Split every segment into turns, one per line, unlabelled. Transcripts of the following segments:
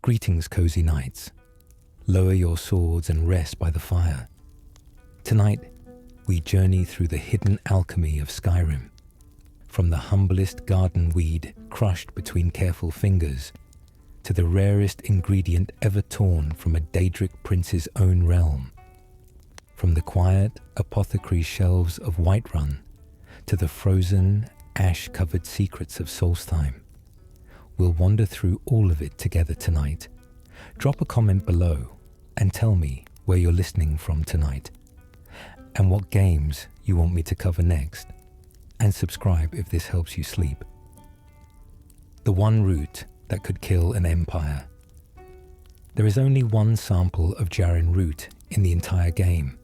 Greetings, cozy knights. Lower your swords and rest by the fire. Tonight, we journey through the hidden alchemy of Skyrim. From the humblest garden weed crushed between careful fingers, to the rarest ingredient ever torn from a Daedric prince's own realm. From the quiet apothecary shelves of Whiterun, to the frozen, ash-covered secrets of Solstheim. We'll wander through all of it together tonight. Drop a comment below and tell me where you're listening from tonight and what games you want me to cover next, and subscribe if this helps you sleep. The one root that could kill an empire. There is only one sample of Jarren root in the entire game,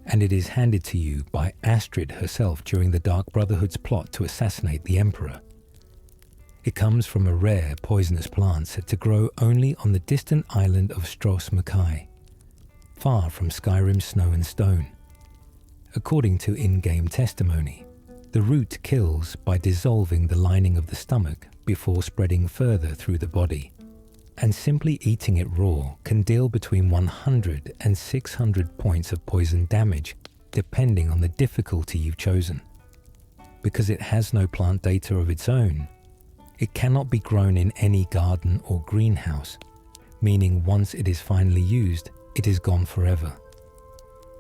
and it is handed to you by Astrid herself during the Dark Brotherhood's plot to assassinate the Emperor. It comes from a rare poisonous plant said to grow only on the distant island of Stros Mackay, far from Skyrim's snow and stone. According to in-game testimony, the root kills by dissolving the lining of the stomach before spreading further through the body, and simply eating it raw can deal between 100 and 600 points of poison damage, depending on the difficulty you've chosen. Because it has no plant data of its own, it cannot be grown in any garden or greenhouse, meaning once it is finally used, it is gone forever.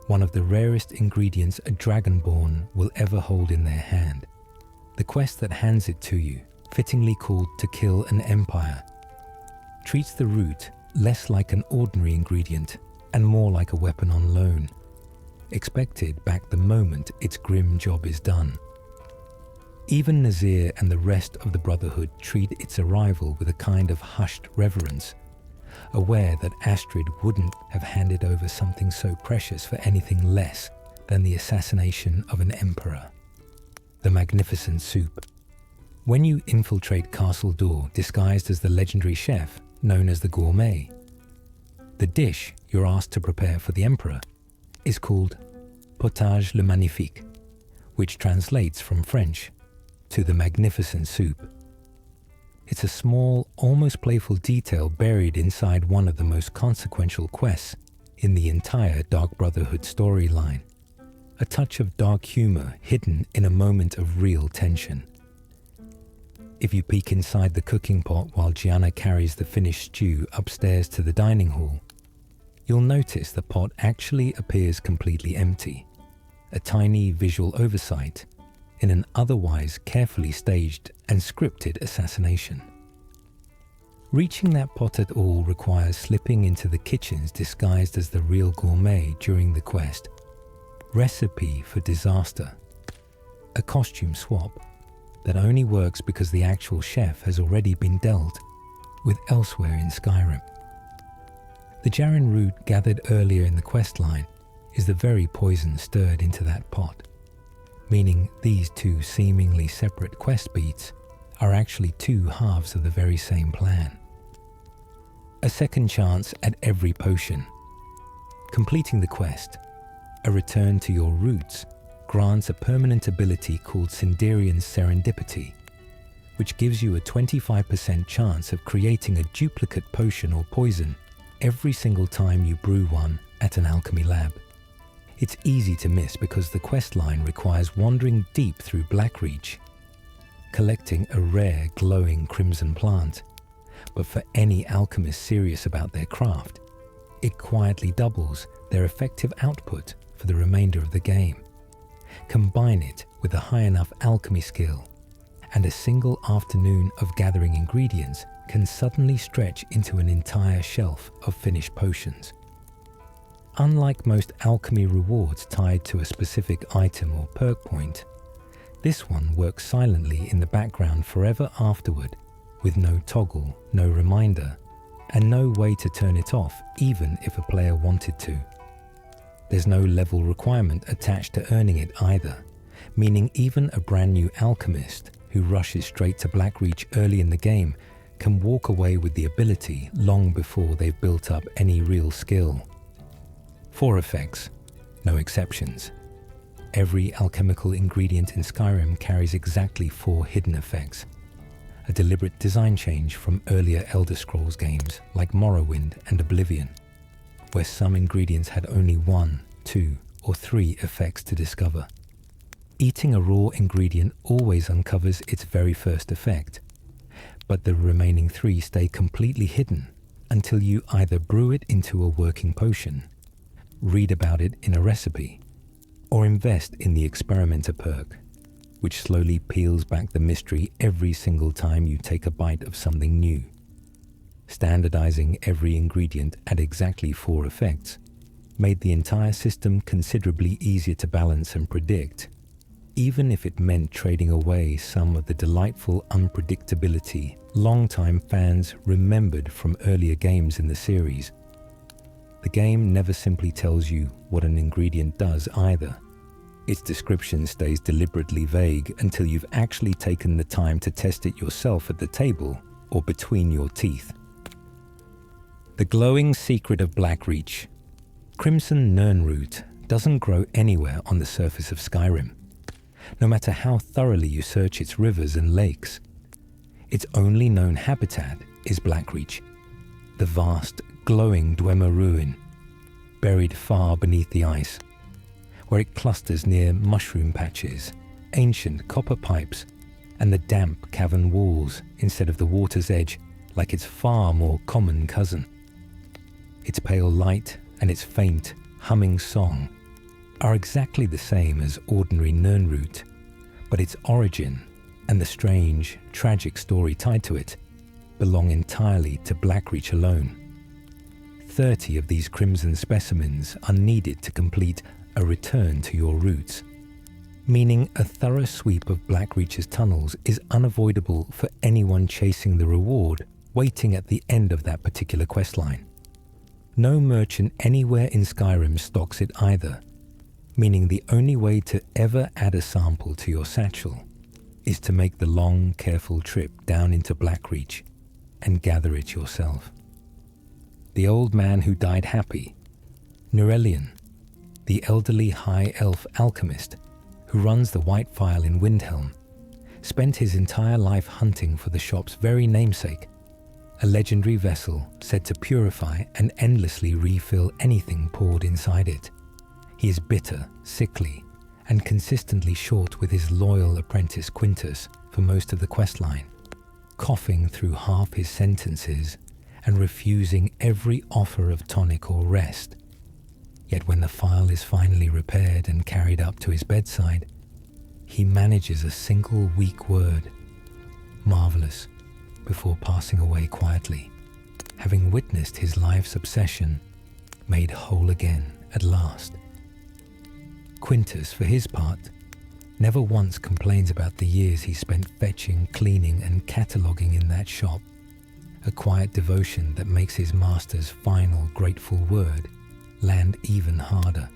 One of the rarest ingredients a Dragonborn will ever hold in their hand. The quest that hands it to you, fittingly called To Kill an Empire, treats the root less like an ordinary ingredient and more like a weapon on loan, expected back the moment its grim job is done. Even Nazir and the rest of the Brotherhood treat its arrival with a kind of hushed reverence, aware that Astrid wouldn't have handed over something so precious for anything less than the assassination of an emperor. The magnificent soup. When you infiltrate Castle Door disguised as the legendary chef known as the Gourmet, the dish you're asked to prepare for the emperor is called Potage le Magnifique, which translates from French to the magnificent soup. It's a small, almost playful detail buried inside one of the most consequential quests in the entire Dark Brotherhood storyline. A touch of dark humor hidden in a moment of real tension. If you peek inside the cooking pot while Gianna carries the finished stew upstairs to the dining hall, you'll notice the pot actually appears completely empty, a tiny visual oversight in an otherwise carefully staged and scripted assassination. Reaching that pot at all requires slipping into the kitchens disguised as the real Gourmet during the quest. Recipe for disaster. A costume swap that only works because the actual chef has already been dealt with elsewhere in Skyrim. The Jarren root gathered earlier in the quest line is the very poison stirred into that pot, meaning these two seemingly separate quest beats are actually two halves of the very same plan. A second chance at every potion. Completing the quest, a return to your roots, grants a permanent ability called Sinderian's Serendipity, which gives you a 25% chance of creating a duplicate potion or poison every single time you brew one at an alchemy lab. It's easy to miss because the quest line requires wandering deep through Blackreach, collecting a rare glowing crimson plant. But for any alchemist serious about their craft, it quietly doubles their effective output for the remainder of the game. Combine it with a high enough alchemy skill, and a single afternoon of gathering ingredients can suddenly stretch into an entire shelf of finished potions. Unlike most alchemy rewards tied to a specific item or perk point, this one works silently in the background forever afterward, with no toggle, no reminder, and no way to turn it off even if a player wanted to. There's no level requirement attached to earning it either, meaning even a brand new alchemist who rushes straight to Blackreach early in the game can walk away with the ability long before they've built up any real skill. 4 effects, no exceptions. Every alchemical ingredient in Skyrim carries exactly 4 hidden effects. a deliberate design change from earlier Elder Scrolls games like Morrowind and Oblivion, where some ingredients had only 1, 2, or 3 effects to discover. Eating a raw ingredient always uncovers its very first effect, but the remaining 3 stay completely hidden until you either brew it into a working potion, read about it in a recipe, or invest in the experimenter perk, which slowly peels back the mystery every single time you take a bite of something new. Standardizing every ingredient at exactly 4 effects made the entire system considerably easier to balance and predict, even if it meant trading away some of the delightful unpredictability longtime fans remembered from earlier games in the series. The game never simply tells you what an ingredient does either. Its description stays deliberately vague until you've actually taken the time to test it yourself at the table or between your teeth. The glowing secret of Blackreach. Crimson Nirnroot doesn't grow anywhere on the surface of Skyrim, no matter how thoroughly you search its rivers and lakes. Its only known habitat is Blackreach, the vast, glowing Dwemer ruin, buried far beneath the ice, where it clusters near mushroom patches, ancient copper pipes, and the damp cavern walls instead of the water's edge like its far more common cousin. Its pale light and its faint, humming song are exactly the same as ordinary Nirnroot, but its origin and the strange, tragic story tied to it belong entirely to Blackreach alone. 30 of these crimson specimens are needed to complete a return to your roots, meaning a thorough sweep of Blackreach's tunnels is unavoidable for anyone chasing the reward waiting at the end of that particular questline. No merchant anywhere in Skyrim stocks it either, meaning the only way to ever add a sample to your satchel is to make the long, careful trip down into Blackreach and gather it yourself. The old man who died happy, Nurelion, the elderly high elf alchemist who runs the White Phial in Windhelm, spent his entire life hunting for the shop's very namesake, a legendary vessel said to purify and endlessly refill anything poured inside it. He is bitter, sickly, and consistently short with his loyal apprentice Quintus for most of the questline, coughing through half his sentences and refusing every offer of tonic or rest. Yet when the phial is finally repaired and carried up to his bedside, he manages a single weak word, marvelous, before passing away quietly, having witnessed his life's obsession made whole again at last. Quintus, for his part, never once complains about the years he spent fetching, cleaning, and cataloguing in that shop, a quiet devotion that makes his master's final grateful word land even harder.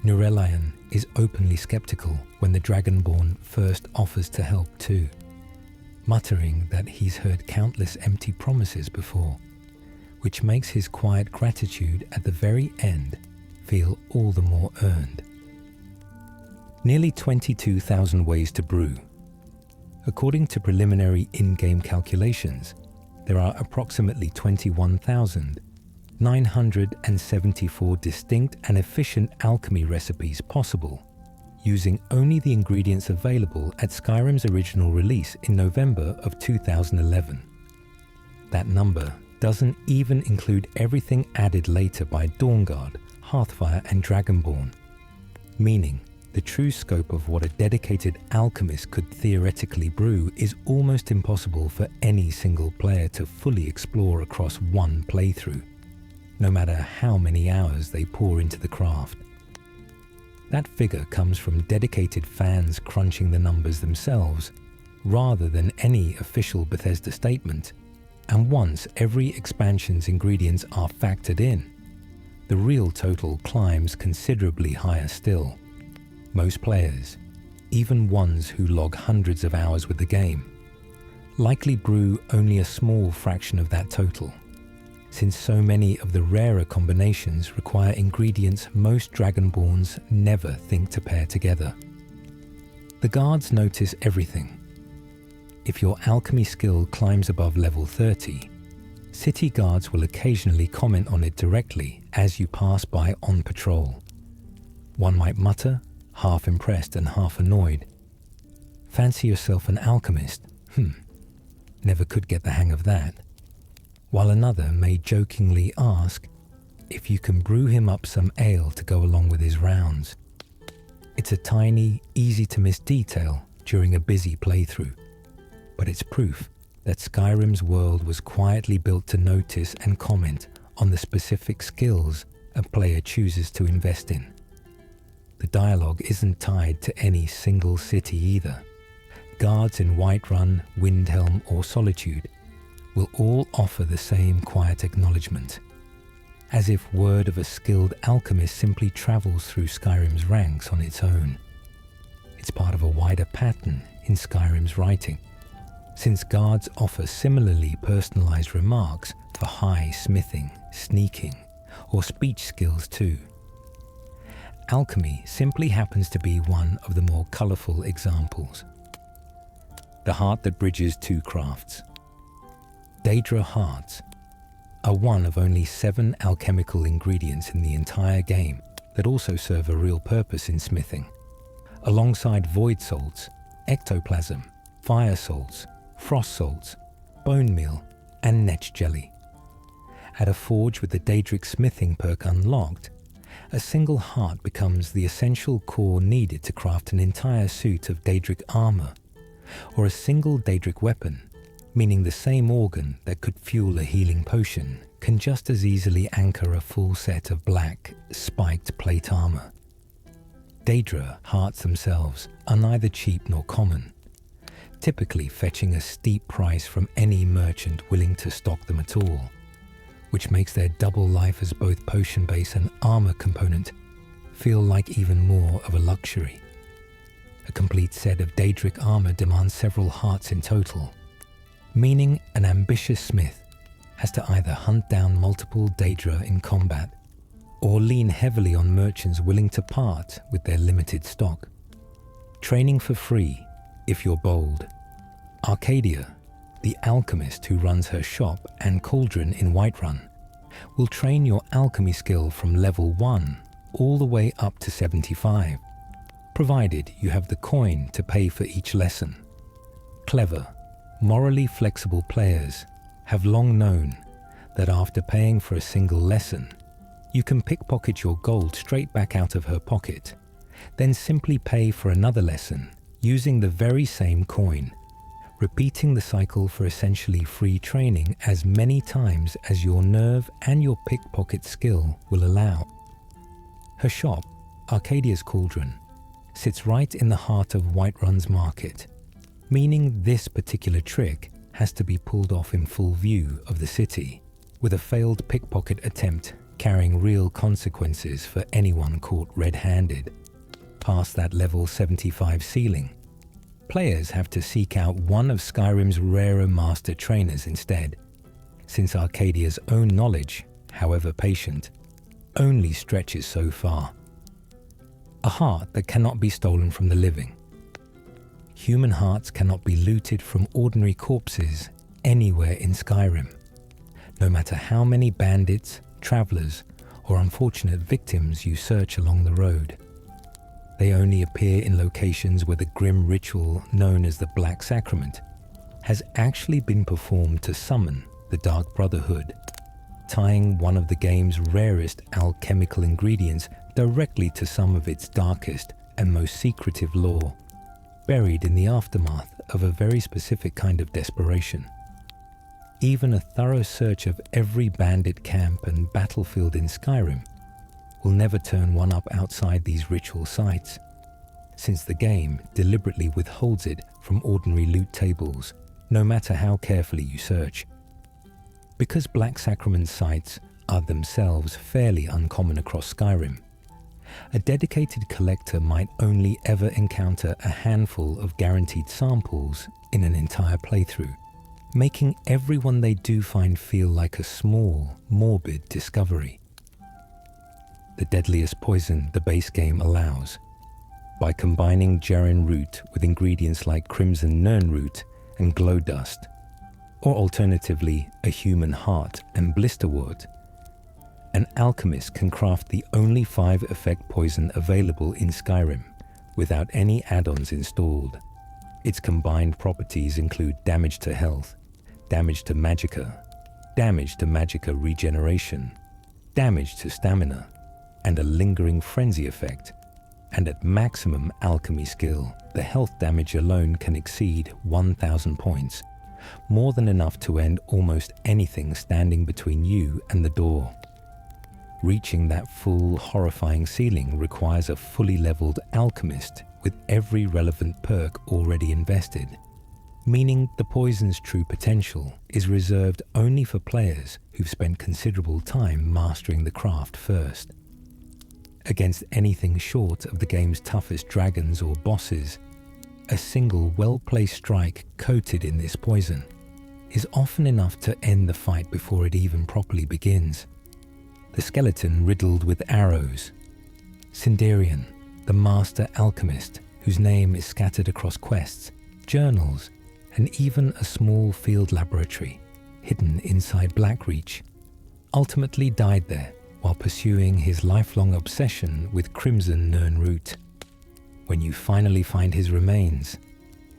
Nurelion is openly skeptical when the Dragonborn first offers to help too, muttering that he's heard countless empty promises before, which makes his quiet gratitude at the very end feel all the more earned. Nearly 22,000 ways to brew. According to preliminary in-game calculations, there are approximately 21,974 distinct and efficient alchemy recipes possible, using only the ingredients available at Skyrim's original release in November of 2011. That number doesn't even include everything added later by Dawnguard, Hearthfire, and Dragonborn, meaning the true scope of what a dedicated alchemist could theoretically brew is almost impossible for any single player to fully explore across one playthrough, no matter how many hours they pour into the craft. That figure comes from dedicated fans crunching the numbers themselves, rather than any official Bethesda statement, and once every expansion's ingredients are factored in, the real total climbs considerably higher still. Most players, even ones who log hundreds of hours with the game, likely brew only a small fraction of that total, since so many of the rarer combinations require ingredients most Dragonborns never think to pair together. The guards notice everything. If your alchemy skill climbs above level 30, city guards will occasionally comment on it directly as you pass by on patrol. One might mutter, half impressed and half annoyed, "Fancy yourself an alchemist? Never could get the hang of that." While another may jokingly ask if you can brew him up some ale to go along with his rounds. It's a tiny, easy-to-miss detail during a busy playthrough, but it's proof that Skyrim's world was quietly built to notice and comment on the specific skills a player chooses to invest in. The dialogue isn't tied to any single city either. Guards in Whiterun, Windhelm, or Solitude will all offer the same quiet acknowledgement, as if word of a skilled alchemist simply travels through Skyrim's ranks on its own. It's part of a wider pattern in Skyrim's writing, since guards offer similarly personalized remarks for high smithing, sneaking, or speech skills too. Alchemy simply happens to be one of the more colorful examples. The heart that bridges two crafts. Daedra hearts are one of only 7 alchemical ingredients in the entire game that also serve a real purpose in smithing, alongside void salts, ectoplasm, fire salts, frost salts, bone meal, and netch jelly. At a forge with the Daedric smithing perk unlocked, a single heart becomes the essential core needed to craft an entire suit of Daedric armor, or a single Daedric weapon, meaning the same organ that could fuel a healing potion can just as easily anchor a full set of black, spiked plate armor. Daedra hearts themselves are neither cheap nor common, typically fetching a steep price from any merchant willing to stock them at all, which makes their double life as both potion base and armor component feel like even more of a luxury. A complete set of Daedric armor demands several hearts in total, meaning an ambitious smith has to either hunt down multiple Daedra in combat or lean heavily on merchants willing to part with their limited stock. Training for free, if you're bold. Arcadia, the alchemist who runs her shop and cauldron in Whiterun, will train your alchemy skill from level 1 all the way up to 75, provided you have the coin to pay for each lesson. Clever, morally flexible players have long known that after paying for a single lesson, you can pickpocket your gold straight back out of her pocket, then simply pay for another lesson using the very same coin, repeating the cycle for essentially free training as many times as your nerve and your pickpocket skill will allow. Her shop, Arcadia's Cauldron, sits right in the heart of Whiterun's market, meaning this particular trick has to be pulled off in full view of the city, with a failed pickpocket attempt carrying real consequences for anyone caught red-handed. Past that level 75 ceiling, players have to seek out one of Skyrim's rarer master trainers instead, since Arcadia's own knowledge, however patient, only stretches so far. A heart that cannot be stolen from the living. Human hearts cannot be looted from ordinary corpses anywhere in Skyrim, no matter how many bandits, travelers, or unfortunate victims you search along the road. They only appear in locations where the grim ritual known as the Black Sacrament has actually been performed to summon the Dark Brotherhood, tying one of the game's rarest alchemical ingredients directly to some of its darkest and most secretive lore, buried in the aftermath of a very specific kind of desperation. Even a thorough search of every bandit camp and battlefield in Skyrim will never turn one up outside these ritual sites, since the game deliberately withholds it from ordinary loot tables, no matter how carefully you search. Because Black Sacrament sites are themselves fairly uncommon across Skyrim, a dedicated collector might only ever encounter a handful of guaranteed samples in an entire playthrough, making everyone they do find feel like a small, morbid discovery. The deadliest poison the base game allows, by combining Jaren root with ingredients like Crimson Nirn root and glow dust, or alternatively a human heart and blisterwort. An alchemist can craft the only 5-effect poison available in Skyrim without any add-ons installed. Its combined properties include damage to health, damage to magicka regeneration, damage to stamina, and a lingering frenzy effect. And at maximum alchemy skill, the health damage alone can exceed 1,000 points, more than enough to end almost anything standing between you and the door. Reaching that full, horrifying ceiling requires a fully leveled alchemist with every relevant perk already invested, meaning the poison's true potential is reserved only for players who've spent considerable time mastering the craft first. Against anything short of the game's toughest dragons or bosses, a single well-placed strike coated in this poison is often enough to end the fight before it even properly begins. The skeleton riddled with arrows, Sindarian, the master alchemist whose name is scattered across quests, journals, and even a small field laboratory hidden inside Blackreach, ultimately died there while pursuing his lifelong obsession with Crimson Nirnroot. When you finally find his remains,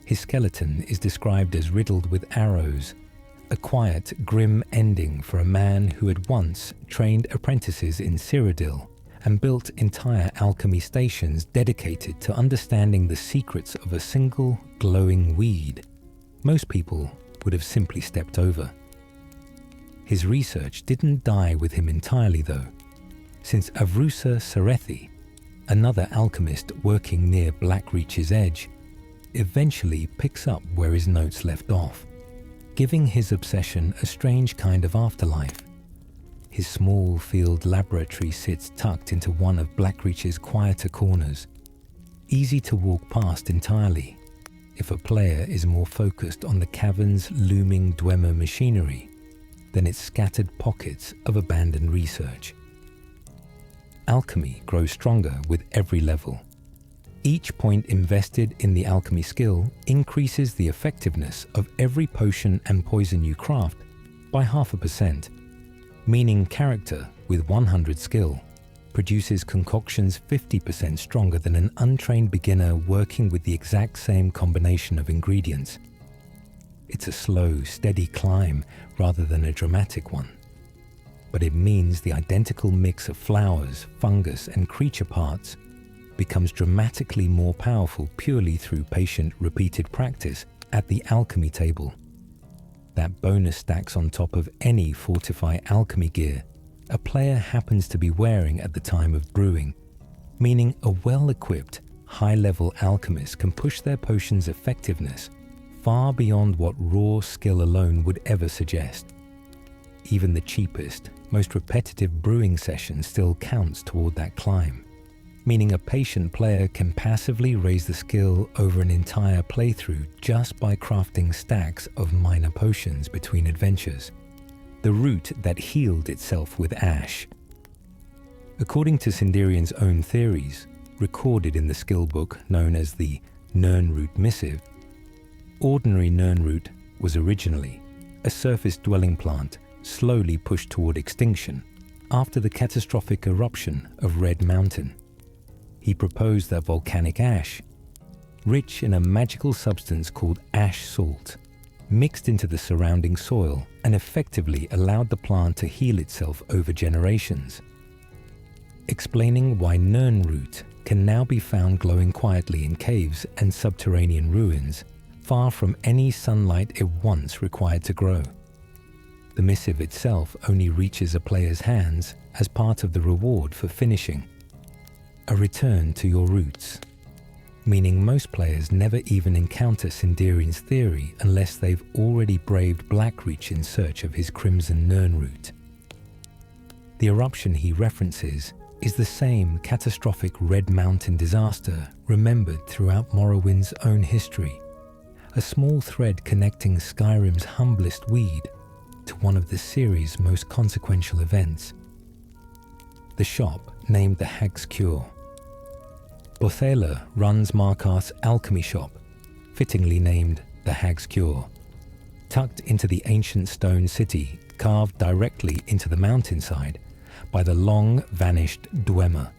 his skeleton is described as riddled with arrows, a quiet, grim ending for a man who had once trained apprentices in Cyrodiil and built entire alchemy stations dedicated to understanding the secrets of a single glowing weed most people would have simply stepped over. His research didn't die with him entirely though, since Avrusa Sarethi, another alchemist working near Blackreach's edge, eventually picks up where his notes left off, giving his obsession a strange kind of afterlife. His small field laboratory sits tucked into one of Blackreach's quieter corners, easy to walk past entirely if a player is more focused on the cavern's looming Dwemer machinery than its scattered pockets of abandoned research. Alchemy grows stronger with every level. Each point invested in the alchemy skill increases the effectiveness of every potion and poison you craft by 0.5%, meaning character with 100 skill produces concoctions 50% stronger than an untrained beginner working with the exact same combination of ingredients. It's a slow, steady climb rather than a dramatic one, but it means the identical mix of flowers, fungus, and creature parts becomes dramatically more powerful purely through patient, repeated practice at the alchemy table. That bonus stacks on top of any Fortify alchemy gear a player happens to be wearing at the time of brewing, meaning a well-equipped, high-level alchemist can push their potion's effectiveness far beyond what raw skill alone would ever suggest. Even the cheapest, most repetitive brewing session still counts toward that climb, meaning a patient player can passively raise the skill over an entire playthrough just by crafting stacks of minor potions between adventures, the root that healed itself with ash. According to Sindarian's own theories, recorded in the skill book known as the Nirnroot Missive, ordinary Nirnroot was originally a surface-dwelling plant slowly pushed toward extinction after the catastrophic eruption of Red Mountain. He proposed that volcanic ash, rich in a magical substance called ash salt, mixed into the surrounding soil and effectively allowed the plant to heal itself over generations, explaining why Nirnroot can now be found glowing quietly in caves and subterranean ruins, far from any sunlight it once required to grow. The missive itself only reaches a player's hands as part of the reward for finishing, a return to your roots, meaning most players never even encounter Sindarian's theory unless they've already braved Blackreach in search of his Crimson Nirnroot. The eruption he references is the same catastrophic Red Mountain disaster remembered throughout Morrowind's own history, a small thread connecting Skyrim's humblest weed to one of the series' most consequential events. The shop, named the Hag's Cure. Bothala runs Markarth's alchemy shop, fittingly named the Hag's Cure, tucked into the ancient stone city carved directly into the mountainside by the long-vanished Dwemer.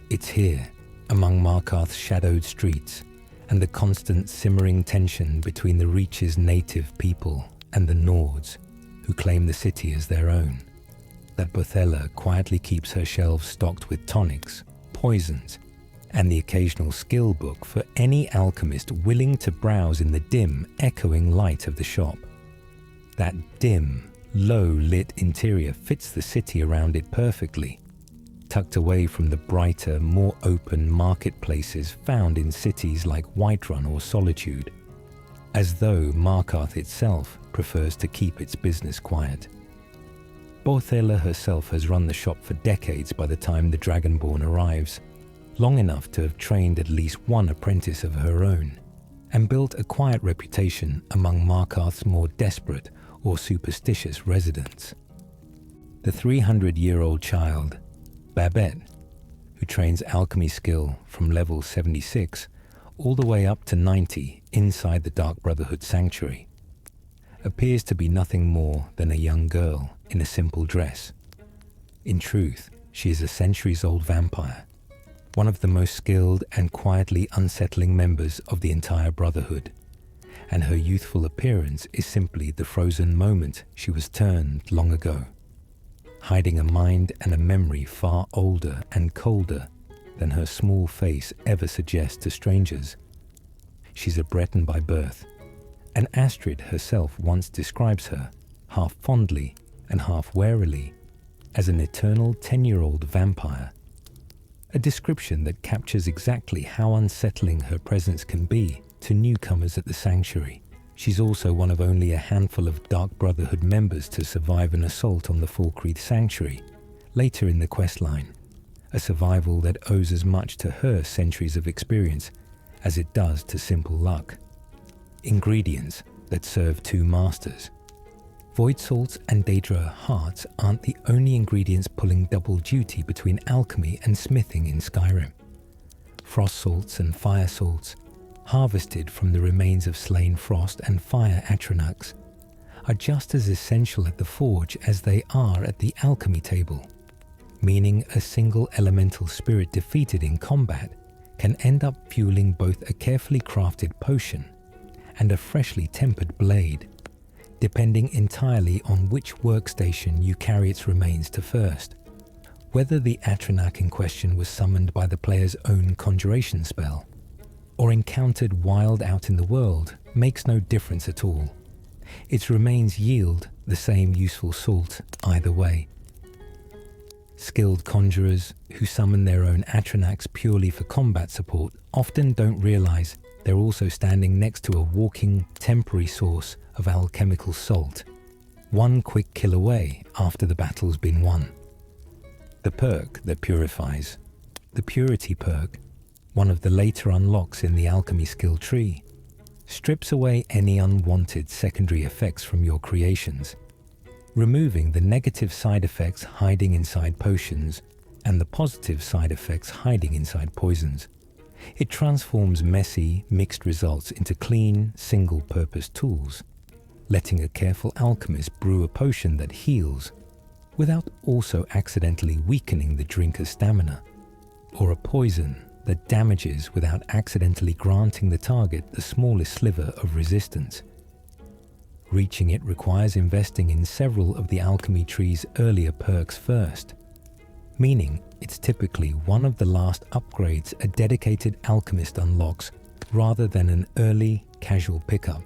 It's here, among Markarth's shadowed streets, and the constant simmering tension between the Reach's native people and the Nords, who claim the city as their own, that Bothella quietly keeps her shelves stocked with tonics, poisons, and the occasional skill book for any alchemist willing to browse in the dim, echoing light of the shop. That dim, low-lit interior fits the city around it perfectly, tucked away from the brighter, more open marketplaces found in cities like Whiterun or Solitude, as though Markarth itself prefers to keep its business quiet. Bothella herself has run the shop for decades by the time the Dragonborn arrives, long enough to have trained at least one apprentice of her own, and built a quiet reputation among Markarth's more desperate or superstitious residents. The 300-year-old child, Babette, who trains alchemy skill from level 76 all the way up to 90 inside the Dark Brotherhood Sanctuary, appears to be nothing more than a young girl in a simple dress. In truth, she is a centuries-old vampire, one of the most skilled and quietly unsettling members of the entire Brotherhood, and her youthful appearance is simply the frozen moment she was turned long ago, hiding a mind and a memory far older and colder than her small face ever suggests to strangers. She's a Breton by birth, and Astrid herself once describes her, half fondly and half warily, as an eternal 10-year-old vampire, a description that captures exactly how unsettling her presence can be to newcomers at the Sanctuary. She's also one of only a handful of Dark Brotherhood members to survive an assault on the Falkreath Sanctuary, later in the questline, a survival that owes as much to her centuries of experience as it does to simple luck. Ingredients that serve two masters. Void salts and Daedra hearts aren't the only ingredients pulling double duty between alchemy and smithing in Skyrim. Frost salts and fire salts, harvested from the remains of slain frost and fire atronachs, are just as essential at the forge as they are at the alchemy table, meaning a single elemental spirit defeated in combat can end up fueling both a carefully crafted potion and a freshly tempered blade, depending entirely on which workstation you carry its remains to first. Whether the Atronach in question was summoned by the player's own conjuration spell, or encountered wild out in the world, makes no difference at all. Its remains yield the same useful salt either way. Skilled conjurers who summon their own Atronachs purely for combat support often don't realize they're also standing next to a walking, temporary source of alchemical salt, one quick kill away after the battle's been won. The perk that purifies, the Purity perk, one of the later unlocks in the alchemy skill tree, strips away any unwanted secondary effects from your creations, removing the negative side effects hiding inside potions and the positive side effects hiding inside poisons. It transforms messy, mixed results into clean, single-purpose tools, letting a careful alchemist brew a potion that heals without also accidentally weakening the drinker's stamina, or a poison that damages without accidentally granting the target the smallest sliver of resistance. Reaching it requires investing in several of the alchemy tree's earlier perks first, meaning it's typically one of the last upgrades a dedicated alchemist unlocks rather than an early, casual pickup,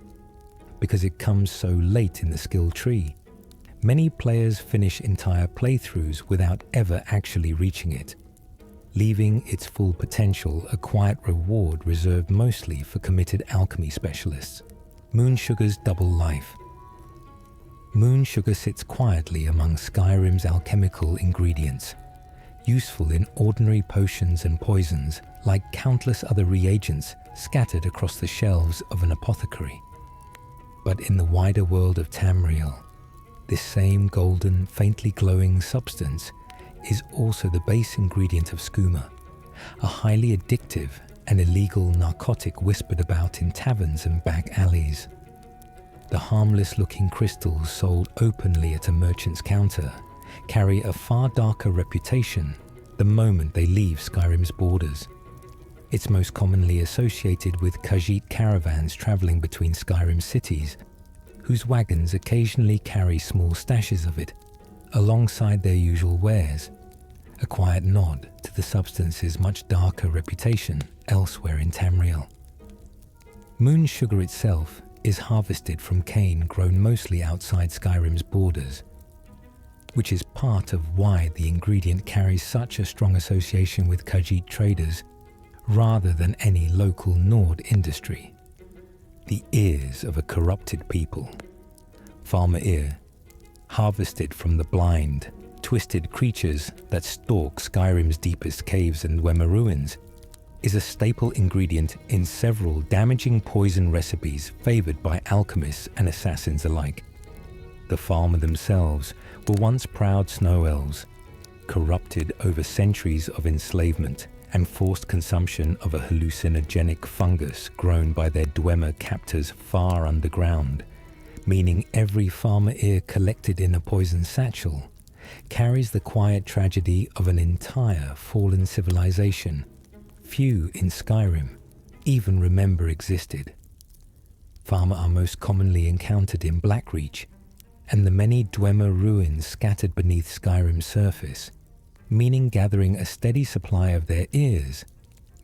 because it comes so late in the skill tree. Many players finish entire playthroughs without ever actually reaching it, leaving its full potential a quiet reward reserved mostly for committed alchemy specialists. Moonsugar's double life. Moonsugar sits quietly among Skyrim's alchemical ingredients, useful in ordinary potions and poisons like countless other reagents scattered across the shelves of an apothecary. But in the wider world of Tamriel, this same golden, faintly glowing substance is also the base ingredient of skooma, a highly addictive and illegal narcotic whispered about in taverns and back alleys. the harmless-looking crystals sold openly at a merchant's counter carry a far darker reputation the moment they leave Skyrim's borders. It's most commonly associated with Khajiit caravans traveling between Skyrim cities, whose wagons occasionally carry small stashes of it, alongside their usual wares, a quiet nod to the substance's much darker reputation elsewhere in Tamriel. Moon sugar itself is harvested from cane grown mostly outside Skyrim's borders, which is part of why the ingredient carries such a strong association with Khajiit traders rather than any local Nord industry. The ears of a corrupted people. Farmer ear, harvested from the blind, twisted creatures that stalk Skyrim's deepest caves and Dwemer ruins, is a staple ingredient in several damaging poison recipes favoured by alchemists and assassins alike. The farmer themselves were once proud snow elves, corrupted over centuries of enslavement and forced consumption of a hallucinogenic fungus grown by their Dwemer captors far underground, meaning every farmer ear collected in a poison satchel carries the quiet tragedy of an entire fallen civilization few in Skyrim even remember existed. Farmer are most commonly encountered in Blackreach, and the many Dwemer ruins scattered beneath Skyrim's surface, meaning gathering a steady supply of their ears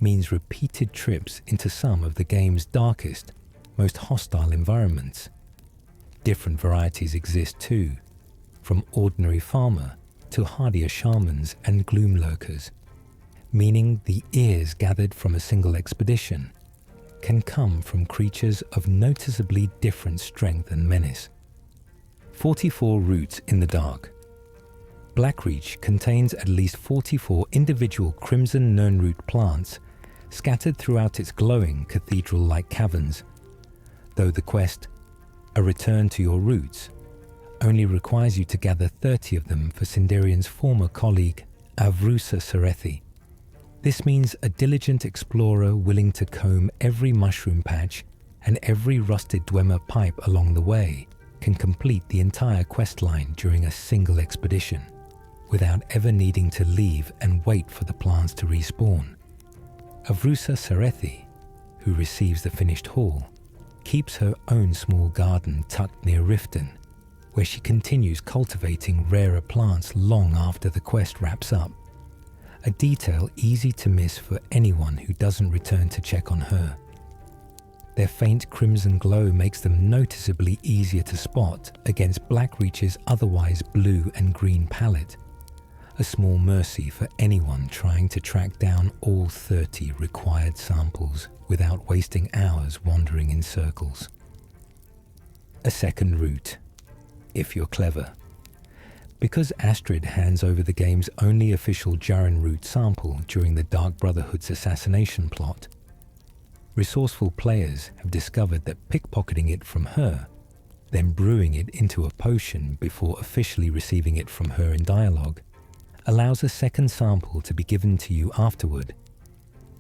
means repeated trips into some of the game's darkest, most hostile environments. Different varieties exist too, from ordinary farmer to hardier shamans and gloom lurkers, meaning the ears gathered from a single expedition can come from creatures of noticeably different strength and menace. 44 roots in the dark. Blackreach contains at least 44 individual crimson nirnroot plants scattered throughout its glowing cathedral-like caverns, though the quest, A Return to Your Roots, only requires you to gather 30 of them for Sindarian's former colleague, Avrusa Serethi. This means a diligent explorer willing to comb every mushroom patch and every rusted Dwemer pipe along the way can complete the entire questline during a single expedition, without ever needing to leave and wait for the plants to respawn. Avrusa Serethi, who receives the finished haul, keeps her own small garden tucked near Riften, where she continues cultivating rarer plants long after the quest wraps up, a detail easy to miss for anyone who doesn't return to check on her. Their faint crimson glow makes them noticeably easier to spot against Blackreach's otherwise blue and green palette, a small mercy for anyone trying to track down all 30 required samples without wasting hours wandering in circles. A second route, if you're clever. Because Astrid hands over the game's only official Jaren root sample during the Dark Brotherhood's assassination plot, resourceful players have discovered that pickpocketing it from her, then brewing it into a potion before officially receiving it from her in dialogue, allows a second sample to be given to you afterward,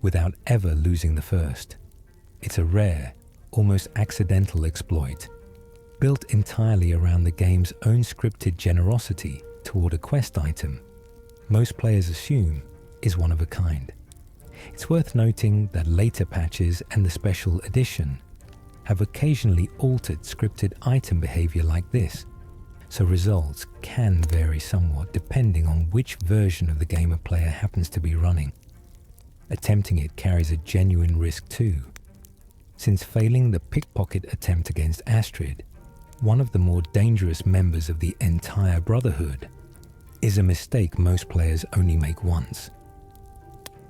without ever losing the first. It's a rare, almost accidental exploit, built entirely around the game's own scripted generosity toward a quest item most players assume is one of a kind. It's worth noting that later patches and the special edition have occasionally altered scripted item behavior like this, so results can vary somewhat depending on which version of the game a player happens to be running. Attempting it carries a genuine risk too, since failing the pickpocket attempt against Astrid, one of the more dangerous members of the entire Brotherhood, is a mistake most players only make once.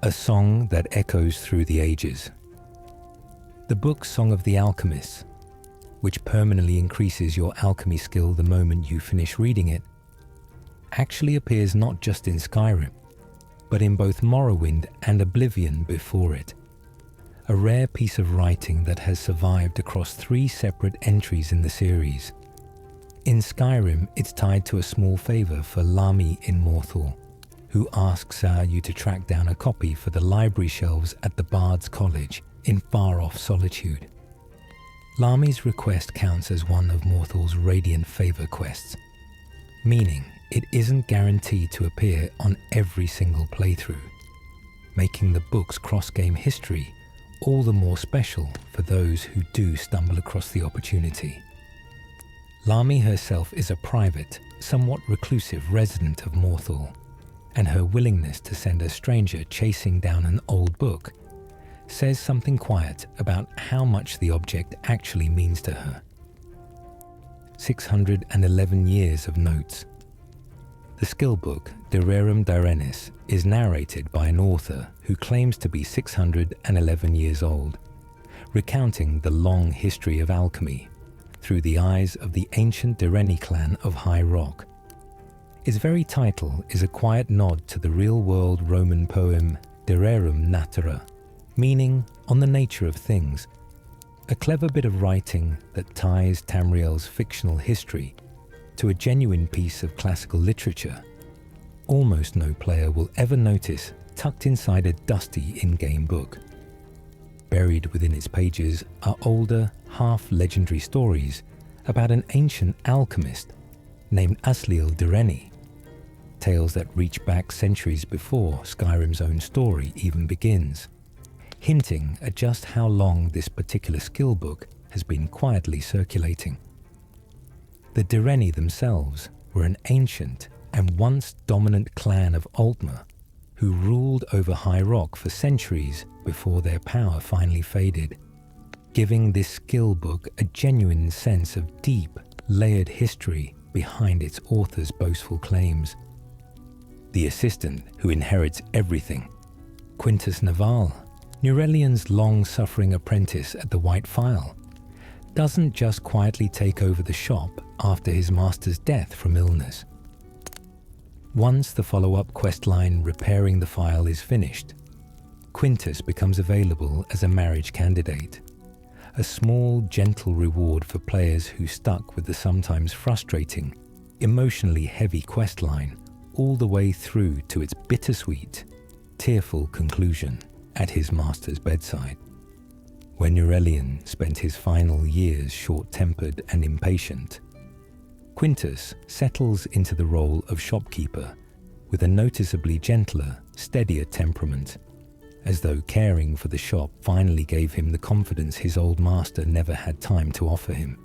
A song that echoes through the ages. The book Song of the Alchemists, which permanently increases your alchemy skill the moment you finish reading it, actually appears not just in Skyrim, but in both Morrowind and Oblivion before it. A rare piece of writing that has survived across 3 separate entries in the series. In Skyrim, it's tied to a small favour for Lami in Morthal, who asks you to track down a copy for the library shelves at the Bard's College in far-off Solitude. Lami's request counts as one of Morthal's Radiant Favor quests, meaning it isn't guaranteed to appear on every single playthrough, making the book's cross-game history all the more special for those who do stumble across the opportunity. Lami herself is a private, somewhat reclusive resident of Morthal, and her willingness to send a stranger chasing down an old book says something quiet about how much the object actually means to her. 611 years of notes. The skill book, De Rerum Direnis, is narrated by an author who claims to be 611 years old, recounting the long history of alchemy through the eyes of the ancient Direni clan of High Rock. Its very title is a quiet nod to the real-world Roman poem De Rerum Natura, meaning on the nature of things, a clever bit of writing that ties Tamriel's fictional history to a genuine piece of classical literature almost no player will ever notice tucked inside a dusty in-game book. Buried within its pages are older, half-legendary stories about an ancient alchemist named Asliel Direni, tales that reach back centuries before Skyrim's own story even begins, hinting at just how long this particular skill book has been quietly circulating. The Direni themselves were an ancient and once dominant clan of Altmer who ruled over High Rock for centuries before their power finally faded, giving this skill book a genuine sense of deep, layered history behind its author's boastful claims. The assistant who inherits everything, Quintus Naval, Nurelian's long-suffering apprentice at the White Phial, doesn't just quietly take over the shop after his master's death from illness. Once the follow-up questline Repairing the Phial is finished, Quintus becomes available as a marriage candidate, a small, gentle reward for players who stuck with the sometimes frustrating, emotionally heavy questline all the way through to its bittersweet, tearful conclusion at his master's bedside. When Nurelian spent his final years short-tempered and impatient, Quintus settles into the role of shopkeeper with a noticeably gentler, steadier temperament, as though caring for the shop finally gave him the confidence his old master never had time to offer him.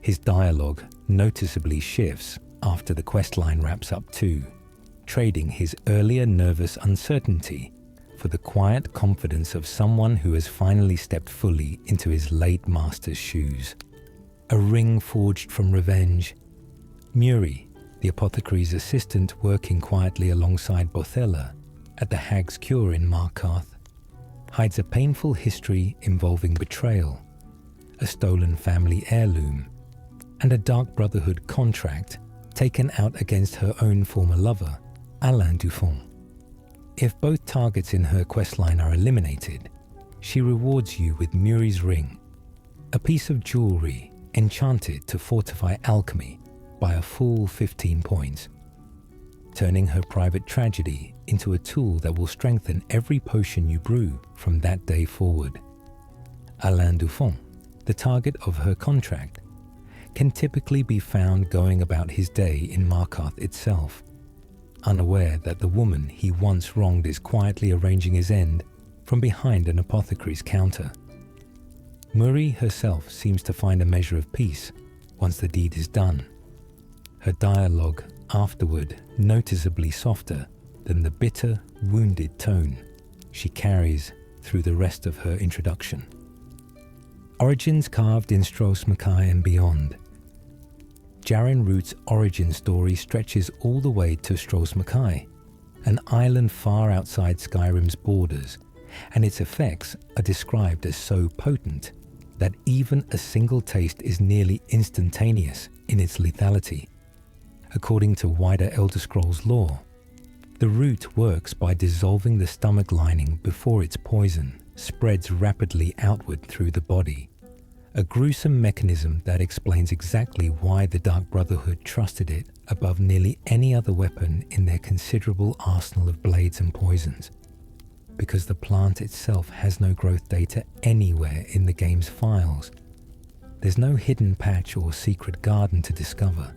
His dialogue noticeably shifts after the questline wraps up too, trading his earlier nervous uncertainty for the quiet confidence of someone who has finally stepped fully into his late master's shoes. A ring forged from revenge. Muri, the apothecary's assistant working quietly alongside Bothella at the Hag's Cure in Markarth, hides a painful history involving betrayal, a stolen family heirloom, and a Dark Brotherhood contract taken out against her own former lover, Alain Dufont. If both targets in her questline are eliminated, she rewards you with Muri's ring, a piece of jewelry enchanted to fortify alchemy by a full 15 points, turning her private tragedy into a tool that will strengthen every potion you brew from that day forward. Alain Dufont, the target of her contract, can typically be found going about his day in Markarth itself, unaware that the woman he once wronged is quietly arranging his end from behind an apothecary's counter. Muri herself seems to find a measure of peace once the deed is done, her dialogue afterward noticeably softer than the bitter, wounded tone she carries through the rest of her introduction. Origins carved in Stros M'Kai and beyond. Jaren Root's origin story stretches all the way to Stros M'Kai, an island far outside Skyrim's borders, and its effects are described as so potent that even a single taste is nearly instantaneous in its lethality. According to wider Elder Scrolls lore, the root works by dissolving the stomach lining before its poison spreads rapidly outward through the body, a gruesome mechanism that explains exactly why the Dark Brotherhood trusted it above nearly any other weapon in their considerable arsenal of blades and poisons, because the plant itself has no growth data anywhere in the game's files, There's no hidden patch or secret garden to discover.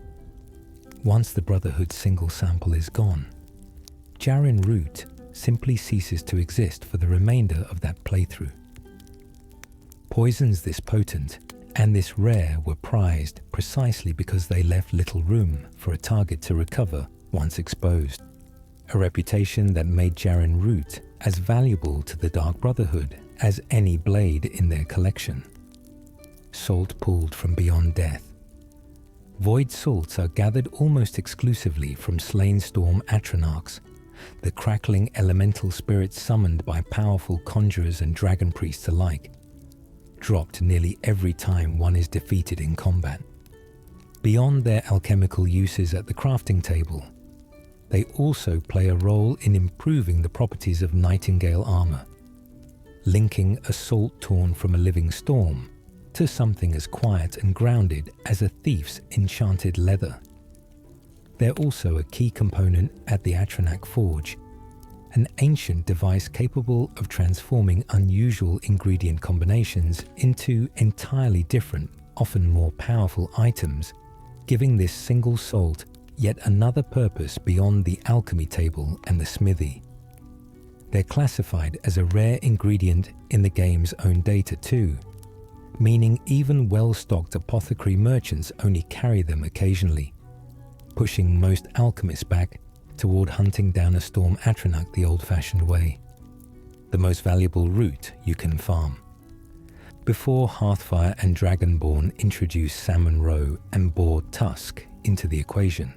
Once the Brotherhood's single sample is gone, Jarren Root simply ceases to exist for the remainder of that playthrough. Poisons this potent and this rare were prized precisely because they left little room for a target to recover once exposed, a reputation that made Jarren Root as valuable to the Dark Brotherhood as any blade in their collection. Salt pulled from beyond death. Void salts are gathered almost exclusively from slain storm Atronachs, the crackling elemental spirits summoned by powerful conjurers and dragon priests alike, dropped nearly every time one is defeated in combat. Beyond their alchemical uses at the crafting table, they also play a role in improving the properties of Nightingale armor, linking a salt torn from a living storm to something as quiet and grounded as a thief's enchanted leather. They're also a key component at the Atronach Forge, an ancient device capable of transforming unusual ingredient combinations into entirely different, often more powerful items, giving this single salt yet another purpose beyond the alchemy table and the smithy. They're classified as a rare ingredient in the game's own data too, meaning even well-stocked apothecary merchants only carry them occasionally, pushing most alchemists back toward hunting down a storm Atronach the old-fashioned way, the most valuable root you can farm. Before Hearthfire and Dragonborn introduced Salmon Roe and Boar Tusk into the equation,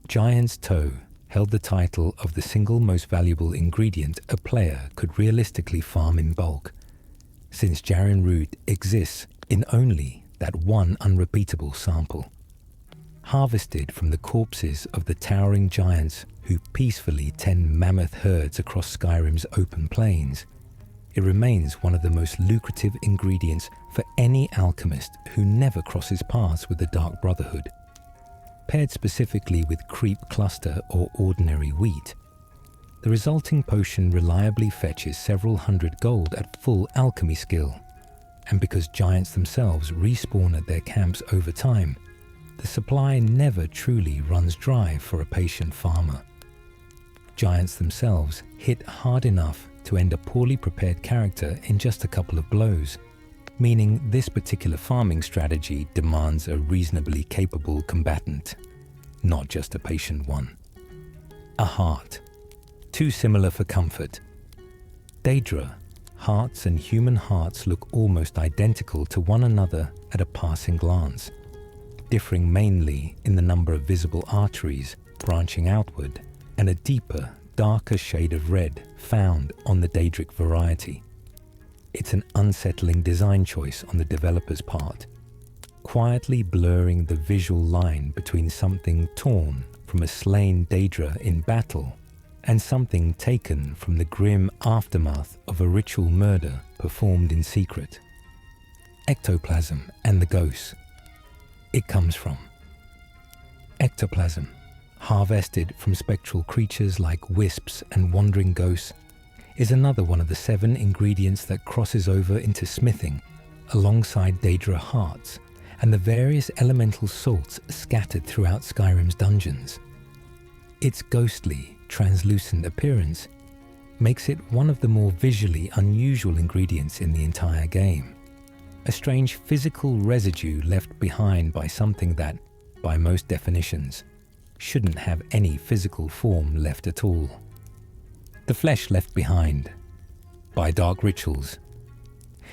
Giant's Toe held the title of the single most valuable ingredient a player could realistically farm in bulk, since Jarren Root exists in only that one unrepeatable sample. Harvested from the corpses of the towering giants who peacefully tend mammoth herds across Skyrim's open plains, it remains one of the most lucrative ingredients for any alchemist who never crosses paths with the Dark Brotherhood. Paired specifically with creep cluster or ordinary wheat, the resulting potion reliably fetches several hundred gold at full alchemy skill, and because giants themselves respawn at their camps over time, the supply never truly runs dry for a patient farmer. Giants themselves hit hard enough to end a poorly prepared character in just a couple of blows, meaning this particular farming strategy demands a reasonably capable combatant, not just a patient one. A heart. Too similar for comfort. Daedra, hearts and human hearts look almost identical to one another at a passing glance, differing mainly in the number of visible arteries branching outward and a deeper, darker shade of red found on the Daedric variety. It's an unsettling design choice on the developer's part, quietly blurring the visual line between something torn from a slain Daedra in battle and something taken from the grim aftermath of a ritual murder performed in secret. Ectoplasm and the ghosts it comes from. Ectoplasm, harvested from spectral creatures like wisps and wandering ghosts, is another one of the 7 ingredients that crosses over into smithing alongside Daedra hearts and the various elemental salts scattered throughout Skyrim's dungeons. Its ghostly, translucent appearance makes it one of the more visually unusual ingredients in the entire game, a strange physical residue left behind by something that, by most definitions, shouldn't have any physical form left at all. The flesh left behind by dark rituals.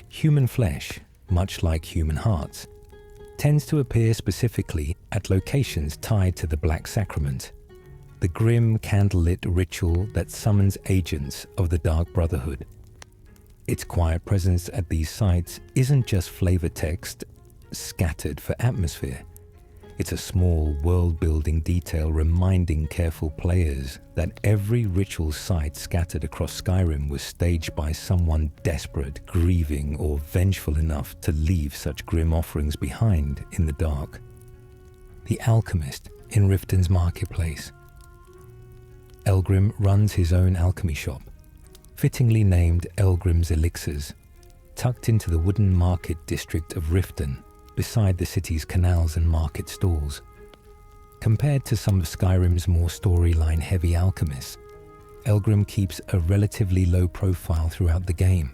Human flesh, much like human hearts, tends to appear specifically at locations tied to the Black Sacrament, the grim candlelit ritual that summons agents of the Dark Brotherhood. Its quiet presence at these sites isn't just flavor text scattered for atmosphere. It's a small world-building detail reminding careful players that every ritual site scattered across Skyrim was staged by someone desperate, grieving, or vengeful enough to leave such grim offerings behind in the dark. The alchemist in Riften's marketplace. Elgrim runs his own alchemy shop, fittingly named Elgrim's Elixirs, tucked into the wooden market district of Riften, beside the city's canals and market stalls. Compared to some of Skyrim's more storyline-heavy alchemists, Elgrim keeps a relatively low profile throughout the game,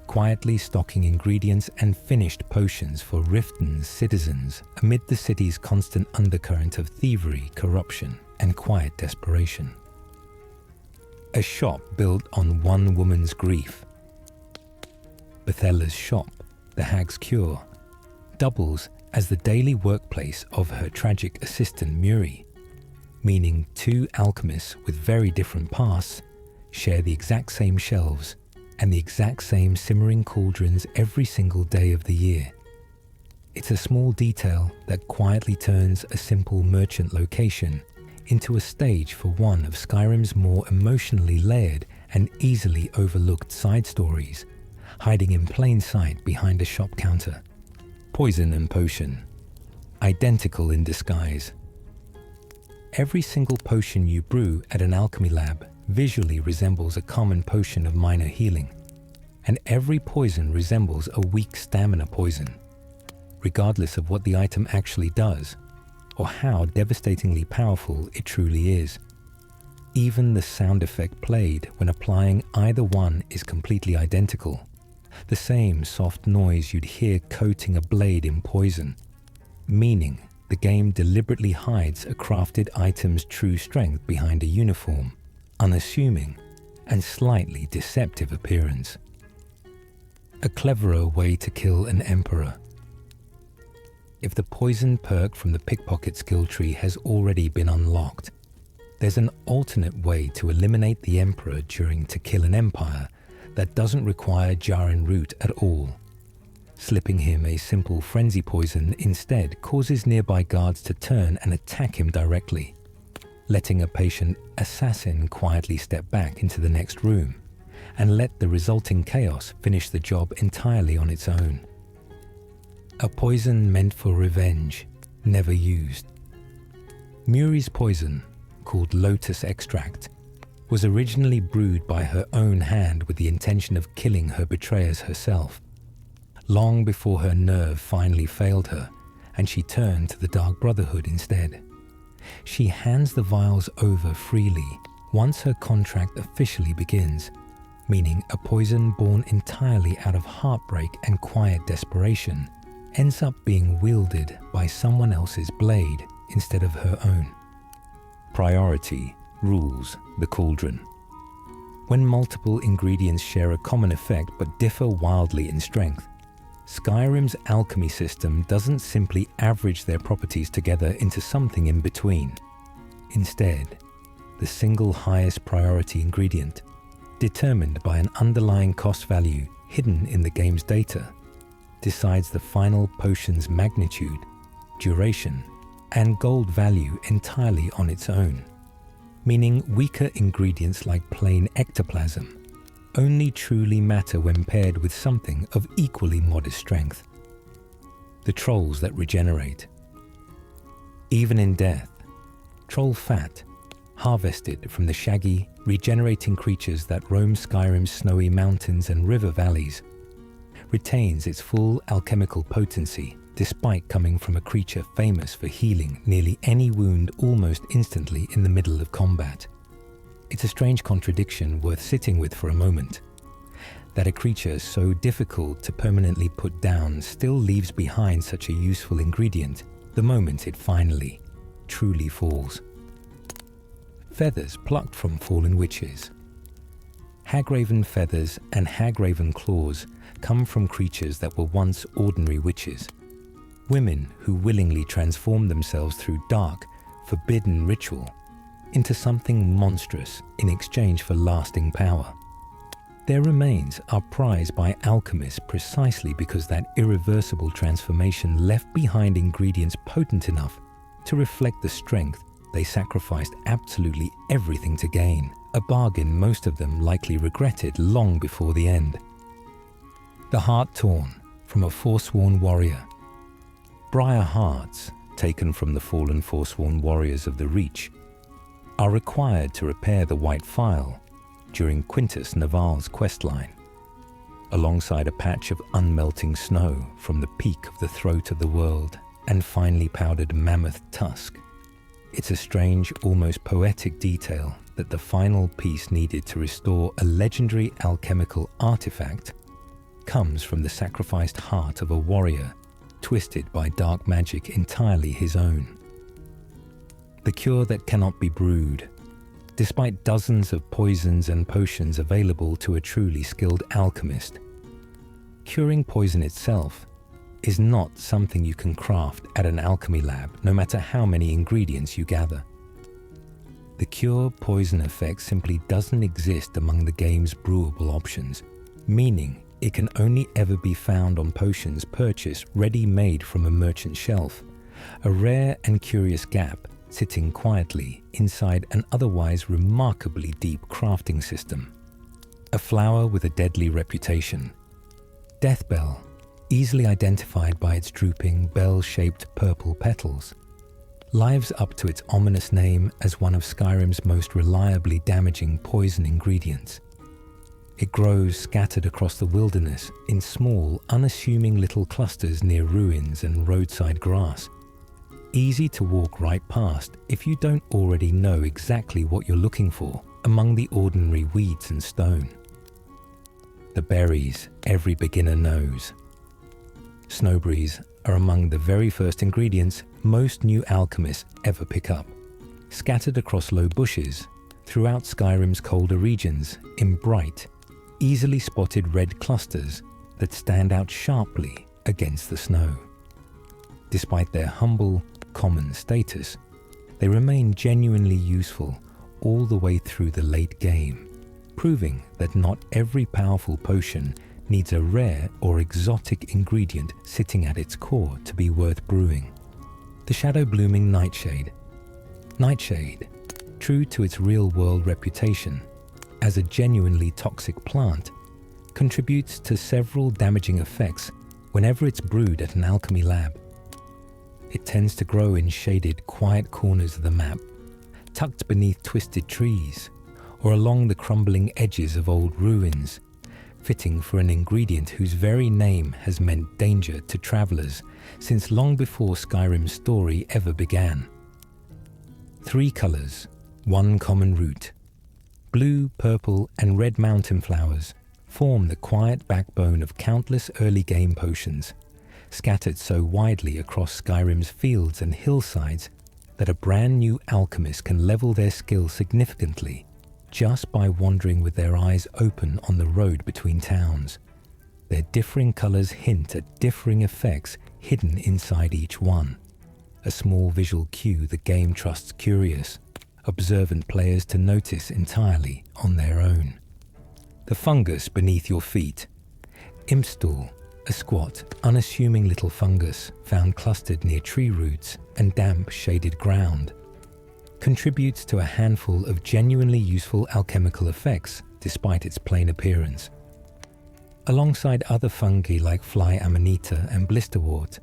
quietly stocking ingredients and finished potions for Riften's citizens amid the city's constant undercurrent of thievery, corruption, and quiet desperation. A shop built on one woman's grief, Bethella's shop, the Hag's Cure, doubles as the daily workplace of her tragic assistant Muri, meaning two alchemists with very different pasts share the exact same shelves and the exact same simmering cauldrons every single day of the year. It's a small detail that quietly turns a simple merchant location into a stage for one of Skyrim's more emotionally layered and easily overlooked side stories, hiding in plain sight behind a shop counter. Poison and potion, identical in disguise. Every single potion you brew at an alchemy lab visually resembles a common potion of minor healing, and every poison resembles a weak stamina poison, regardless of what the item actually does or how devastatingly powerful it truly is. Even the sound effect played when applying either one is completely identical, the same soft noise you'd hear coating a blade in poison, meaning the game deliberately hides a crafted item's true strength behind a uniform, unassuming, and slightly deceptive appearance. A cleverer way to kill an emperor. If the poison perk from the pickpocket skill tree has already been unlocked, there's an alternate way to eliminate the emperor during To Kill an Empire that doesn't require Jaren Root at all. Slipping him a simple frenzy poison instead causes nearby guards to turn and attack him directly, letting a patient assassin quietly step back into the next room and let the resulting chaos finish the job entirely on its own. A poison meant for revenge, never used. Muri's poison, called Lotus Extract, was originally brewed by her own hand with the intention of killing her betrayers herself, long before her nerve finally failed her and she turned to the Dark Brotherhood instead. She hands the vials over freely once her contract officially begins, meaning a poison born entirely out of heartbreak and quiet desperation ends up being wielded by someone else's blade instead of her own. Priority rules the cauldron. When multiple ingredients share a common effect but differ wildly in strength, Skyrim's alchemy system doesn't simply average their properties together into something in between. Instead, the single highest priority ingredient, determined by an underlying cost value hidden in the game's data, decides the final potion's magnitude, duration, and gold value entirely on its own, meaning weaker ingredients like plain ectoplasm only truly matter when paired with something of equally modest strength. The trolls that regenerate. Even in death, troll fat, harvested from the shaggy, regenerating creatures that roam Skyrim's snowy mountains and river valleys, retains its full alchemical potency despite coming from a creature famous for healing nearly any wound almost instantly in the middle of combat. It's a strange contradiction worth sitting with for a moment, that a creature so difficult to permanently put down still leaves behind such a useful ingredient the moment it finally, truly falls. Feathers plucked from fallen witches. Hagraven feathers and hagraven claws come from creatures that were once ordinary witches, women who willingly transformed themselves through dark, forbidden ritual into something monstrous in exchange for lasting power. Their remains are prized by alchemists precisely because that irreversible transformation left behind ingredients potent enough to reflect the strength they sacrificed absolutely everything to gain, a bargain most of them likely regretted long before the end. The heart torn from a forsworn warrior. Briar hearts, taken from the fallen forsworn warriors of the Reach, are required to repair the White Phial during Quintus Naval's questline. alongside a patch of unmelting snow from the peak of the throat of the world and finely powdered mammoth tusk. It's a strange, almost poetic detail that the final piece needed to restore a legendary alchemical artifact comes from the sacrificed heart of a warrior twisted by dark magic entirely his own. The cure that cannot be brewed. Despite dozens of poisons and potions available to a truly skilled alchemist, curing poison itself is not something you can craft at an alchemy lab, no matter how many ingredients you gather. The cure poison effect simply doesn't exist among the game's brewable options, meaning it can only ever be found on potions purchased ready-made from a merchant shelf, a rare and curious gap sitting quietly inside an otherwise remarkably deep crafting system. A flower with a deadly reputation. Deathbell, easily identified by its drooping, bell-shaped purple petals, lives up to its ominous name as one of Skyrim's most reliably damaging poison ingredients. It grows scattered across the wilderness in small, unassuming little clusters near ruins and roadside grass. Easy to walk right past if you don't already know exactly what you're looking for among the ordinary weeds and stone. The berries every beginner knows. Snowberries are among the very first ingredients most new alchemists ever pick up, scattered across low bushes throughout Skyrim's colder regions in bright, easily spotted red clusters that stand out sharply against the snow. Despite their humble, common status, they remain genuinely useful all the way through the late game, proving that not every powerful potion needs a rare or exotic ingredient sitting at its core to be worth brewing. The shadow-blooming nightshade. Nightshade, true to its real-world reputation as a genuinely toxic plant, contributes to several damaging effects whenever it's brewed at an alchemy lab. It tends to grow in shaded, quiet corners of the map, tucked beneath twisted trees, or along the crumbling edges of old ruins, fitting for an ingredient whose very name has meant danger to travelers since long before Skyrim's story ever began. 3 colors, 1 common root. Blue, purple, and red mountain flowers form the quiet backbone of countless early game potions, scattered so widely across Skyrim's fields and hillsides that a brand new alchemist can level their skill significantly just by wandering with their eyes open on the road between towns. Their differing colors hint at differing effects hidden inside each one, a small visual cue the game trusts curious, observant players to notice entirely on their own. The fungus beneath your feet. Impstool, a squat, unassuming little fungus found clustered near tree roots and damp, shaded ground, contributes to a handful of genuinely useful alchemical effects despite its plain appearance. Alongside other fungi like fly amanita and blisterwort,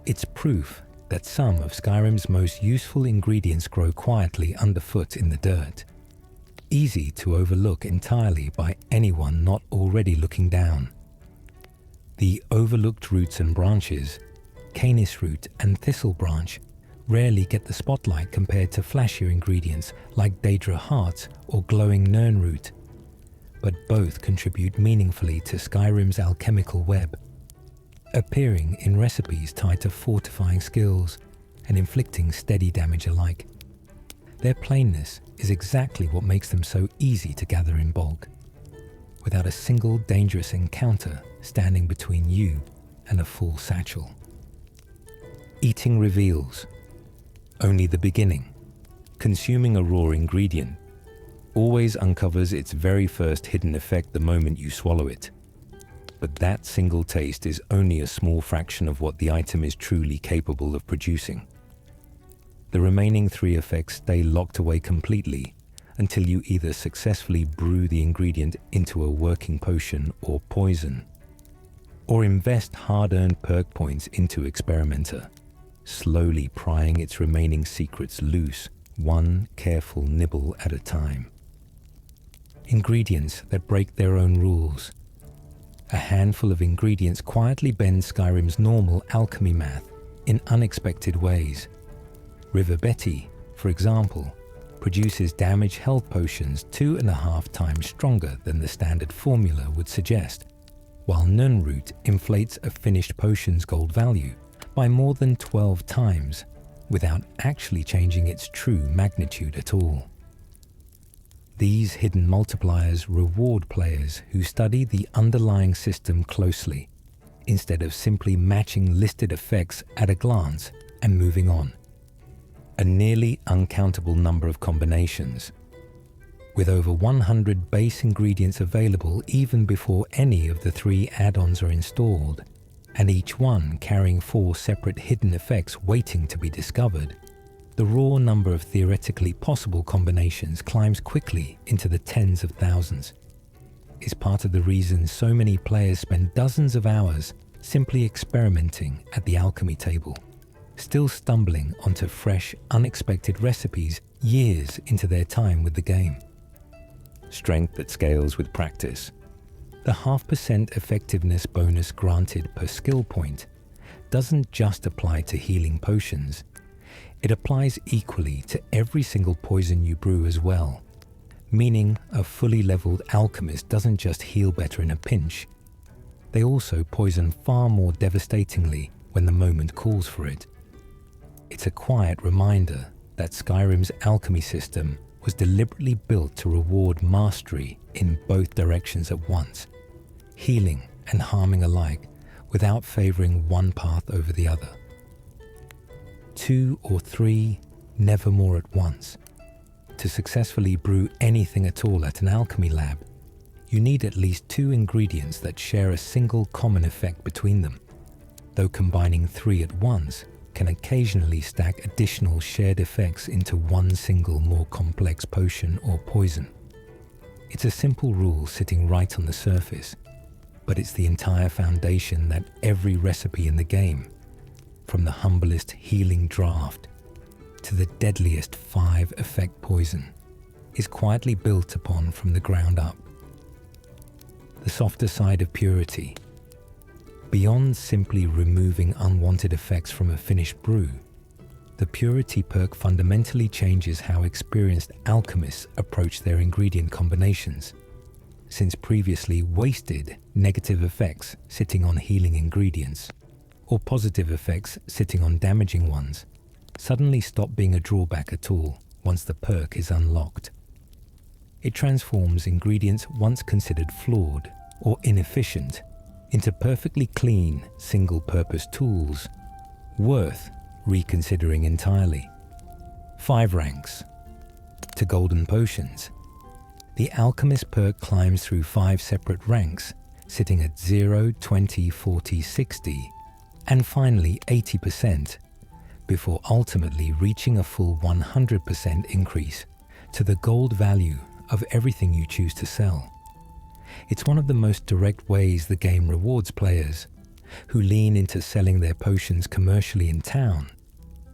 it's proof that some of Skyrim's most useful ingredients grow quietly underfoot in the dirt, easy to overlook entirely by anyone not already looking down. The overlooked roots and branches, canis root and thistle branch, rarely get the spotlight compared to flashier ingredients like Daedra heart or glowing nern root, but both contribute meaningfully to Skyrim's alchemical web, appearing in recipes tied to fortifying skills and inflicting steady damage alike. Their plainness is exactly what makes them so easy to gather in bulk, without a single dangerous encounter standing between you and a full satchel. Eating reveals. Only the beginning. Consuming a raw ingredient always uncovers its very first hidden effect the moment you swallow it. But that single taste is only a small fraction of what the item is truly capable of producing. The remaining 3 effects stay locked away completely until you either successfully brew the ingredient into a working potion or poison, or invest hard-earned perk points into Experimenter, slowly prying its remaining secrets loose, one careful nibble at a time. Ingredients that break their own rules. a handful of ingredients quietly bend Skyrim's normal alchemy math in unexpected ways. River Betty, for example, produces damage health potions 2.5 times stronger than the standard formula would suggest, while Nunroot inflates a finished potion's gold value by more than 12 times without actually changing its true magnitude at all. These hidden multipliers reward players who study the underlying system closely, instead of simply matching listed effects at a glance and moving on. A nearly uncountable number of combinations, with over 100 base ingredients available even before any of the 3 add-ons are installed, and each one carrying 4 separate hidden effects waiting to be discovered. The raw number of theoretically possible combinations climbs quickly into the tens of thousands. It's part of the reason so many players spend dozens of hours simply experimenting at the alchemy table, still stumbling onto fresh, unexpected recipes years into their time with the game. Strength that scales with practice. The 0.5% effectiveness bonus granted per skill point doesn't just apply to healing potions. It applies equally to every single poison you brew as well, meaning a fully leveled alchemist doesn't just heal better in a pinch. They also poison far more devastatingly when the moment calls for it. It's a quiet reminder that Skyrim's alchemy system was deliberately built to reward mastery in both directions at once, healing and harming alike, without favoring one path over the other. 2 or 3, never more at once. To successfully brew anything at all at an alchemy lab, you need at least 2 ingredients that share a single common effect between them, though combining 3 at once can occasionally stack additional shared effects into one single more complex potion or poison. It's a simple rule sitting right on the surface, but it's the entire foundation that every recipe in the game, from the humblest healing draft to the deadliest 5 effect poison, is quietly built upon from the ground up. The softer side of purity. Beyond simply removing unwanted effects from a finished brew, the purity perk fundamentally changes how experienced alchemists approach their ingredient combinations, since previously wasted negative effects sitting on healing ingredients, or positive effects sitting on damaging ones, suddenly stop being a drawback at all once the perk is unlocked. It transforms ingredients once considered flawed or inefficient into perfectly clean, single-purpose tools, worth reconsidering entirely. 5 ranks. To golden potions. The alchemist perk climbs through 5 separate ranks, sitting at 0, 20, 40, 60, and finally 80%, before ultimately reaching a full 100% increase to the gold value of everything you choose to sell. It's one of the most direct ways the game rewards players who lean into selling their potions commercially in town,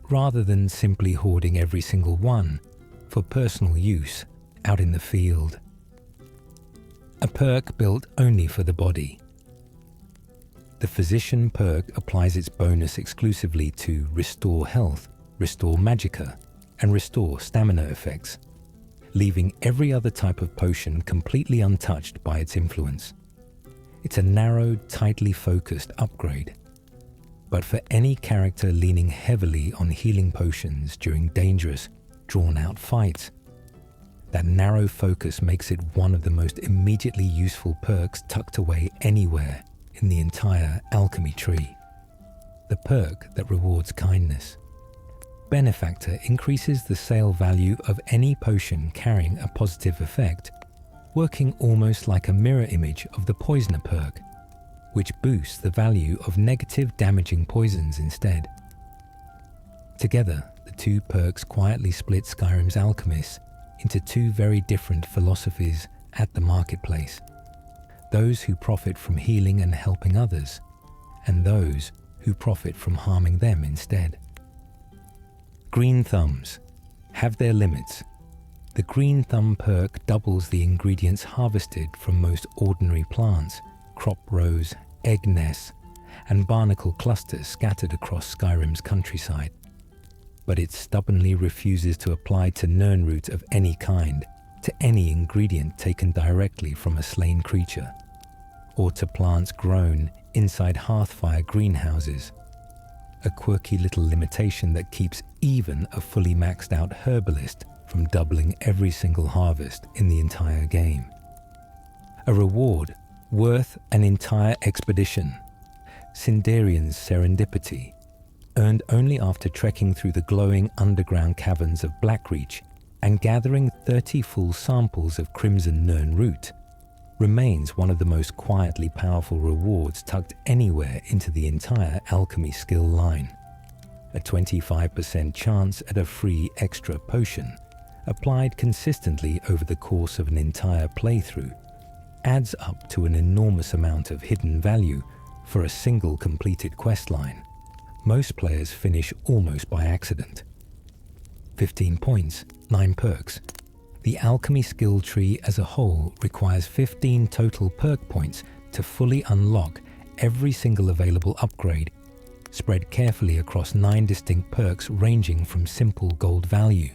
rather than simply hoarding every single one for personal use out in the field. A perk built only for the body. The Physician perk applies its bonus exclusively to Restore Health, Restore Magicka, and Restore Stamina effects, leaving every other type of potion completely untouched by its influence. It's a narrow, tightly focused upgrade. But for any character leaning heavily on healing potions during dangerous, drawn-out fights, that narrow focus makes it one of the most immediately useful perks tucked away anywhere in the entire alchemy tree. The perk that rewards kindness. Benefactor increases the sale value of any potion carrying a positive effect, working almost like a mirror image of the Poisoner perk, which boosts the value of negative damaging poisons instead. Together, the 2 perks quietly split Skyrim's alchemists into 2 very different philosophies at the marketplace. Those who profit from healing and helping others, and those who profit from harming them instead. Green thumbs have their limits. The green thumb perk doubles the ingredients harvested from most ordinary plants, crop rows, egg nests, and barnacle clusters scattered across Skyrim's countryside. But it stubbornly refuses to apply to nirnroot of any kind, to any ingredient taken directly from a slain creature, or to plants grown inside hearthfire greenhouses, a quirky little limitation that keeps even a fully maxed out herbalist from doubling every single harvest in the entire game. A reward worth an entire expedition, Sindarian's Serendipity, earned only after trekking through the glowing underground caverns of Blackreach and gathering 30 full samples of Crimson Nirnroot, remains one of the most quietly powerful rewards tucked anywhere into the entire alchemy skill line. A 25% chance at a free extra potion, applied consistently over the course of an entire playthrough, adds up to an enormous amount of hidden value for a single completed questline. Most players finish almost by accident. 15 points, 9 perks. The alchemy skill tree as a whole requires 15 total perk points to fully unlock every single available upgrade, spread carefully across 9 distinct perks ranging from simple gold value.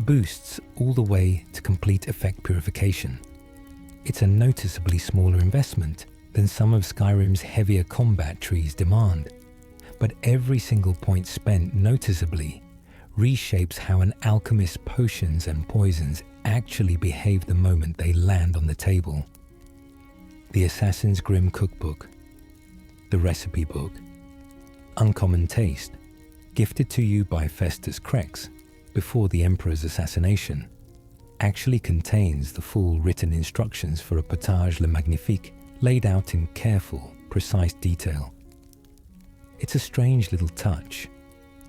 Boosts all the way to complete effect purification. It's a noticeably smaller investment than some of Skyrim's heavier combat trees demand, but every single point spent noticeably reshapes how an alchemist's potions and poisons actually behave the moment they land on the table. The Assassin's Grim Cookbook, the Recipe Book, Uncommon Taste, gifted to you by Festus Krex before the Emperor's assassination, actually contains the full written instructions for a potage le magnifique laid out in careful, precise detail. It's a strange little touch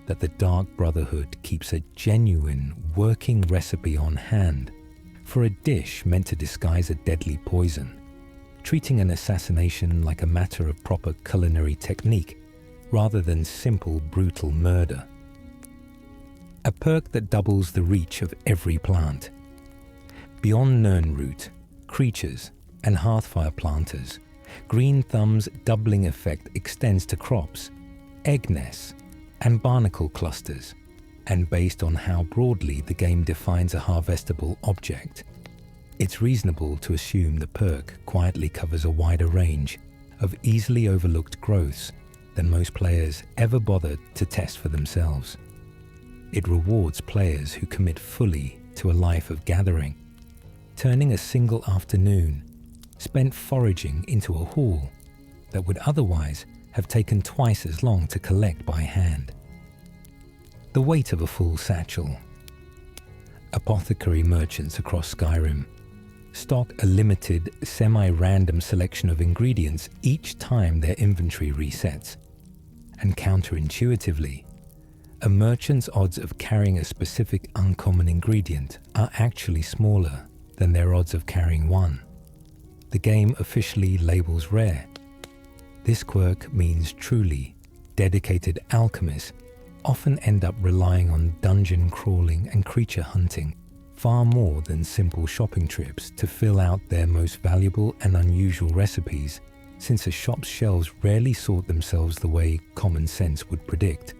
that the Dark Brotherhood keeps a genuine working recipe on hand for a dish meant to disguise a deadly poison, treating an assassination like a matter of proper culinary technique rather than simple brutal murder. A perk that doubles the reach of every plant. Beyond Nirnroot, creatures, and hearthfire planters, Green Thumb's doubling effect extends to crops, egg nests, and barnacle clusters, and based on how broadly the game defines a harvestable object, it's reasonable to assume the perk quietly covers a wider range of easily overlooked growths than most players ever bothered to test for themselves. It rewards players who commit fully to a life of gathering, turning a single afternoon spent foraging into a haul that would otherwise have taken twice as long to collect by hand. The weight of a full satchel. Apothecary merchants across Skyrim stock a limited, semi-random selection of ingredients each time their inventory resets, and counterintuitively, a merchant's odds of carrying a specific uncommon ingredient are actually smaller than their odds of carrying one. The game officially labels rare. This quirk means truly dedicated alchemists often end up relying on dungeon crawling and creature hunting far more than simple shopping trips to fill out their most valuable and unusual recipes, since a shop's shelves rarely sort themselves the way common sense would predict.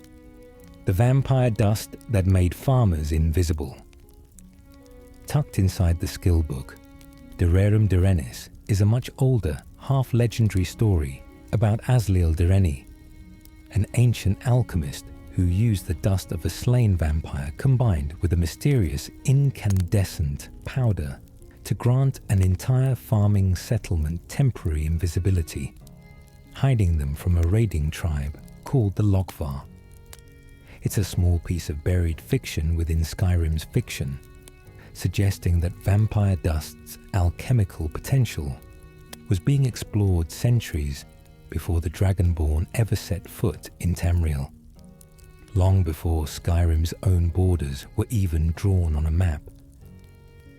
The vampire dust that made farmers invisible. Tucked inside the skill book, De Rerum Direnis is a much older, half-legendary story about Asliel Direni, an ancient alchemist who used the dust of a slain vampire combined with a mysterious incandescent powder to grant an entire farming settlement temporary invisibility, hiding them from a raiding tribe called the Logvar. It's a small piece of buried fiction within Skyrim's fiction, suggesting that vampire dust's alchemical potential was being explored centuries before the Dragonborn ever set foot in Tamriel, long before Skyrim's own borders were even drawn on a map.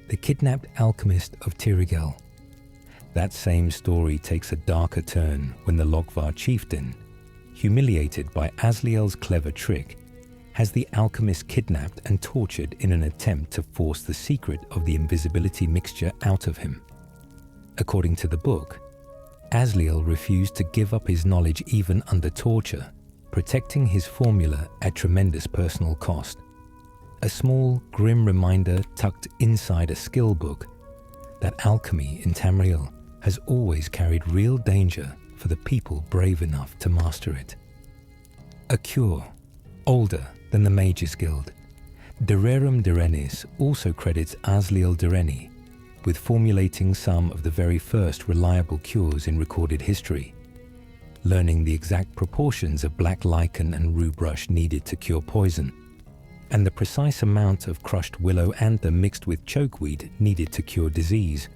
The kidnapped alchemist of Tirigel. That same story takes a darker turn when the Logvar chieftain, humiliated by Asliel's clever trick, has the alchemist kidnapped and tortured in an attempt to force the secret of the invisibility mixture out of him. According to the book, Asliel refused to give up his knowledge even under torture, protecting his formula at tremendous personal cost. A small, grim reminder tucked inside a skill book that alchemy in Tamriel has always carried real danger for the people brave enough to master it. A cure, older than the Mages Guild. Dererum Derenis also credits Asliel Dereni with formulating some of the very first reliable cures in recorded history, learning the exact proportions of black lichen and rue brush needed to cure poison, and the precise amount of crushed willow anther mixed with chokeweed needed to cure disease.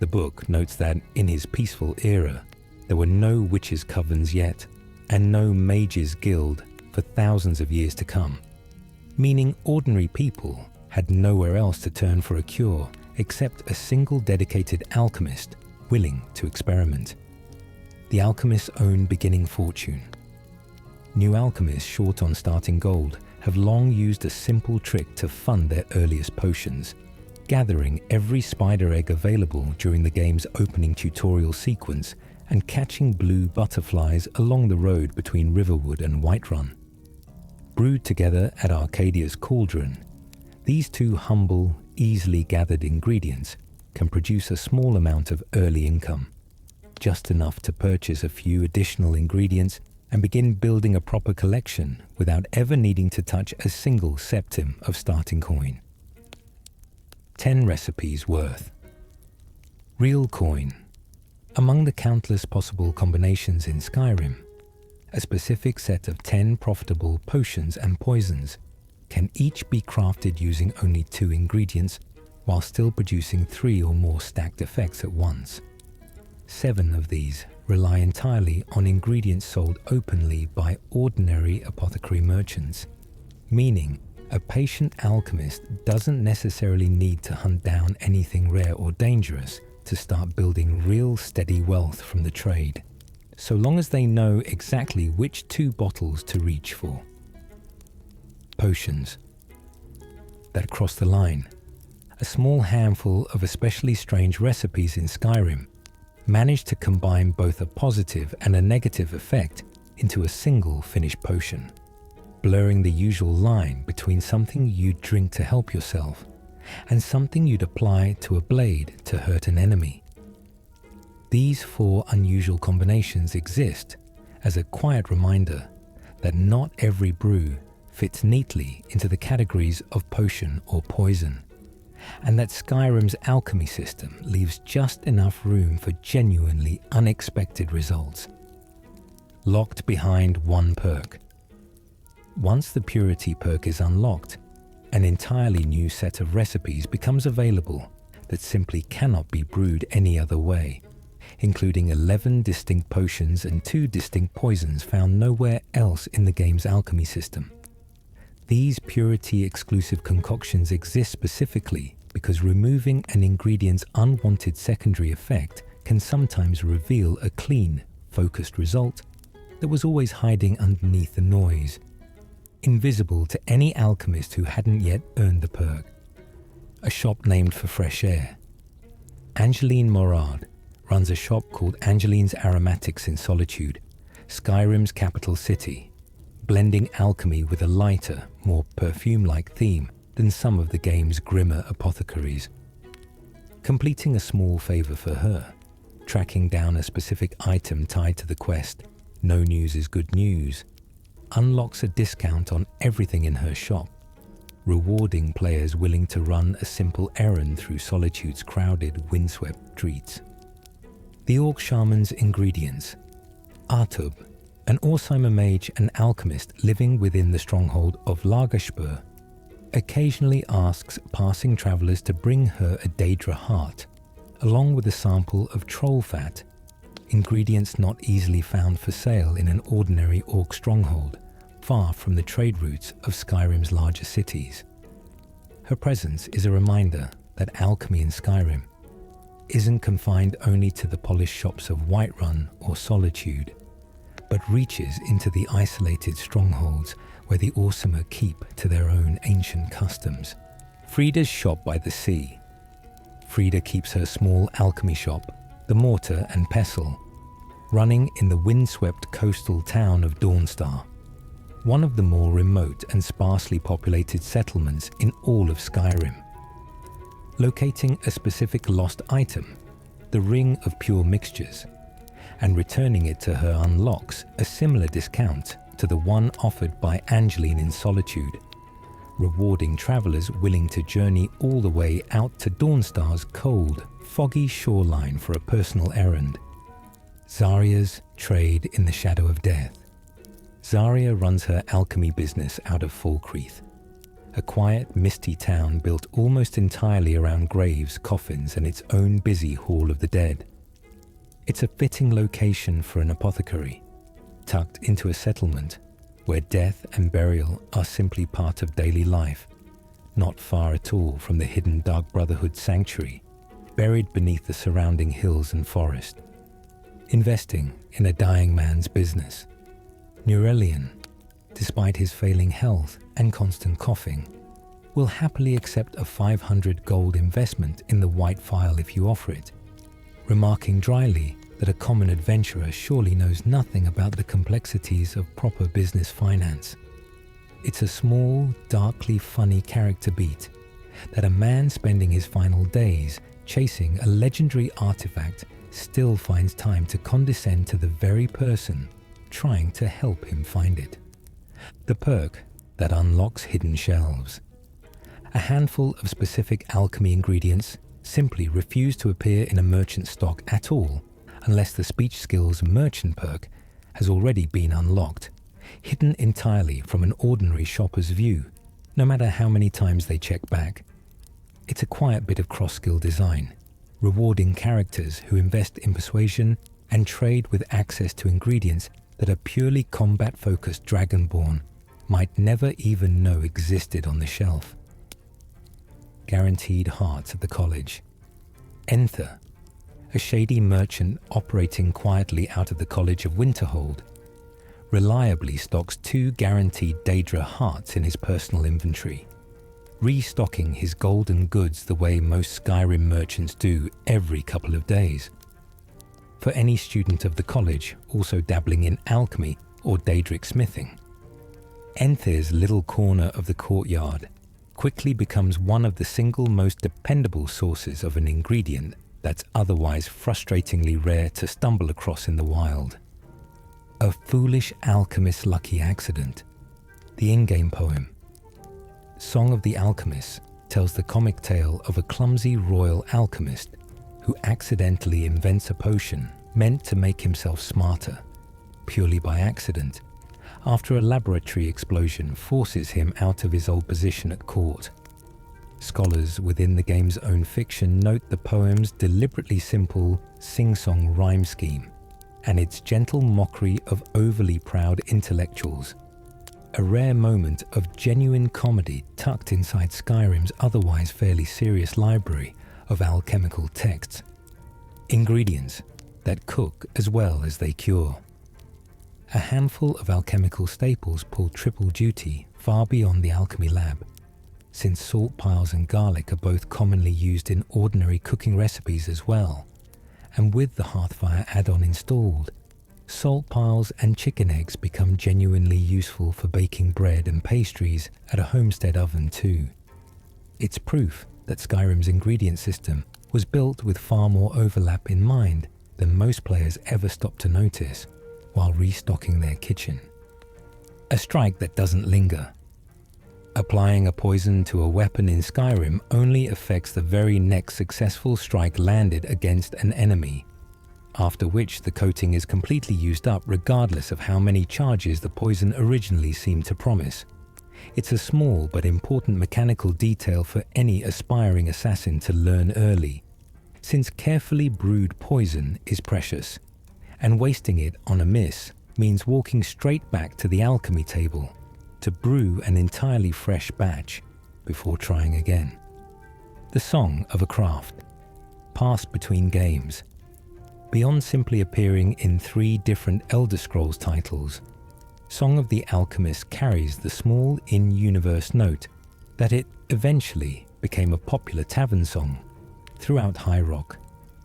The book notes that in his peaceful era, there were no witches' covens yet, and no mages' guild for thousands of years to come, meaning ordinary people had nowhere else to turn for a cure except a single dedicated alchemist willing to experiment. The alchemist's own beginning fortune. New alchemists short on starting gold have long used a simple trick to fund their earliest potions, gathering every spider egg available during the game's opening tutorial sequence and catching blue butterflies along the road between Riverwood and Whiterun. Brewed together at Arcadia's cauldron, these two humble, easily gathered ingredients can produce a small amount of early income, just enough to purchase a few additional ingredients and begin building a proper collection without ever needing to touch a single septim of starting coin. 10 recipes worth. Real coin. Among the countless possible combinations in Skyrim, a specific set of 10 profitable potions and poisons can each be crafted using only 2 ingredients while still producing 3 or more stacked effects at once. 7 of these rely entirely on ingredients sold openly by ordinary apothecary merchants, meaning a patient alchemist doesn't necessarily need to hunt down anything rare or dangerous to start building real steady wealth from the trade, so long as they know exactly which 2 bottles to reach for. Potions that cross the line. A small handful of especially strange recipes in Skyrim manage to combine both a positive and a negative effect into a single finished potion, blurring the usual line between something you'd drink to help yourself and something you'd apply to a blade to hurt an enemy. These 4 unusual combinations exist as a quiet reminder that not every brew fits neatly into the categories of potion or poison, and that Skyrim's alchemy system leaves just enough room for genuinely unexpected results. Locked behind one perk. Once the purity perk is unlocked, an entirely new set of recipes becomes available that simply cannot be brewed any other way, including 11 distinct potions and 2 distinct poisons found nowhere else in the game's alchemy system. These purity-exclusive concoctions exist specifically because removing an ingredient's unwanted secondary effect can sometimes reveal a clean, focused result that was always hiding underneath the noise, invisible to any alchemist who hadn't yet earned the perk. A shop named for fresh air. Angeline Morad runs a shop called Angeline's Aromatics in Solitude, Skyrim's capital city, blending alchemy with a lighter, more perfume-like theme than some of the game's grimmer apothecaries. Completing a small favor for her, tracking down a specific item tied to the quest, No News is Good News, unlocks a discount on everything in her shop, rewarding players willing to run a simple errand through Solitude's crowded, windswept streets. The Orc Shaman's ingredients. Artub, an Orsheimer mage and alchemist living within the stronghold of Lagerspur, occasionally asks passing travelers to bring her a Daedra heart, along with a sample of troll fat, ingredients not easily found for sale in an ordinary orc stronghold, far from the trade routes of Skyrim's larger cities. Her presence is a reminder that alchemy in Skyrim isn't confined only to the polished shops of Whiterun or Solitude, but reaches into the isolated strongholds where the Orsimer keep to their own ancient customs. Frida's shop by the sea. Frida keeps her small alchemy shop the mortar and pestle, running in the windswept coastal town of Dawnstar, one of the more remote and sparsely populated settlements in all of Skyrim. Locating a specific lost item, the Ring of Pure Mixtures, and returning it to her unlocks a similar discount to the one offered by Angeline in Solitude, rewarding travelers willing to journey all the way out to Dawnstar's cold, foggy shoreline for a personal errand. Zaria's trade in the shadow of death. Zaria runs her alchemy business out of Falkreath, a quiet, misty town built almost entirely around graves, coffins, and its own busy Hall of the Dead. It's a fitting location for an apothecary, tucked into a settlement where death and burial are simply part of daily life, not far at all from the hidden Dark Brotherhood sanctuary, buried beneath the surrounding hills and forest. Investing in a dying man's business, Nurelian, despite his failing health and constant coughing, will happily accept a 500 gold investment in the White Phial if you offer it, remarking dryly that a common adventurer surely knows nothing about the complexities of proper business finance. It's a small, darkly funny character beat that a man spending his final days chasing a legendary artifact still finds time to condescend to the very person trying to help him find it. The perk that unlocks hidden shelves. A handful of specific alchemy ingredients simply refuse to appear in a merchant stock at all unless the speech skills merchant perk has already been unlocked, hidden entirely from an ordinary shopper's view, no matter how many times they check back. It's a quiet bit of cross-skill design, rewarding characters who invest in persuasion and trade with access to ingredients that a purely combat-focused Dragonborn might never even know existed on the shelf. Guaranteed hearts at the college. Enther, a shady merchant operating quietly out of the College of Winterhold, reliably stocks 2 guaranteed Daedra hearts in his personal inventory, restocking his golden goods the way most Skyrim merchants do every couple of days. For any student of the college also dabbling in alchemy or Daedric smithing, Enther's little corner of the courtyard quickly becomes one of the single most dependable sources of an ingredient that's otherwise frustratingly rare to stumble across in the wild. A foolish alchemist's lucky accident. The in-game poem, Song of the Alchemist, tells the comic tale of a clumsy royal alchemist who accidentally invents a potion meant to make himself smarter, purely by accident, after a laboratory explosion forces him out of his old position at court. Scholars within the game's own fiction note the poem's deliberately simple sing-song rhyme scheme and its gentle mockery of overly proud intellectuals, a rare moment of genuine comedy tucked inside Skyrim's otherwise fairly serious library of alchemical texts. Ingredients that cook as well as they cure. A handful of alchemical staples pull triple duty far beyond the alchemy lab, since salt piles and garlic are both commonly used in ordinary cooking recipes as well, and with the Hearthfire add-on installed, salt piles and chicken eggs become genuinely useful for baking bread and pastries at a homestead oven too. It's proof that Skyrim's ingredient system was built with far more overlap in mind than most players ever stop to notice while restocking their kitchen. A strike that doesn't linger. Applying a poison to a weapon in Skyrim only affects the very next successful strike landed against an enemy, after which the coating is completely used up regardless of how many charges the poison originally seemed to promise. It's a small but important mechanical detail for any aspiring assassin to learn early, since carefully brewed poison is precious, and wasting it on a miss means walking straight back to the alchemy table to brew an entirely fresh batch before trying again. The Song of a Craft, passed between games. Beyond simply appearing in 3 different Elder Scrolls titles, Song of the Alchemist carries the small in-universe note that it eventually became a popular tavern song throughout High Rock,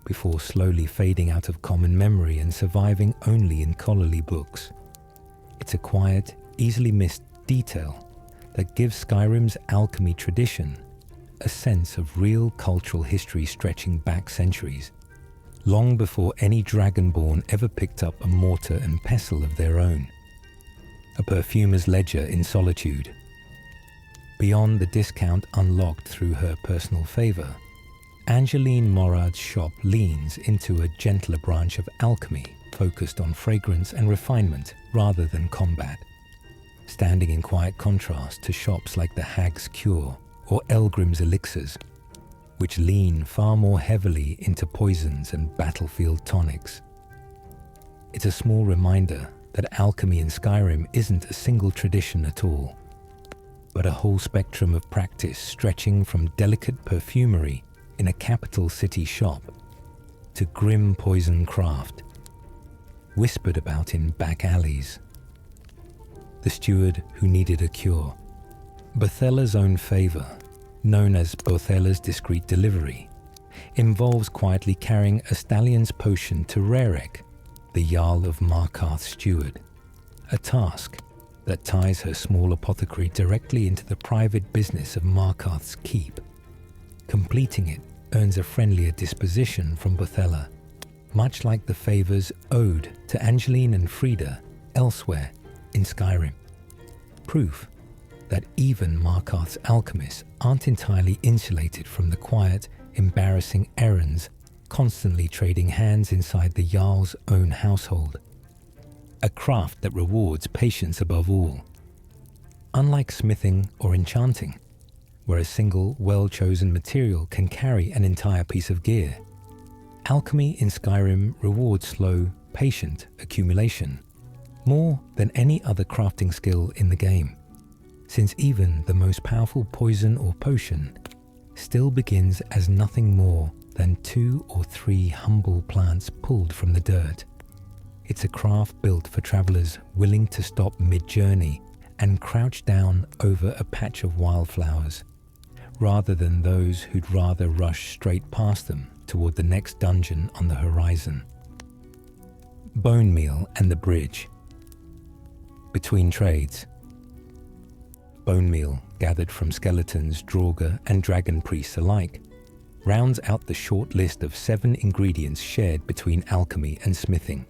before slowly fading out of common memory and surviving only in scholarly books. It's a quiet, easily missed detail that gives Skyrim's alchemy tradition a sense of real cultural history stretching back centuries, long before any dragonborn ever picked up a mortar and pestle of their own. A perfumer's ledger in solitude. Beyond the discount unlocked through her personal favor, Angeline Morad's shop leans into a gentler branch of alchemy focused on fragrance and refinement rather than combat, standing in quiet contrast to shops like the Hag's Cure or Elgrim's Elixirs, which lean far more heavily into poisons and battlefield tonics. It's a small reminder that alchemy in Skyrim isn't a single tradition at all, but a whole spectrum of practice stretching from delicate perfumery in a capital city shop to grim poison craft, whispered about in back alleys. The steward who needed a cure. Bothella's own favor, known as Bothella's discreet delivery, involves quietly carrying a stallion's potion to Rarek, the Jarl of Markarth's steward, a task that ties her small apothecary directly into the private business of Markarth's keep. Completing it earns a friendlier disposition from Bothella, much like the favors owed to Angeline and Frida elsewhere in Skyrim. Proof that even Markarth's alchemists aren't entirely insulated from the quiet, embarrassing errands constantly trading hands inside the Jarl's own household. A craft that rewards patience above all. Unlike smithing or enchanting, where a single, well-chosen material can carry an entire piece of gear, alchemy in Skyrim rewards slow, patient accumulation, more than any other crafting skill in the game, since even the most powerful poison or potion still begins as nothing more than 2 or 3 humble plants pulled from the dirt. It's a craft built for travelers willing to stop mid-journey and crouch down over a patch of wildflowers, rather than those who'd rather rush straight past them toward the next dungeon on the horizon. Bone meal and the bridge. Between trades. Bone meal, gathered from skeletons, Draugr, and dragon priests alike, rounds out the short list of 7 ingredients shared between alchemy and smithing.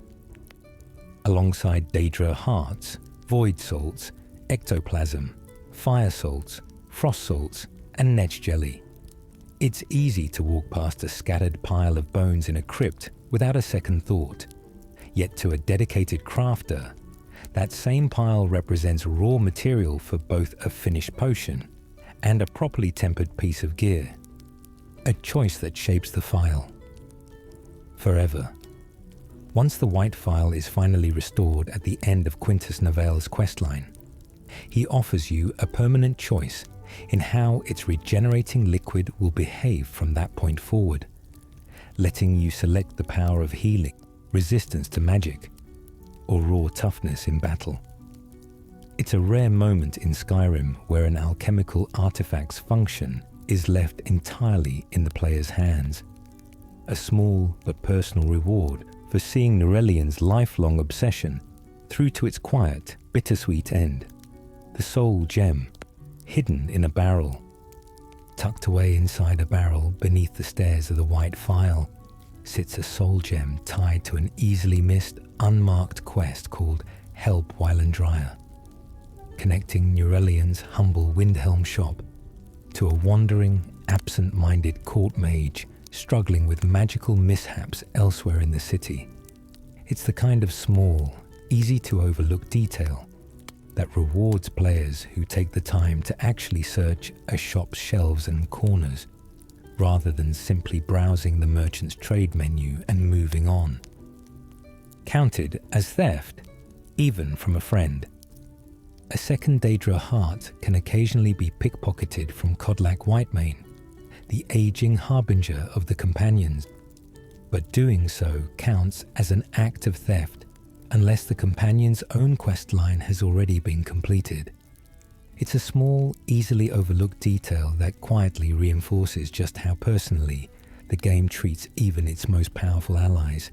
Alongside Daedra hearts, void salts, ectoplasm, fire salts, frost salts, and netch jelly. It's easy to walk past a scattered pile of bones in a crypt without a second thought. Yet to a dedicated crafter, that same pile represents raw material for both a finished potion and a properly tempered piece of gear. A choice that shapes the file forever. Once the white file is finally restored at the end of Quintus Navale's questline, he offers you a permanent choice in how its regenerating liquid will behave from that point forward, letting you select the power of healing, resistance to magic, or raw toughness in battle. It's a rare moment in Skyrim where an alchemical artifact's function is left entirely in the player's hands. A small but personal reward for seeing Nurelian's lifelong obsession through to its quiet, bittersweet end. The soul gem, hidden in a barrel, tucked away inside a barrel beneath the stairs of the white file, sits a soul gem tied to an easily missed, unmarked quest called Help Wylandrya, connecting Nurelian's humble Windhelm shop to a wandering, absent-minded court mage struggling with magical mishaps elsewhere in the city. It's the kind of small, easy-to-overlook detail that rewards players who take the time to actually search a shop's shelves and corners, rather than simply browsing the merchant's trade menu and moving on. Counted as theft, even from a friend. A second Daedra heart can occasionally be pickpocketed from Kodlak Whitemane, the aging harbinger of the companions, but doing so counts as an act of theft unless the companion's own questline has already been completed. It's a small, easily overlooked detail that quietly reinforces just how personally the game treats even its most powerful allies,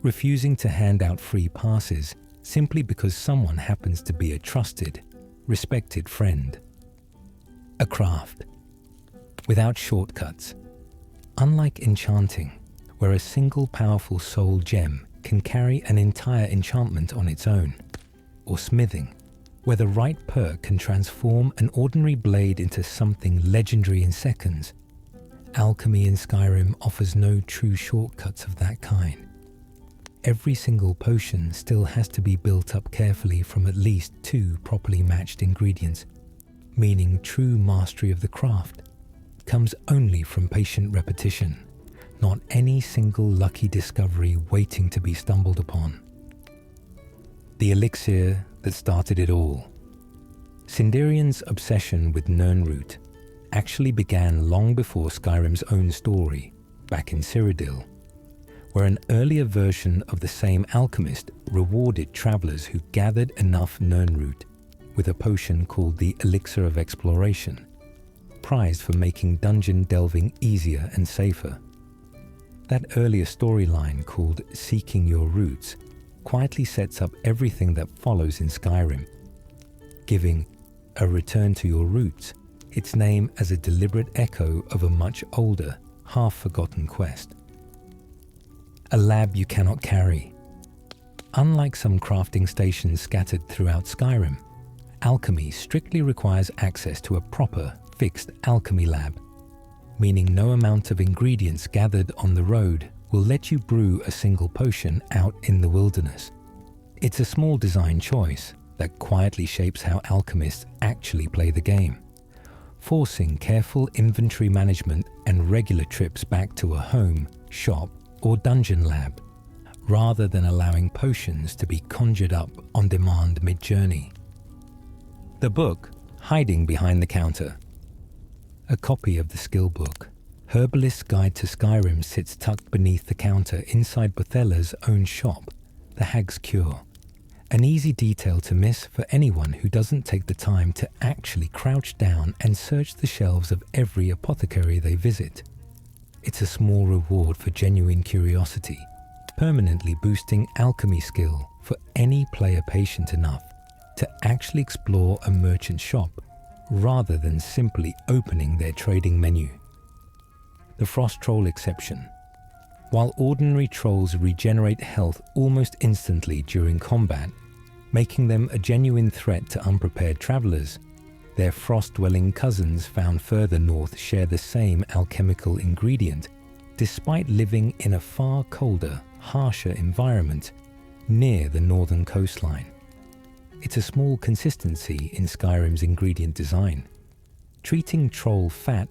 refusing to hand out free passes simply because someone happens to be a trusted, respected friend. A craft. Without shortcuts. Unlike enchanting, where a single powerful soul gem can carry an entire enchantment on its own, or smithing, where the right perk can transform an ordinary blade into something legendary in seconds, alchemy in Skyrim offers no true shortcuts of that kind. Every single potion still has to be built up carefully from at least 2 properly matched ingredients, meaning true mastery of the craft comes only from patient repetition, not any single lucky discovery waiting to be stumbled upon. The elixir that started it all. Sindarian's obsession with Nirnroot actually began long before Skyrim's own story, back in Cyrodiil, where an earlier version of the same alchemist rewarded travelers who gathered enough Nirnroot with a potion called the Elixir of Exploration, prized for making dungeon delving easier and safer. That earlier storyline, called Seeking Your Roots, quietly sets up everything that follows in Skyrim, giving A Return to Your Roots its name as a deliberate echo of a much older, half-forgotten quest. A lab you cannot carry. Unlike some crafting stations scattered throughout Skyrim, alchemy strictly requires access to a proper, fixed alchemy lab, meaning no amount of ingredients gathered on the road will let you brew a single potion out in the wilderness. It's a small design choice that quietly shapes how alchemists actually play the game, forcing careful inventory management and regular trips back to a home, shop, or dungeon lab, rather than allowing potions to be conjured up on demand mid-journey. The book, hiding behind the counter. A copy of the skill book, Herbalist's Guide to Skyrim, sits tucked beneath the counter inside Bothella's own shop, The Hag's Cure. An easy detail to miss for anyone who doesn't take the time to actually crouch down and search the shelves of every apothecary they visit. It's a small reward for genuine curiosity, permanently boosting alchemy skill for any player patient enough to actually explore a merchant shop rather than simply opening their trading menu. The Frost Troll exception. While ordinary trolls regenerate health almost instantly during combat, making them a genuine threat to unprepared travelers, their frost-dwelling cousins found further north share the same alchemical ingredient, despite living in a far colder, harsher environment near the northern coastline. It's a small consistency in Skyrim's ingredient design, treating troll fat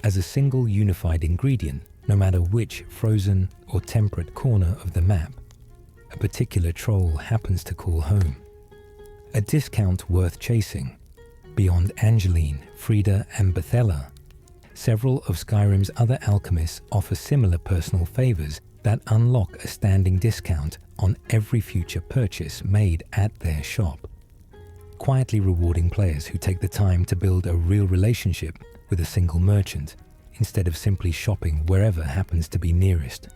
as a single unified ingredient, no matter which frozen or temperate corner of the map a particular troll happens to call home. A discount worth chasing. Beyond Angeline, Frida, and Bothella, several of Skyrim's other alchemists offer similar personal favors that unlock a standing discount on every future purchase made at their shop, quietly rewarding players who take the time to build a real relationship with a single merchant, instead of simply shopping wherever happens to be nearest.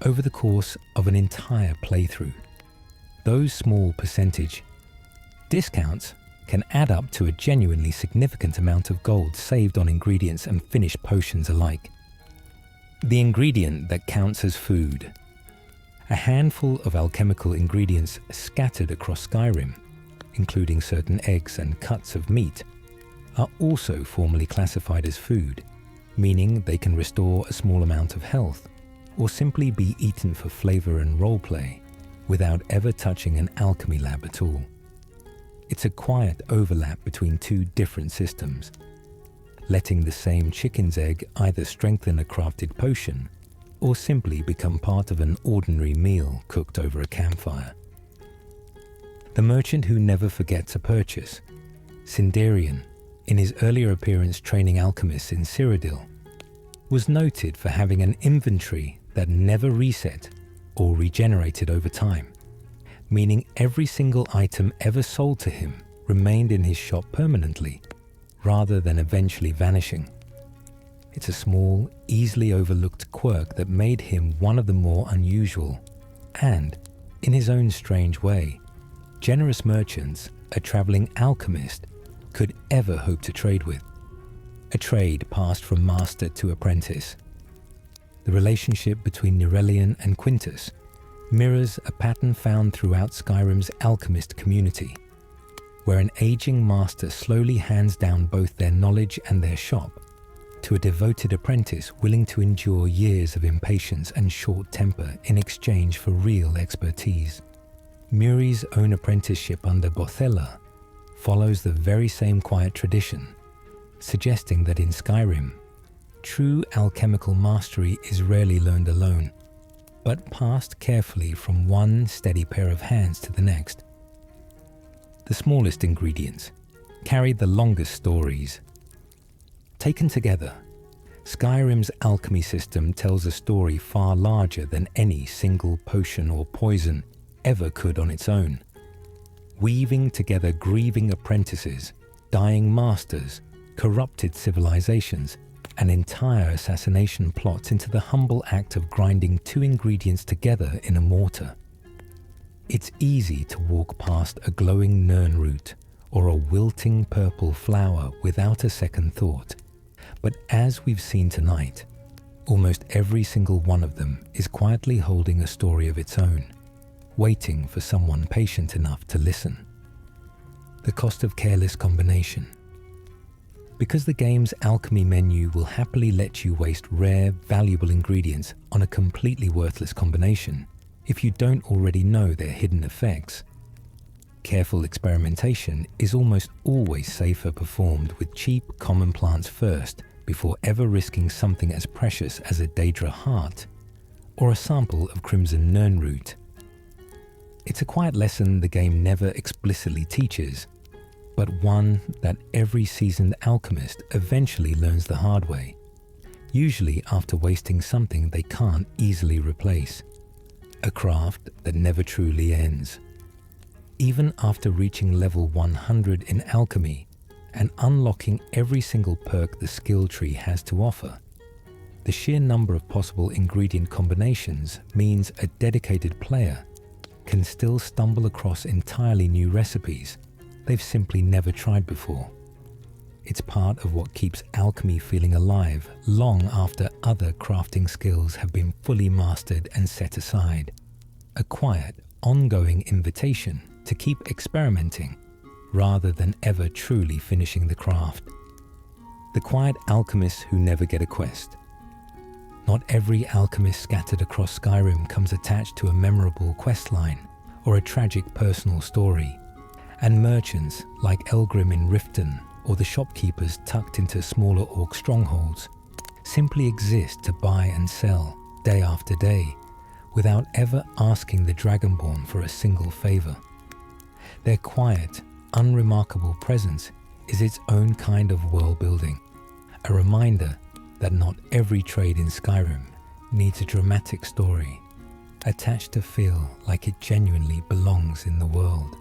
Over the course of an entire playthrough, those small percentage discounts can add up to a genuinely significant amount of gold saved on ingredients and finished potions alike. The ingredient that counts as food. A handful of alchemical ingredients scattered across Skyrim, including certain eggs and cuts of meat, are also formally classified as food, meaning they can restore a small amount of health, or simply be eaten for flavor and roleplay, without ever touching an alchemy lab at all. It's a quiet overlap between two different systems, letting the same chicken's egg either strengthen a crafted potion, or simply become part of an ordinary meal cooked over a campfire. The merchant who never forgets a purchase, Sindarian, in his earlier appearance training alchemists in Cyrodiil, was noted for having an inventory that never reset or regenerated over time, meaning every single item ever sold to him remained in his shop permanently, rather than eventually vanishing. It's a small, easily overlooked quirk that made him one of the more unusual and, in his own strange way, generous merchants a travelling alchemist could ever hope to trade with. A trade passed from master to apprentice. The relationship between Nirelian and Quintus mirrors a pattern found throughout Skyrim's alchemist community, where an aging master slowly hands down both their knowledge and their shop to a devoted apprentice willing to endure years of impatience and short temper in exchange for real expertise. Muri's own apprenticeship under Bothella follows the very same quiet tradition, suggesting that in Skyrim, true alchemical mastery is rarely learned alone, but passed carefully from one steady pair of hands to the next. The smallest ingredients carry the longest stories. Taken together, Skyrim's alchemy system tells a story far larger than any single potion or poison ever could on its own, weaving together grieving apprentices, dying masters, corrupted civilizations, and entire assassination plots into the humble act of grinding two ingredients together in a mortar. It's easy to walk past a glowing nirnroot or a wilting purple flower without a second thought, but as we've seen tonight, almost every single one of them is quietly holding a story of its own, waiting for someone patient enough to listen. The cost of careless combination. Because the game's alchemy menu will happily let you waste rare, valuable ingredients on a completely worthless combination if you don't already know their hidden effects. Careful experimentation is almost always safer performed with cheap, common plants first before ever risking something as precious as a Daedra heart or a sample of crimson nirnroot. It's a quiet lesson the game never explicitly teaches, but one that every seasoned alchemist eventually learns the hard way, usually after wasting something they can't easily replace. A craft that never truly ends. Even after reaching level 100 in alchemy and unlocking every single perk the skill tree has to offer, the sheer number of possible ingredient combinations means a dedicated player can still stumble across entirely new recipes they've simply never tried before. It's part of what keeps alchemy feeling alive long after other crafting skills have been fully mastered and set aside. A quiet, ongoing invitation to keep experimenting rather than ever truly finishing the craft. The quiet alchemists who never get a quest. Not every alchemist scattered across Skyrim comes attached to a memorable quest line or a tragic personal story, and merchants like Elgrim in Riften or the shopkeepers tucked into smaller orc strongholds simply exist to buy and sell day after day without ever asking the Dragonborn for a single favor. Their quiet, unremarkable presence is its own kind of world building, a reminder that not every trade in Skyrim needs a dramatic story attached to feel like it genuinely belongs in the world.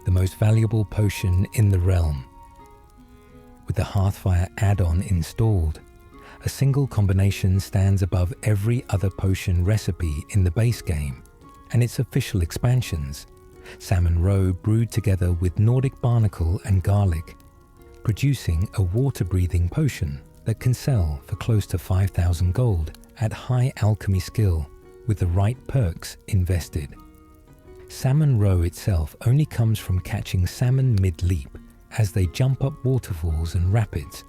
The most valuable potion in the realm. With the Hearthfire add-on installed, a single combination stands above every other potion recipe in the base game and its official expansions, Salmon Roe brewed together with Nordic barnacle and garlic, producing a water-breathing potion that can sell for close to 5,000 gold at high alchemy skill with the right perks invested. Salmon Roe itself only comes from catching salmon mid-leap as they jump up waterfalls and rapids,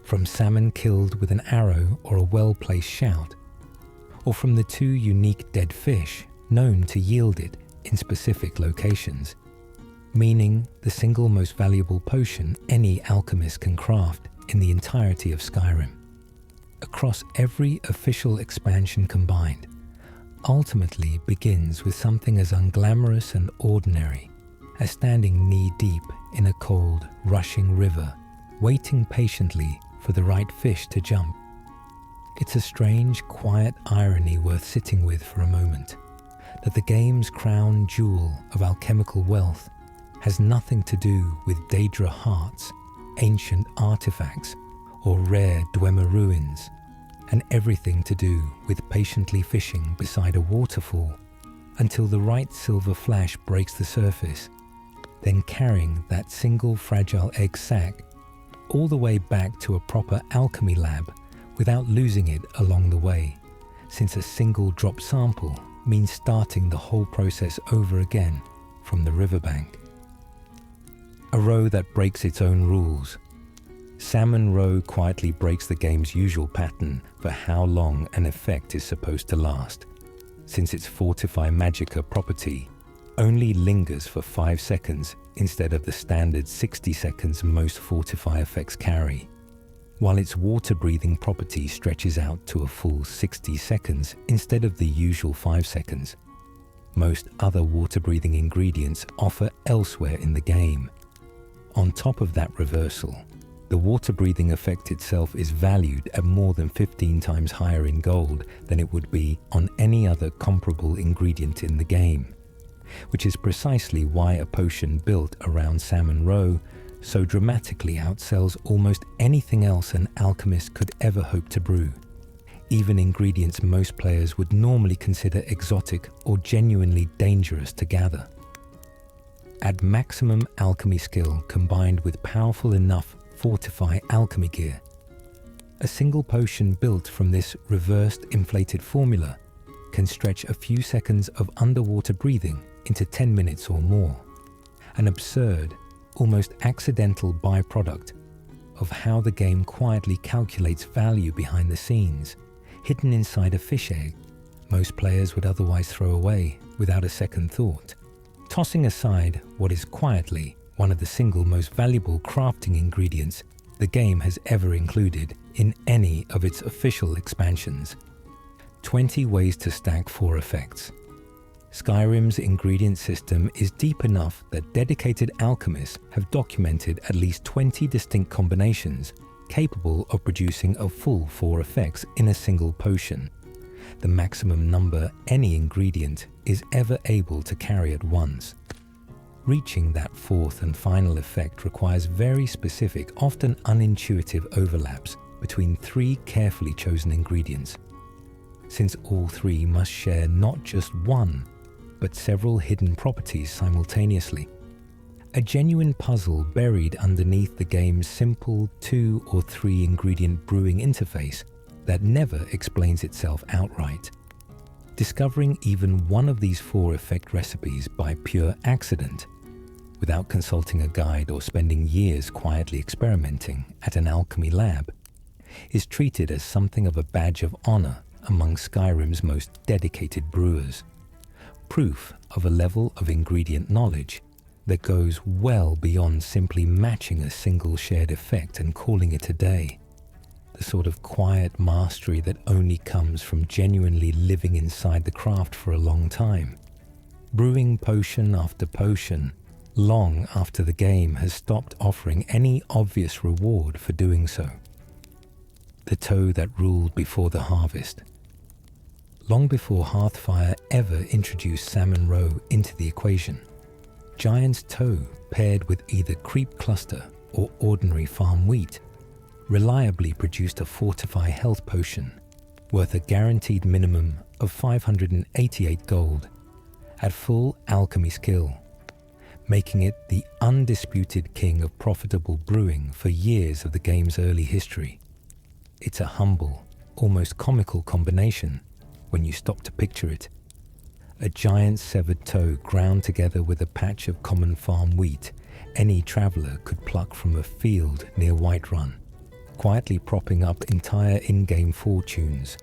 from salmon killed with an arrow or a well-placed shout, or from the two unique dead fish known to yield it in specific locations, meaning the single most valuable potion any alchemist can craft in the entirety of Skyrim. Across every official expansion combined, ultimately begins with something as unglamorous and ordinary as standing knee-deep in a cold, rushing river, waiting patiently for the right fish to jump. It's a strange, quiet irony worth sitting with for a moment, that the game's crown jewel of alchemical wealth has nothing to do with Daedra hearts, ancient artifacts, or rare Dwemer ruins, and everything to do with patiently fishing beside a waterfall until the right silver flash breaks the surface, then carrying that single fragile egg sac all the way back to a proper alchemy lab without losing it along the way, since a single drop sample means starting the whole process over again from the riverbank. A row that breaks its own rules. Salmon Row quietly breaks the game's usual pattern for how long an effect is supposed to last, since its Fortify Magicka property only lingers for 5 seconds instead of the standard 60 seconds most Fortify effects carry, while its water-breathing property stretches out to a full 60 seconds instead of the usual 5 seconds. Most other water-breathing ingredients offer elsewhere in the game. On top of that reversal, the water-breathing effect itself is valued at more than 15 times higher in gold than it would be on any other comparable ingredient in the game, which is precisely why a potion built around Salmon Row so dramatically outsells almost anything else an alchemist could ever hope to brew, even ingredients most players would normally consider exotic or genuinely dangerous to gather. Add maximum alchemy skill combined with powerful enough Fortify alchemy gear. A single potion built from this reversed inflated formula can stretch a few seconds of underwater breathing into 10 minutes or more. An absurd, almost accidental byproduct of how the game quietly calculates value behind the scenes, hidden inside a fish egg most players would otherwise throw away without a second thought. Tossing aside what is quietly one of the single most valuable crafting ingredients the game has ever included in any of its official expansions. 20 ways to stack 4 effects. Skyrim's ingredient system is deep enough that dedicated alchemists have documented at least 20 distinct combinations capable of producing a full 4 effects in a single potion, the maximum number any ingredient is ever able to carry at once. Reaching that 4th and final effect requires very specific, often unintuitive overlaps between 3 carefully chosen ingredients, since all 3 must share not just one, but several hidden properties simultaneously. A genuine puzzle buried underneath the game's simple 2 or 3 ingredient brewing interface that never explains itself outright. Discovering even one of these 4 effect recipes by pure accident, without consulting a guide or spending years quietly experimenting at an alchemy lab, is treated as something of a badge of honor among Skyrim's most dedicated brewers. Proof of a level of ingredient knowledge that goes well beyond simply matching a single shared effect and calling it a day. The sort of quiet mastery that only comes from genuinely living inside the craft for a long time. Brewing potion after potion, long after the game has stopped offering any obvious reward for doing so. The toe that ruled before the harvest. Long before Hearthfire ever introduced Salmon Row into the equation, Giant's Toe paired with either creep cluster or ordinary farm wheat reliably produced a Fortify health potion worth a guaranteed minimum of 588 gold at full alchemy skill, making it the undisputed king of profitable brewing for years of the game's early history. It's a humble, almost comical combination when you stop to picture it. A giant severed toe ground together with a patch of common farm wheat any traveller could pluck from a field near Whiterun, quietly propping up entire in-game fortunes,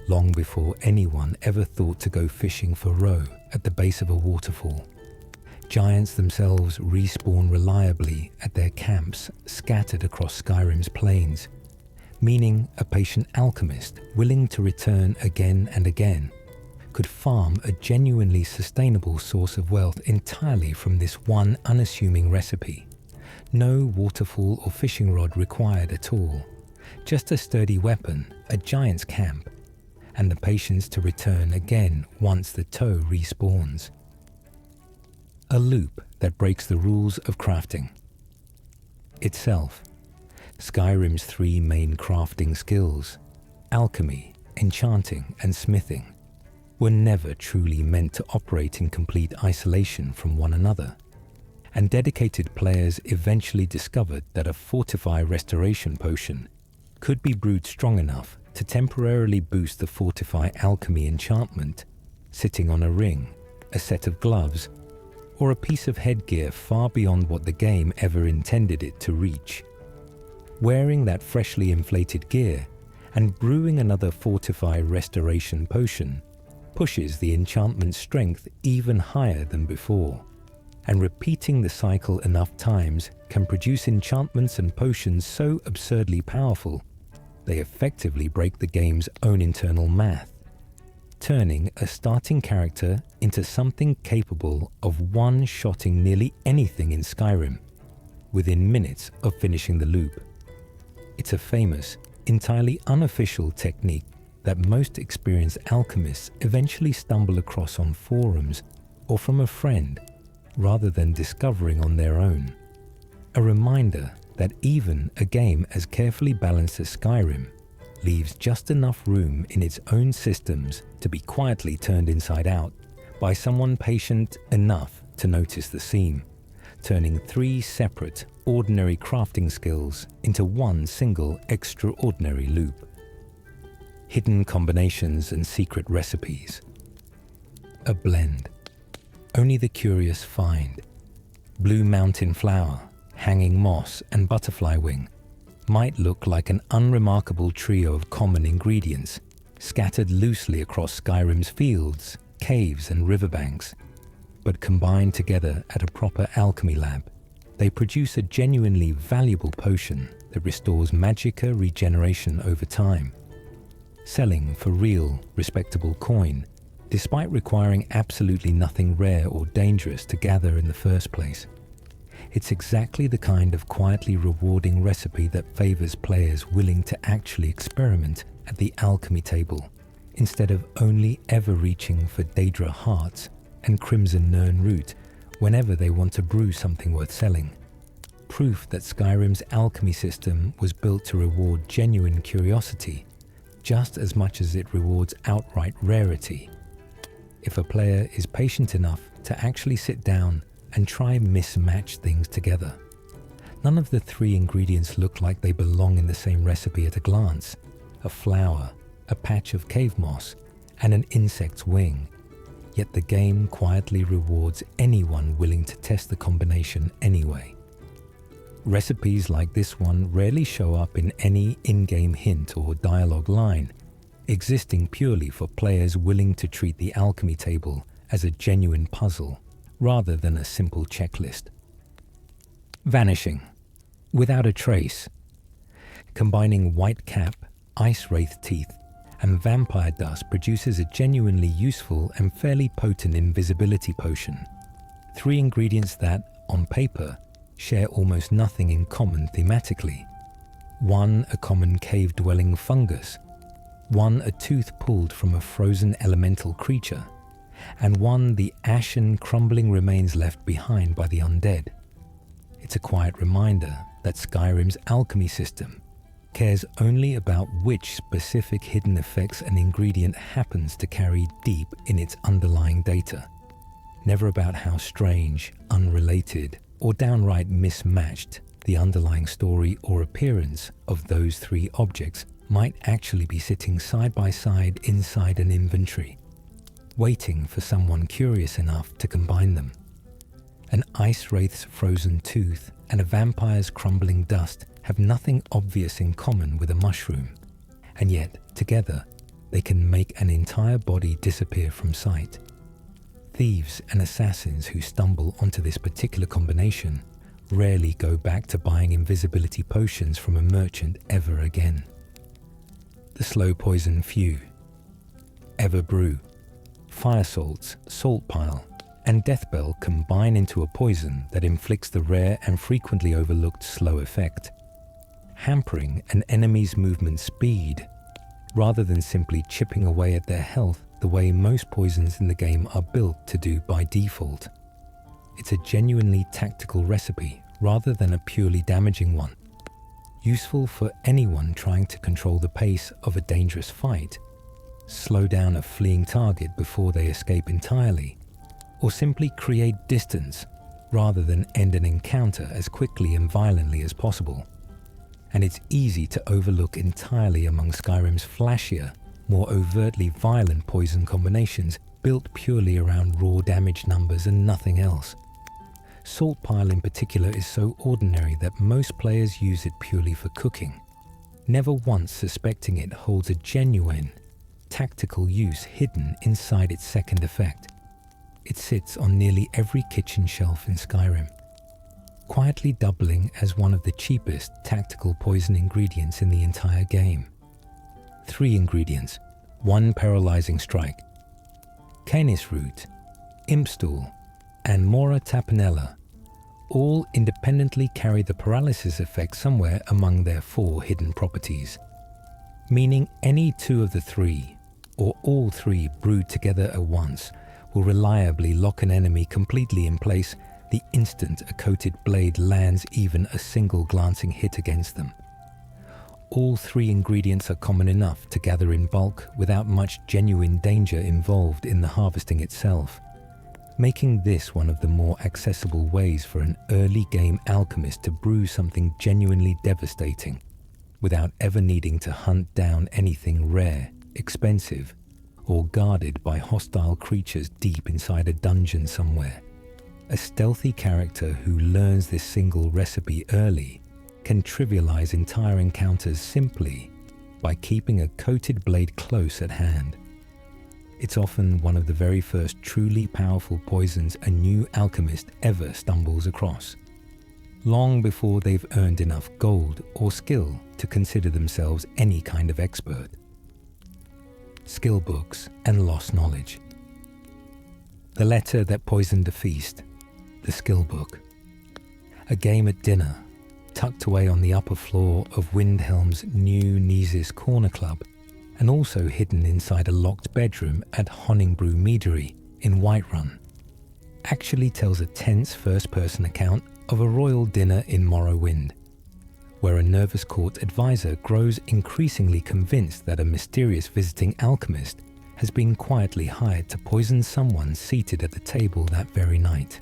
long before anyone ever thought to go fishing for roe at the base of a waterfall. Giants themselves respawn reliably at their camps scattered across Skyrim's plains, meaning a patient alchemist willing to return again and again could farm a genuinely sustainable source of wealth entirely from this one unassuming recipe. No waterfall or fishing rod required at all, just a sturdy weapon, a giant's camp, and the patience to return again once the toe respawns. A loop that breaks the rules of crafting. Itself, Skyrim's three main crafting skills, alchemy, enchanting, and smithing, were never truly meant to operate in complete isolation from one another, and dedicated players eventually discovered that a Fortify Restoration potion could be brewed strong enough to temporarily boost the Fortify Alchemy enchantment sitting on a ring, a set of gloves, or a piece of headgear far beyond what the game ever intended it to reach. Wearing that freshly inflated gear and brewing another Fortify Restoration potion pushes the enchantment strength even higher than before, and repeating the cycle enough times can produce enchantments and potions so absurdly powerful they effectively break the game's own internal math, turning a starting character into something capable of one-shotting nearly anything in Skyrim within minutes of finishing the loop. It's a famous, entirely unofficial technique that most experienced alchemists eventually stumble across on forums or from a friend rather than discovering on their own. A reminder that even a game as carefully balanced as Skyrim leaves just enough room in its own systems to be quietly turned inside out by someone patient enough to notice the seam, turning three separate, ordinary crafting skills into one single extraordinary loop. Hidden combinations and secret recipes. A blend only the curious find. Blue mountain flower, hanging moss, and butterfly wing might look like an unremarkable trio of common ingredients scattered loosely across Skyrim's fields, caves, and riverbanks, but combined together at a proper alchemy lab, they produce a genuinely valuable potion that restores magicka regeneration over time, selling for real, respectable coin, despite requiring absolutely nothing rare or dangerous to gather in the first place. It's exactly the kind of quietly rewarding recipe that favors players willing to actually experiment at the alchemy table, instead of only ever reaching for Daedra hearts and Crimson Nirn root whenever they want to brew something worth selling. Proof that Skyrim's alchemy system was built to reward genuine curiosity just as much as it rewards outright rarity. If a player is patient enough to actually sit down and try mismatch things together. None of the three ingredients look like they belong in the same recipe at a glance. A flower, a patch of cave moss, and an insect's wing. Yet the game quietly rewards anyone willing to test the combination anyway. Recipes like this one rarely show up in any in-game hint or dialogue line, existing purely for players willing to treat the alchemy table as a genuine puzzle rather than a simple checklist. Vanishing, without a trace. Combining white cap, ice wraith teeth, and vampire dust produces a genuinely useful and fairly potent invisibility potion. Three ingredients that, on paper, share almost nothing in common thematically. One, a common cave-dwelling fungus. One, a tooth pulled from a frozen elemental creature. And one, the ashen, crumbling remains left behind by the undead. It's a quiet reminder that Skyrim's alchemy system cares only about which specific hidden effects an ingredient happens to carry deep in its underlying data, never about how strange, unrelated, or downright mismatched the underlying story or appearance of those three objects might actually be sitting side by side inside an inventory, waiting for someone curious enough to combine them. An ice wraith's frozen tooth and a vampire's crumbling dust have nothing obvious in common with a mushroom, and yet, together, they can make an entire body disappear from sight. Thieves and assassins who stumble onto this particular combination rarely go back to buying invisibility potions from a merchant ever again. The slow poison few, Everbrew, fire salts, salt pile, and deathbell combine into a poison that inflicts the rare and frequently overlooked slow effect, hampering an enemy's movement speed rather than simply chipping away at their health the way most poisons in the game are built to do by default. It's a genuinely tactical recipe rather than a purely damaging one. useful for anyone trying to control the pace of a dangerous fight, slow down a fleeing target before they escape entirely, or simply create distance rather than end an encounter as quickly and violently as possible. And it's easy to overlook entirely among Skyrim's flashier, more overtly violent poison combinations built purely around raw damage numbers and nothing else. Salt Pile in particular is so ordinary that most players use it purely for cooking, never once suspecting it holds a genuine, tactical use hidden inside its second effect. It sits on nearly every kitchen shelf in Skyrim, quietly doubling as one of the cheapest tactical poison ingredients in the entire game. 3 ingredients, 1 paralyzing strike, canis root, imp stool, and mora tapenella all independently carry the paralysis effect somewhere among their 4 hidden properties, meaning any 2 of the 3, or all 3 brewed together at once, will reliably lock an enemy completely in place the instant a coated blade lands even a single glancing hit against them. All 3 ingredients are common enough to gather in bulk without much genuine danger involved in the harvesting itself, making this one of the more accessible ways for an early game alchemist to brew something genuinely devastating without ever needing to hunt down anything rare, expensive, or guarded by hostile creatures deep inside a dungeon somewhere. A stealthy character who learns this single recipe early can trivialize entire encounters simply by keeping a coated blade close at hand. It's often one of the very first truly powerful poisons a new alchemist ever stumbles across, long before they've earned enough gold or skill to consider themselves any kind of expert. Skill books and lost knowledge. The letter that poisoned the feast, the skill book. A game at dinner, tucked away on the upper floor of Windhelm's new Neesis Corner Club, and also hidden inside a locked bedroom at Honningbrew Meadery in Whiterun, actually tells a tense first-person account of a royal dinner in Morrowind, where a nervous court advisor grows increasingly convinced that a mysterious visiting alchemist has been quietly hired to poison someone seated at the table that very night.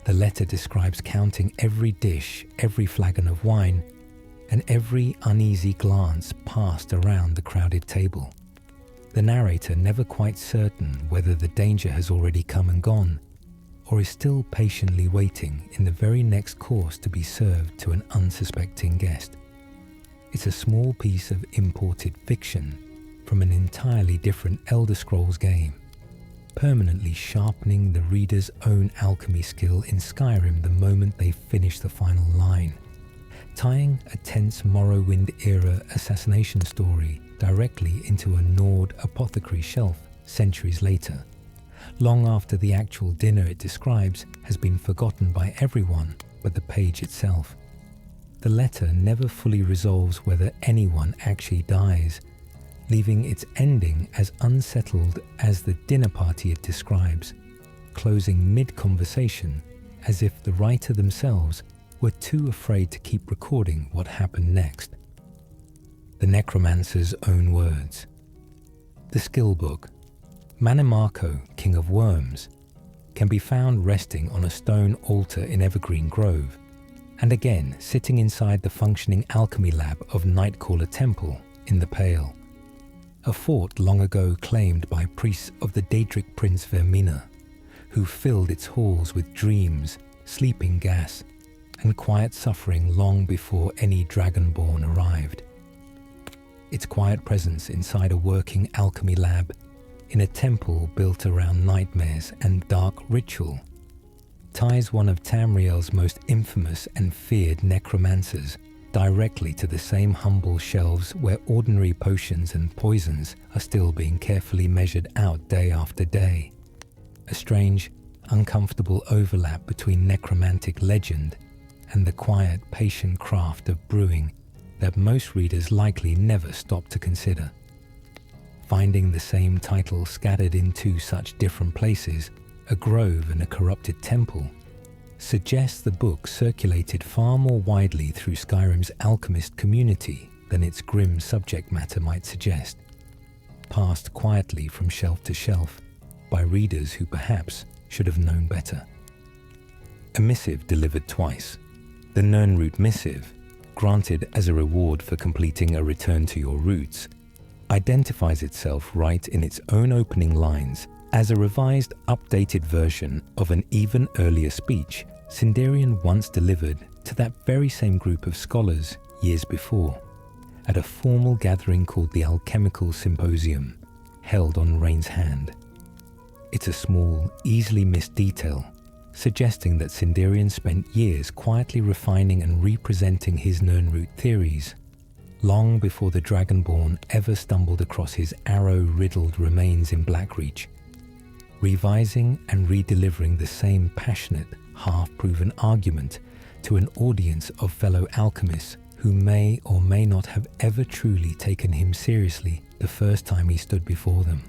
The letter describes counting every dish, every flagon of wine, and every uneasy glance passed around the crowded table. The narrator never quite certain whether the danger has already come and gone, or is still patiently waiting in the very next course to be served to an unsuspecting guest. It's a small piece of imported fiction from an entirely different Elder Scrolls game, permanently sharpening the reader's own alchemy skill in Skyrim the moment they finish the final line, tying a tense Morrowind-era assassination story directly into a Nord apothecary shelf centuries later, long after the actual dinner it describes has been forgotten by everyone but the page itself. The letter never fully resolves whether anyone actually dies, leaving its ending as unsettled as the dinner party it describes, closing mid-conversation as if the writer themselves were too afraid to keep recording what happened next. The necromancer's own words. The skill book, Manimarco, King of Worms, can be found resting on a stone altar in Evergreen Grove, and again sitting inside the functioning alchemy lab of Nightcaller Temple in the Pale, a fort long ago claimed by priests of the Daedric Prince Vermina, who filled its halls with dreams, sleeping gas, and quiet suffering long before any Dragonborn arrived. Its quiet presence inside a working alchemy lab in a temple built around nightmares and dark ritual ties one of Tamriel's most infamous and feared necromancers directly to the same humble shelves where ordinary potions and poisons are still being carefully measured out day after day. A strange, uncomfortable overlap between necromantic legend and the quiet, patient craft of brewing that most readers likely never stop to consider. Finding the same title scattered in 2 such different places, a grove and a corrupted temple, suggests the book circulated far more widely through Skyrim's alchemist community than its grim subject matter might suggest, passed quietly from shelf to shelf by readers who perhaps should have known better. A missive delivered twice. The Nirnroot missive, granted as a reward for completing a return to your roots, identifies itself right in its own opening lines as a revised, updated version of an even earlier speech Sindarian once delivered to that very same group of scholars years before, at a formal gathering called the Alchemical Symposium, held on Rain's Hand. It's a small, easily missed detail, suggesting that Sindarian spent years quietly refining and representing his Nirnroot theories, long before the Dragonborn ever stumbled across his arrow-riddled remains in Blackreach, revising and redelivering the same passionate, half-proven argument to an audience of fellow alchemists who may or may not have ever truly taken him seriously the first time he stood before them.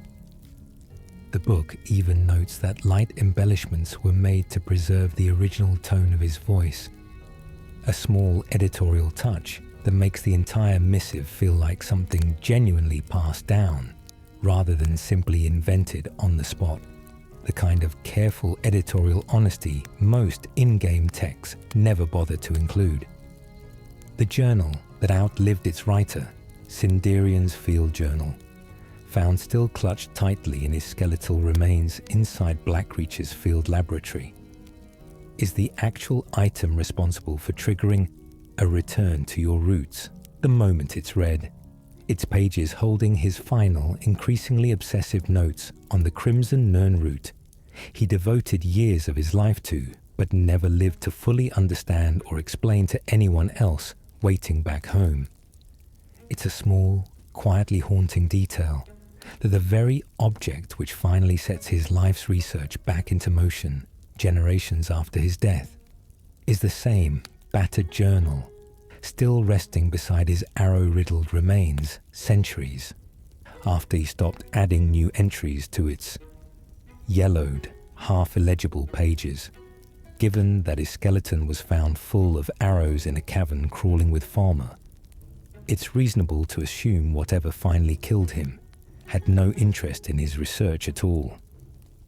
The book even notes that light embellishments were made to preserve the original tone of his voice, a small editorial touch that makes the entire missive feel like something genuinely passed down, rather than simply invented on the spot. The kind of careful editorial honesty most in-game texts never bother to include. The journal that outlived its writer, Sindarian's Field Journal, found still clutched tightly in his skeletal remains inside Blackreach's field laboratory, is the actual item responsible for triggering a return to your roots the moment it's read, its pages holding his final, increasingly obsessive notes on the Crimson Nirnroot he devoted years of his life to, but never lived to fully understand or explain to anyone else waiting back home. It's a small, quietly haunting detail that the very object which finally sets his life's research back into motion generations after his death is the same battered journal, still resting beside his arrow-riddled remains centuries after he stopped adding new entries to its yellowed, half-illegible pages, given that his skeleton was found full of arrows in a cavern crawling with Falmer. It's reasonable to assume whatever finally killed him had no interest in his research at all,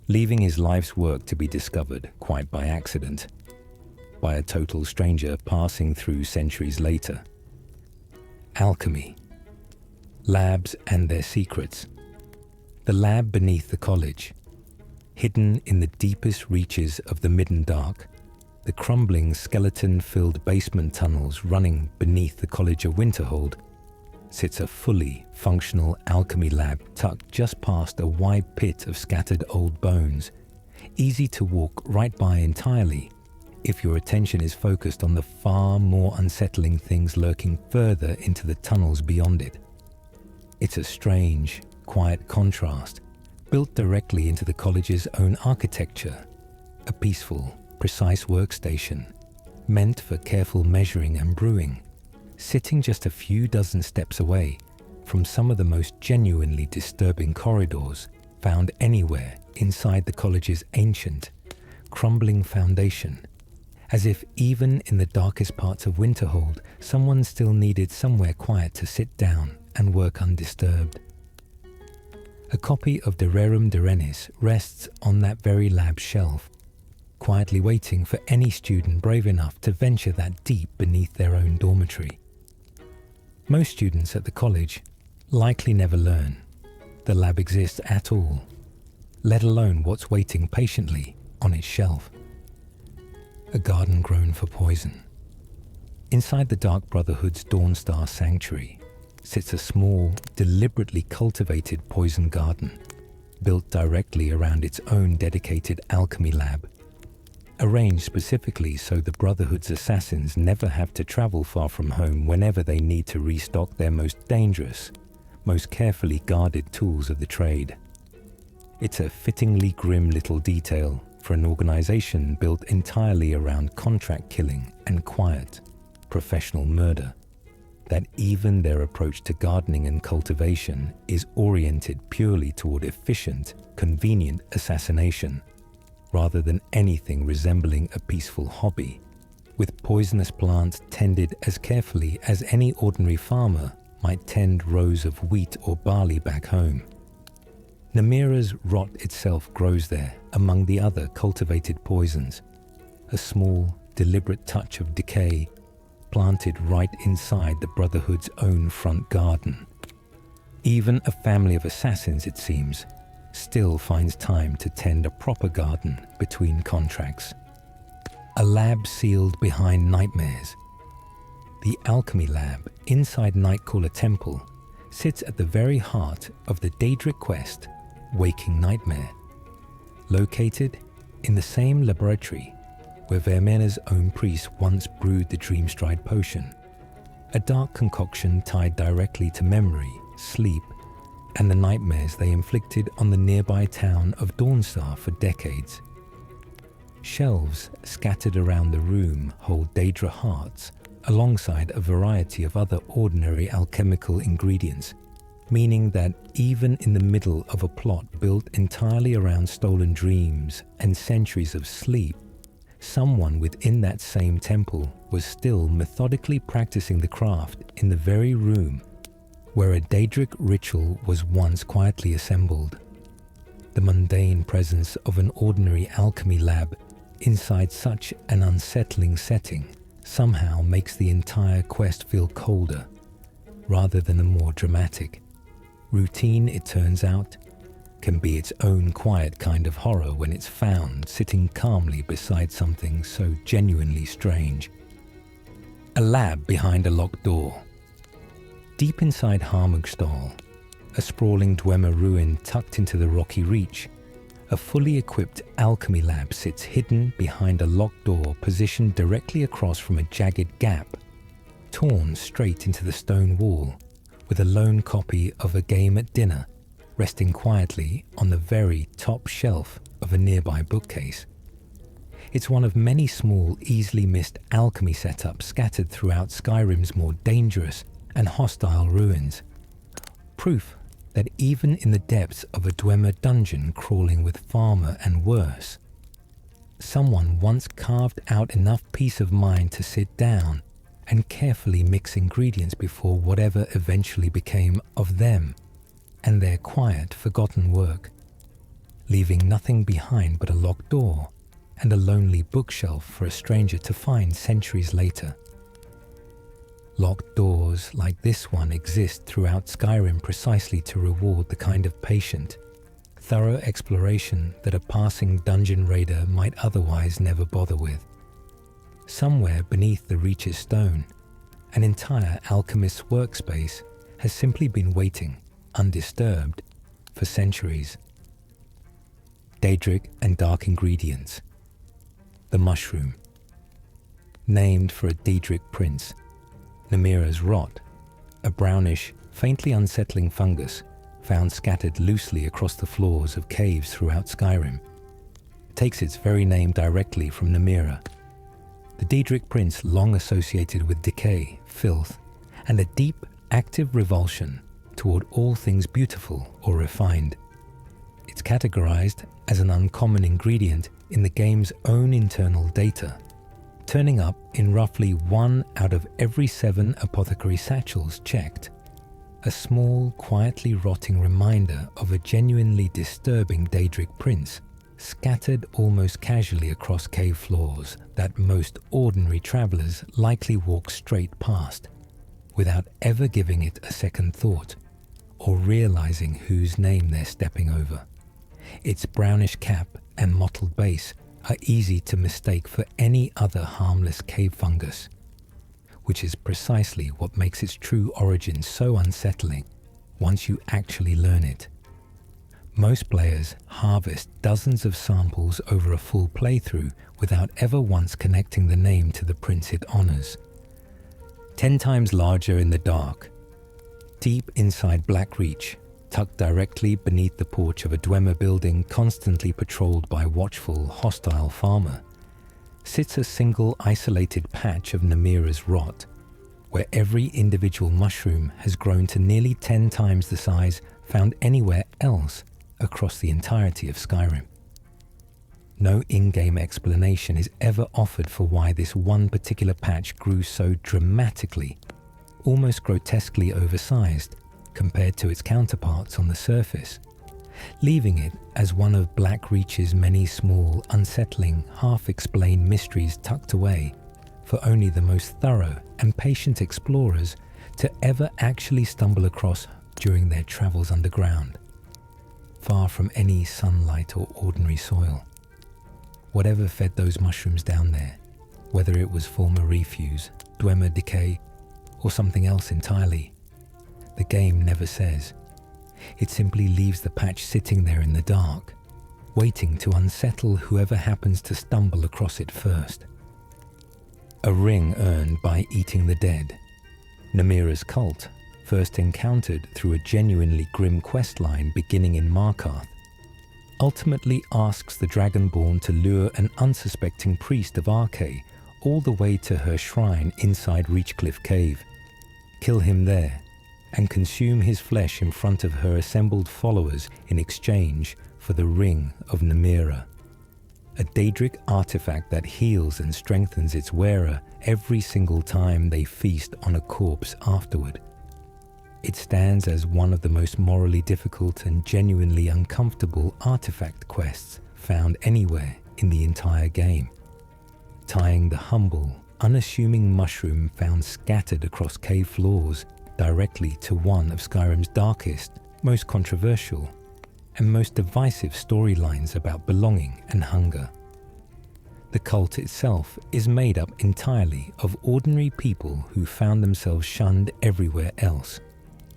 leaving his life's work to be discovered quite by accident, by a total stranger passing through centuries later. Alchemy. Labs and their secrets. The lab beneath the college. Hidden in the deepest reaches of the Midden Dark, the crumbling skeleton-filled basement tunnels running beneath the College of Winterhold, sits a fully functional alchemy lab tucked just past a wide pit of scattered old bones, easy to walk right by entirely if your attention is focused on the far more unsettling things lurking further into the tunnels beyond it. It's a strange, quiet contrast, built directly into the college's own architecture, a peaceful, precise workstation, meant for careful measuring and brewing, sitting just a few dozen steps away from some of the most genuinely disturbing corridors found anywhere inside the college's ancient, crumbling foundation, as if even in the darkest parts of Winterhold, someone still needed somewhere quiet to sit down and work undisturbed. A copy of De Rerum Direnis rests on that very lab shelf, quietly waiting for any student brave enough to venture that deep beneath their own dormitory. Most students at the college likely never learn the lab exists at all, let alone what's waiting patiently on its shelf. A garden grown for poison. Inside the Dark Brotherhood's Dawnstar Sanctuary sits a small, deliberately cultivated poison garden, built directly around its own dedicated alchemy lab, arranged specifically so the Brotherhood's assassins never have to travel far from home whenever they need to restock their most dangerous, most carefully guarded tools of the trade. It's a fittingly grim little detail for an organization built entirely around contract killing and quiet, professional murder, that even their approach to gardening and cultivation is oriented purely toward efficient, convenient assassination, rather than anything resembling a peaceful hobby, with poisonous plants tended as carefully as any ordinary farmer might tend rows of wheat or barley back home. Namira's rot itself grows there among the other cultivated poisons, a small, deliberate touch of decay planted right inside the Brotherhood's own front garden. Even a family of assassins, it seems, still finds time to tend a proper garden between contracts. A lab sealed behind nightmares. The alchemy lab inside Nightcaller Temple sits at the very heart of the Daedric Quest waking nightmare, located in the same laboratory where Vermena's own priest once brewed the Dreamstride potion, a dark concoction tied directly to memory, sleep, and the nightmares they inflicted on the nearby town of Dawnstar for decades. Shelves scattered around the room hold Daedra hearts alongside a variety of other ordinary alchemical ingredients, meaning that even in the middle of a plot built entirely around stolen dreams and centuries of sleep, someone within that same temple was still methodically practicing the craft in the very room where a Daedric ritual was once quietly assembled. The mundane presence of an ordinary alchemy lab inside such an unsettling setting somehow makes the entire quest feel colder, rather than a more dramatic. Routine, it turns out, can be its own quiet kind of horror when it's found sitting calmly beside something so genuinely strange. A lab behind a locked door. Deep inside Harmugstall, a sprawling Dwemer ruin tucked into the rocky reach, a fully equipped alchemy lab sits hidden behind a locked door positioned directly across from a jagged gap, torn straight into the stone wall, with a lone copy of A Game at Dinner resting quietly on the very top shelf of a nearby bookcase. It's one of many small, easily missed alchemy setups scattered throughout Skyrim's more dangerous and hostile ruins. Proof that even in the depths of a Dwemer dungeon crawling with Farmer and worse, someone once carved out enough peace of mind to sit down and carefully mix ingredients before whatever eventually became of them and their quiet, forgotten work, leaving nothing behind but a locked door and a lonely bookshelf for a stranger to find centuries later. Locked doors like this one exist throughout Skyrim precisely to reward the kind of patient, thorough exploration that a passing dungeon raider might otherwise never bother with. Somewhere beneath the Reach's stone, an entire alchemist's workspace has simply been waiting, undisturbed, for centuries. Daedric and dark ingredients. The mushroom. Named for a Daedric prince, Namira's rot, a brownish, faintly unsettling fungus found scattered loosely across the floors of caves throughout Skyrim, takes its very name directly from Namira, the Daedric prince long associated with decay, filth, and a deep, active revulsion toward all things beautiful or refined. It's categorized as an uncommon ingredient in the game's own internal data, turning up in roughly 1 out of every 7 apothecary satchels checked. A small, quietly rotting reminder of a genuinely disturbing Daedric prince scattered almost casually across cave floors that most ordinary travelers likely walk straight past, without ever giving it a second thought or realizing whose name they're stepping over. Its brownish cap and mottled base are easy to mistake for any other harmless cave fungus, which is precisely what makes its true origin so unsettling once you actually learn it. Most players harvest dozens of samples over a full playthrough without ever once connecting the name to the prince it honors. 10 times larger in the dark, deep inside Blackreach, tucked directly beneath the porch of a Dwemer building constantly patrolled by watchful, hostile farmer, sits a single isolated patch of Namira's rot, where every individual mushroom has grown to nearly 10 times the size found anywhere else across the entirety of Skyrim. No in-game explanation is ever offered for why this one particular patch grew so dramatically, almost grotesquely oversized compared to its counterparts on the surface, leaving it as one of Blackreach's many small, unsettling, half-explained mysteries tucked away for only the most thorough and patient explorers to ever actually stumble across during their travels underground, far from any sunlight or ordinary soil. Whatever fed those mushrooms down there, whether it was former refuse, Dwemer decay, or something else entirely, the game never says. It simply leaves the patch sitting there in the dark, waiting to unsettle whoever happens to stumble across it first. A ring earned by eating the dead. Namira's cult, first encountered through a genuinely grim questline beginning in Markarth, ultimately asks the Dragonborn to lure an unsuspecting priest of Arkay all the way to her shrine inside Reachcliff Cave, kill him there, and consume his flesh in front of her assembled followers in exchange for the Ring of Namira, a Daedric artifact that heals and strengthens its wearer every single time they feast on a corpse afterward. It stands as one of the most morally difficult and genuinely uncomfortable artifact quests found anywhere in the entire game, tying the humble, unassuming mushroom found scattered across cave floors directly to one of Skyrim's darkest, most controversial, and most divisive storylines about belonging and hunger. The cult itself is made up entirely of ordinary people who found themselves shunned everywhere else,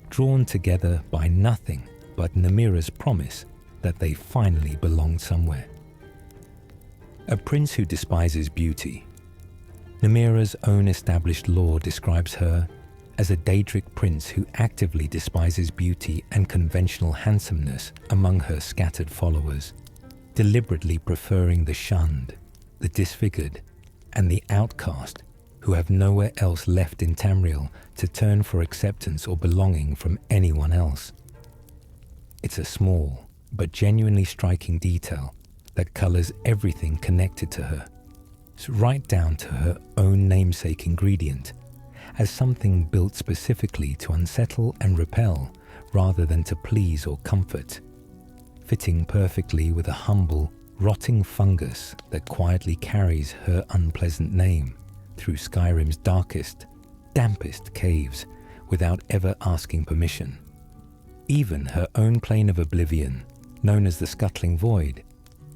drawn together by nothing but Namira's promise that they finally belong somewhere. A prince who despises beauty. Namira's own established lore describes her as a Daedric prince who actively despises beauty and conventional handsomeness among her scattered followers, deliberately preferring the shunned, the disfigured, and the outcast who have nowhere else left in Tamriel to turn for acceptance or belonging from anyone else. It's a small but genuinely striking detail that colors everything connected to her, right down to her own namesake ingredient, as something built specifically to unsettle and repel rather than to please or comfort, fitting perfectly with a humble, rotting fungus that quietly carries her unpleasant name through Skyrim's darkest, dampest caves without ever asking permission. Even her own plane of oblivion, known as the Scuttling Void,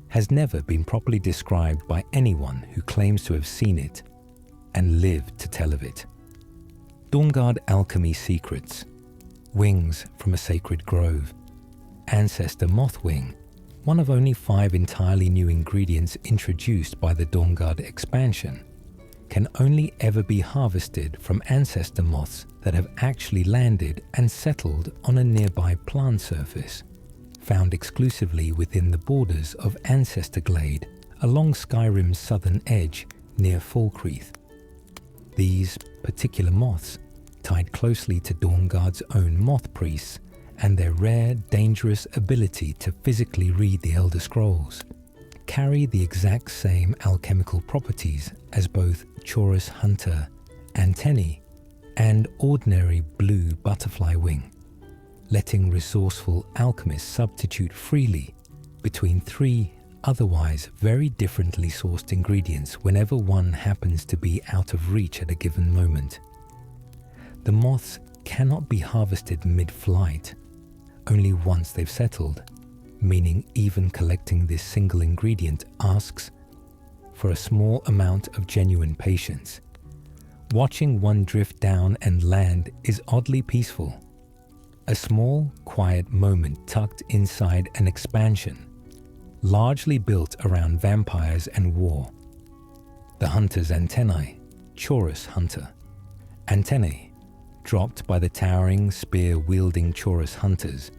has never been properly described by anyone who claims to have seen it and lived to tell of it. Dawnguard Alchemy Secrets. Wings from a Sacred Grove. Ancestor Mothwing, one of only 5 entirely new ingredients introduced by the Dawnguard expansion, can only ever be harvested from ancestor moths that have actually landed and settled on a nearby plant surface, found exclusively within the borders of Ancestor Glade along Skyrim's southern edge near Falkreath. These particular moths, tied closely to Dawnguard's own moth priests and their rare, dangerous ability to physically read the Elder Scrolls, carry the exact same alchemical properties as both Chorus Hunter antennae and ordinary blue butterfly wing, letting resourceful alchemists substitute freely between 3 otherwise very differently sourced ingredients whenever one happens to be out of reach at a given moment. The moths cannot be harvested mid-flight, only once they've settled, meaning even collecting this single ingredient asks for a small amount of genuine patience. Watching one drift down and land is oddly peaceful. A small, quiet moment tucked inside an expansion, largely built around vampires and war. The hunter's antennae, Chorus Hunter. Antennae, dropped by the towering, spear-wielding Chorus Hunters,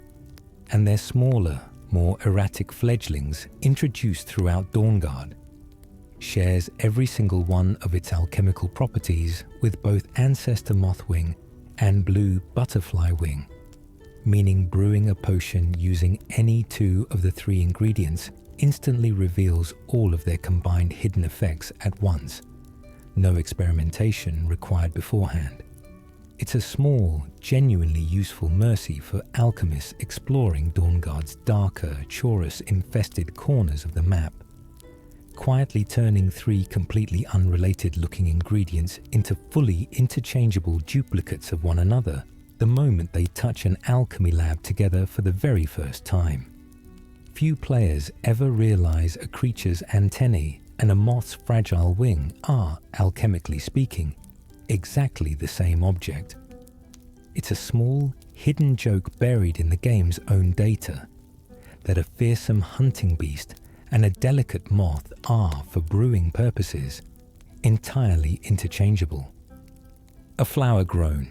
and their smaller, more erratic fledglings introduced throughout Dawnguard, shares every single one of its alchemical properties with both Ancestor Mothwing and Blue Butterfly Wing, meaning brewing a potion using any 2 of the 3 ingredients instantly reveals all of their combined hidden effects at once. No experimentation required beforehand. It's a small, genuinely useful mercy for alchemists exploring Dawnguard's darker, Chorus-infested corners of the map, quietly turning 3 completely unrelated-looking ingredients into fully interchangeable duplicates of one another the moment they touch an alchemy lab together for the very first time. Few players ever realize a creature's antennae and a moth's fragile wing are, alchemically speaking, exactly the same object. It's a small, hidden joke buried in the game's own data, that a fearsome hunting beast and a delicate moth are, for brewing purposes, entirely interchangeable. A flower grown.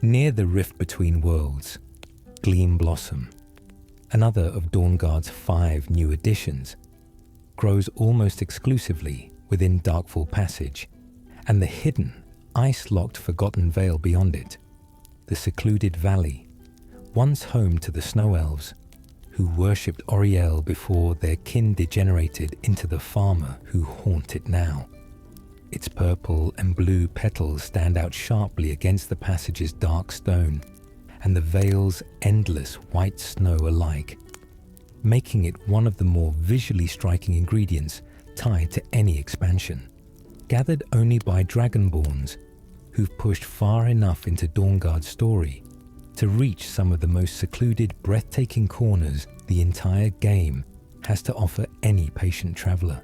Near the rift between worlds, Gleam Blossom, another of Dawnguard's 5 new additions, grows almost exclusively within Darkfall Passage, and the hidden, ice-locked Forgotten Vale beyond it, the secluded valley, once home to the Snow Elves, who worshipped Oriel before their kin degenerated into the farmer who haunt it now. Its purple and blue petals stand out sharply against the passage's dark stone, and the vale's endless white snow alike, making it one of the more visually striking ingredients tied to any expansion. Gathered only by Dragonborns who've pushed far enough into Dawnguard's story to reach some of the most secluded, breathtaking corners the entire game has to offer any patient traveler.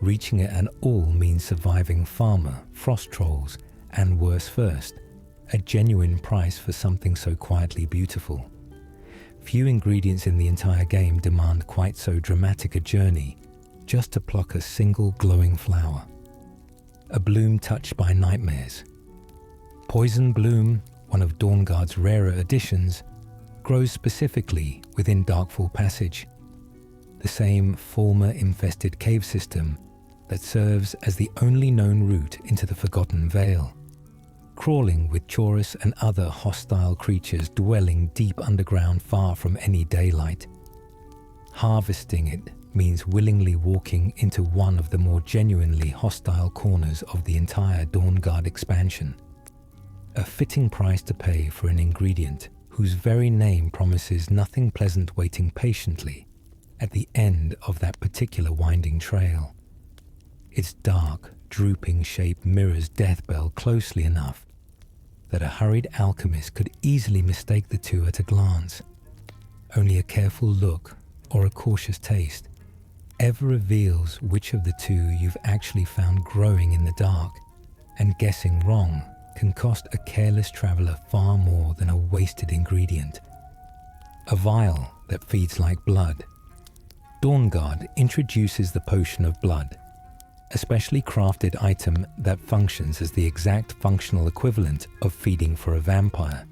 Reaching it at all means surviving farmer, frost trolls, and worse first, a genuine price for something so quietly beautiful. Few ingredients in the entire game demand quite so dramatic a journey just to pluck a single glowing flower. A bloom touched by nightmares. Poison Bloom, one of Dawnguard's rarer additions, grows specifically within Darkfall Passage, the same Fulmer-infested cave system that serves as the only known route into the Forgotten Vale, crawling with Chorus and other hostile creatures dwelling deep underground far from any daylight. Harvesting it means willingly walking into one of the more genuinely hostile corners of the entire Dawnguard expansion. A fitting price to pay for an ingredient whose very name promises nothing pleasant waiting patiently at the end of that particular winding trail. Its dark, drooping shape mirrors Deathbell closely enough that a hurried alchemist could easily mistake the two at a glance. Only a careful look or a cautious taste ever reveals which of the two you've actually found growing in the dark, and guessing wrong can cost a careless traveler far more than a wasted ingredient. A vial that feeds like blood. Dawnguard introduces the potion of blood, a specially crafted item that functions as the exact functional equivalent of feeding for a vampire,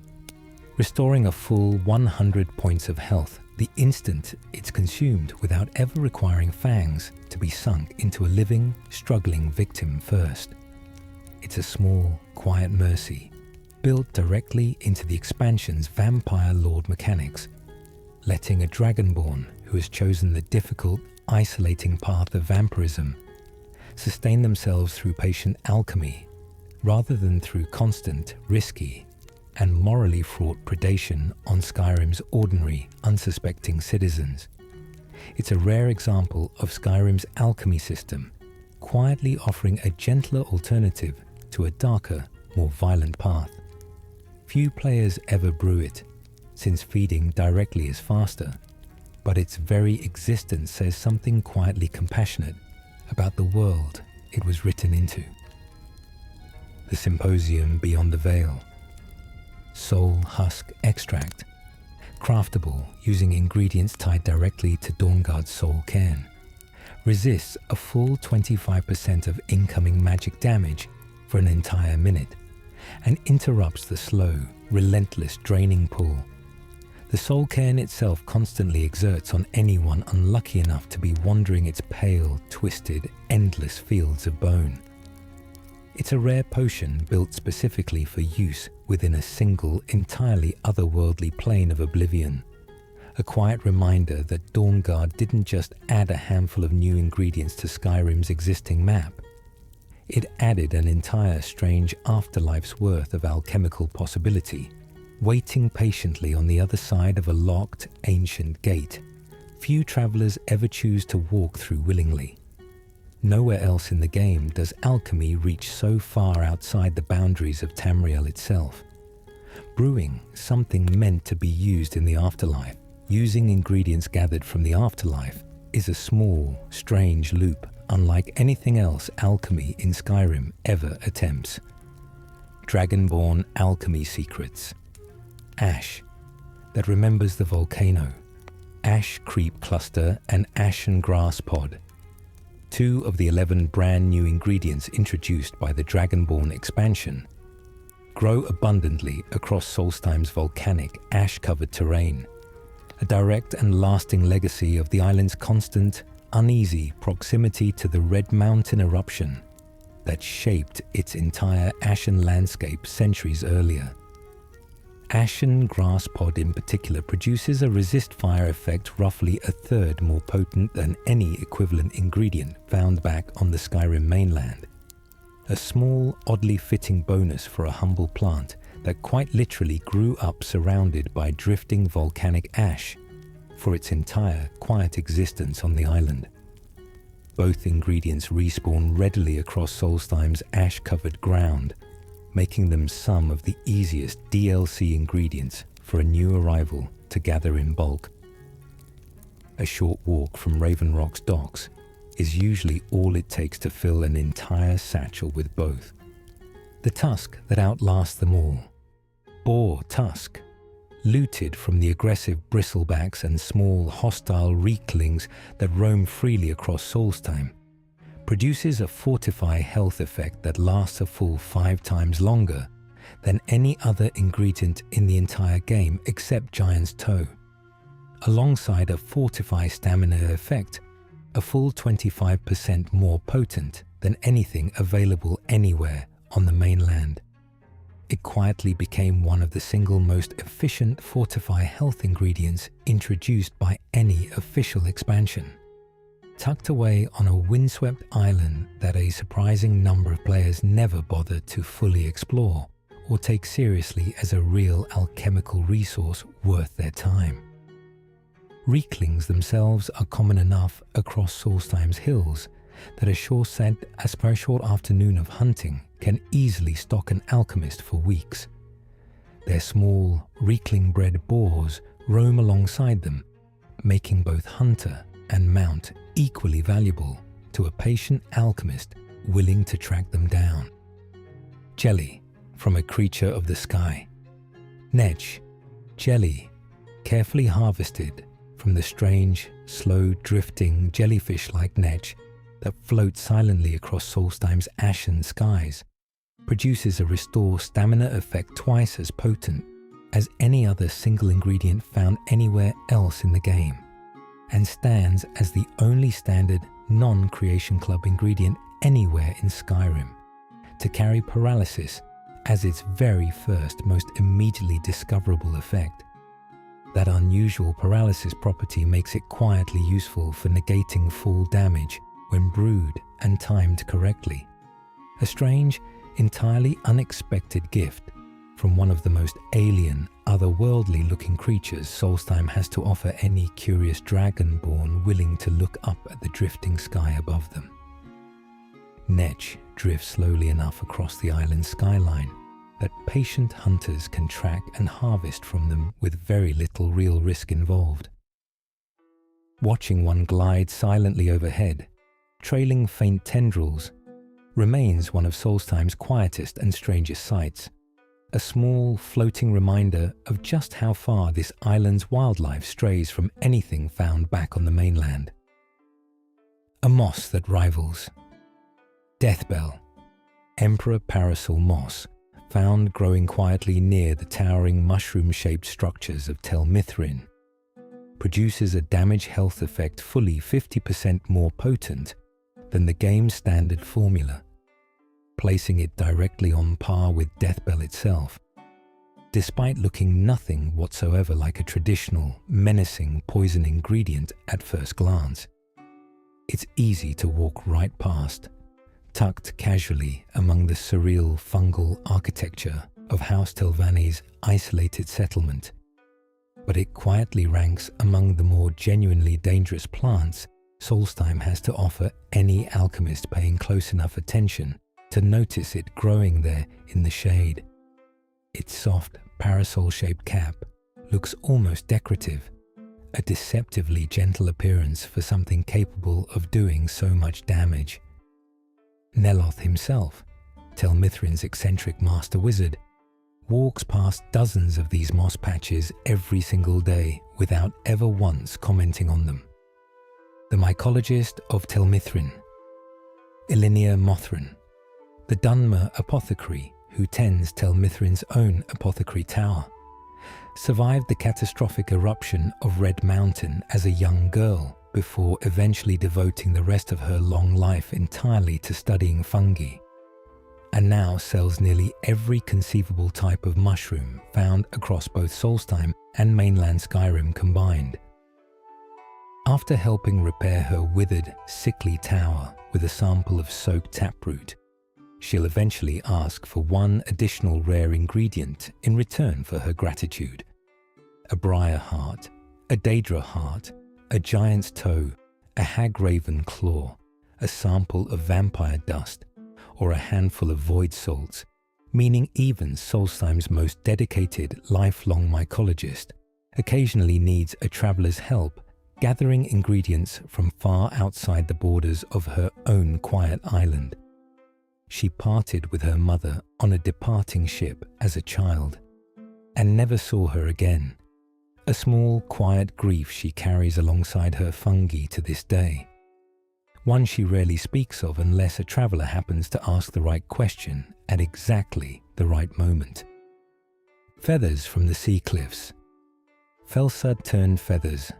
restoring a full 100 points of health the instant it's consumed without ever requiring fangs to be sunk into a living, struggling victim first. It's a small, quiet mercy, built directly into the expansion's vampire lord mechanics, letting a Dragonborn who has chosen the difficult, isolating path of vampirism sustain themselves through patient alchemy rather than through constant, risky, and morally fraught predation on Skyrim's ordinary, unsuspecting citizens. It's a rare example of Skyrim's alchemy system quietly offering a gentler alternative to a darker, more violent path. Few players ever brew it, since feeding directly is faster, but its very existence says something quietly compassionate about the world it was written into. The Symposium Beyond the Veil. Soul Husk Extract, craftable using ingredients tied directly to Dawnguard's soul cairn, resists a full 25% of incoming magic damage for an entire minute, and interrupts the slow, relentless draining pull the soul cairn itself constantly exerts on anyone unlucky enough to be wandering its pale, twisted, endless fields of bone. It's a rare potion built specifically for use within a single, entirely otherworldly plane of oblivion, a quiet reminder that Dawnguard didn't just add a handful of new ingredients to Skyrim's existing map. It added an entire strange afterlife's worth of alchemical possibility, waiting patiently on the other side of a locked, ancient gate few travelers ever choose to walk through willingly. Nowhere else in the game does alchemy reach so far outside the boundaries of Tamriel itself. Brewing something meant to be used in the afterlife, using ingredients gathered from the afterlife, is a small, strange loop unlike anything else alchemy in Skyrim ever attempts. Dragonborn alchemy secrets. Ash, that remembers the volcano. Ash creep cluster and ashen grass pod. 2 of the 11 brand new ingredients introduced by the Dragonborn expansion grow abundantly across Solstheim's volcanic, ash-covered terrain, a direct and lasting legacy of the island's constant, uneasy proximity to the Red Mountain eruption that shaped its entire ashen landscape centuries earlier. Ashen grass pod in particular produces a resist fire effect roughly a third more potent than any equivalent ingredient found back on the Skyrim mainland. A small, oddly fitting bonus for a humble plant that quite literally grew up surrounded by drifting volcanic ash for its entire quiet existence on the island. Both ingredients respawn readily across Solstheim's ash-covered ground, making them some of the easiest DLC ingredients for a new arrival to gather in bulk. A short walk from Raven Rock's docks is usually all it takes to fill an entire satchel with both. The tusk that outlasts them all. Boar tusk, looted from the aggressive bristlebacks and small hostile reeklings that roam freely across Solstheim, produces a fortify health effect that lasts a full 5 times longer than any other ingredient in the entire game except Giant's Toe. Alongside a fortify stamina effect, a full 25% more potent than anything available anywhere on the mainland. It quietly became one of the single most efficient fortify health ingredients introduced by any official expansion. Tucked away on a windswept island that a surprising number of players never bothered to fully explore or take seriously as a real alchemical resource worth their time. Reeklings themselves are common enough across Solstheim's hills that a very short afternoon of hunting can easily stock an alchemist for weeks. Their small, reekling-bred boars roam alongside them, making both hunter and mount equally valuable to a patient alchemist willing to track them down. Jelly, from a creature of the sky. Netch, jelly, carefully harvested from the strange, slow-drifting jellyfish-like netch that floats silently across Solstheim's ashen skies, produces a restore stamina effect twice as potent as any other single ingredient found anywhere else in the game, and stands as the only standard non-Creation Club ingredient anywhere in Skyrim to carry paralysis as its very first, most immediately discoverable effect. That unusual paralysis property makes it quietly useful for negating full damage when brewed and timed correctly. A strange, entirely unexpected gift from one of the most alien, otherworldly-looking creatures Solstheim has to offer any curious dragonborn willing to look up at the drifting sky above them. Netch drifts slowly enough across the island's skyline that patient hunters can track and harvest from them with very little real risk involved. Watching one glide silently overhead, trailing faint tendrils, remains one of Solstheim's quietest and strangest sights, a small floating reminder of just how far this island's wildlife strays from anything found back on the mainland. A moss that rivals. Deathbell, Emperor Parasol moss, found growing quietly near the towering mushroom-shaped structures of Tel Mithrin, produces a damage health effect fully 50% more potent than the game's standard formula, placing it directly on par with Deathbell itself. despite looking nothing whatsoever like a traditional, menacing poison ingredient at first glance. It's easy to walk right past, tucked casually among the surreal fungal architecture of House Telvanni's isolated settlement, but it quietly ranks among the more genuinely dangerous plants Solstheim has to offer any alchemist paying close enough attention to notice it growing there in the shade. Its soft, parasol-shaped cap looks almost decorative, a deceptively gentle appearance for something capable of doing so much damage. Neloth himself, Tel Mithrin's eccentric master wizard, walks past dozens of these moss patches every single day without ever once commenting on them. The mycologist of Tel Mithrin, Elinia Mothrin, the Dunmer apothecary who tends Tel Mithrin's own apothecary tower, survived the catastrophic eruption of Red Mountain as a young girl before eventually devoting the rest of her long life entirely to studying fungi, and now sells nearly every conceivable type of mushroom found across both Solstheim and mainland Skyrim combined. After helping repair her withered, sickly tower with a sample of soaked taproot, she'll eventually ask for one additional rare ingredient in return for her gratitude: a briar heart, a daedra heart, a giant's toe, a hag-raven claw, a sample of vampire dust, or a handful of void salts, meaning even Solstheim's most dedicated, lifelong mycologist occasionally needs a traveller's help gathering ingredients from far outside the borders of her own quiet island. She parted with her mother on a departing ship as a child, and never saw her again, a small, quiet grief she carries alongside her fungi to this day, one she rarely speaks of unless a traveller happens to ask the right question at exactly the right moment. Feathers from the sea cliffs. Felsad turned feathers,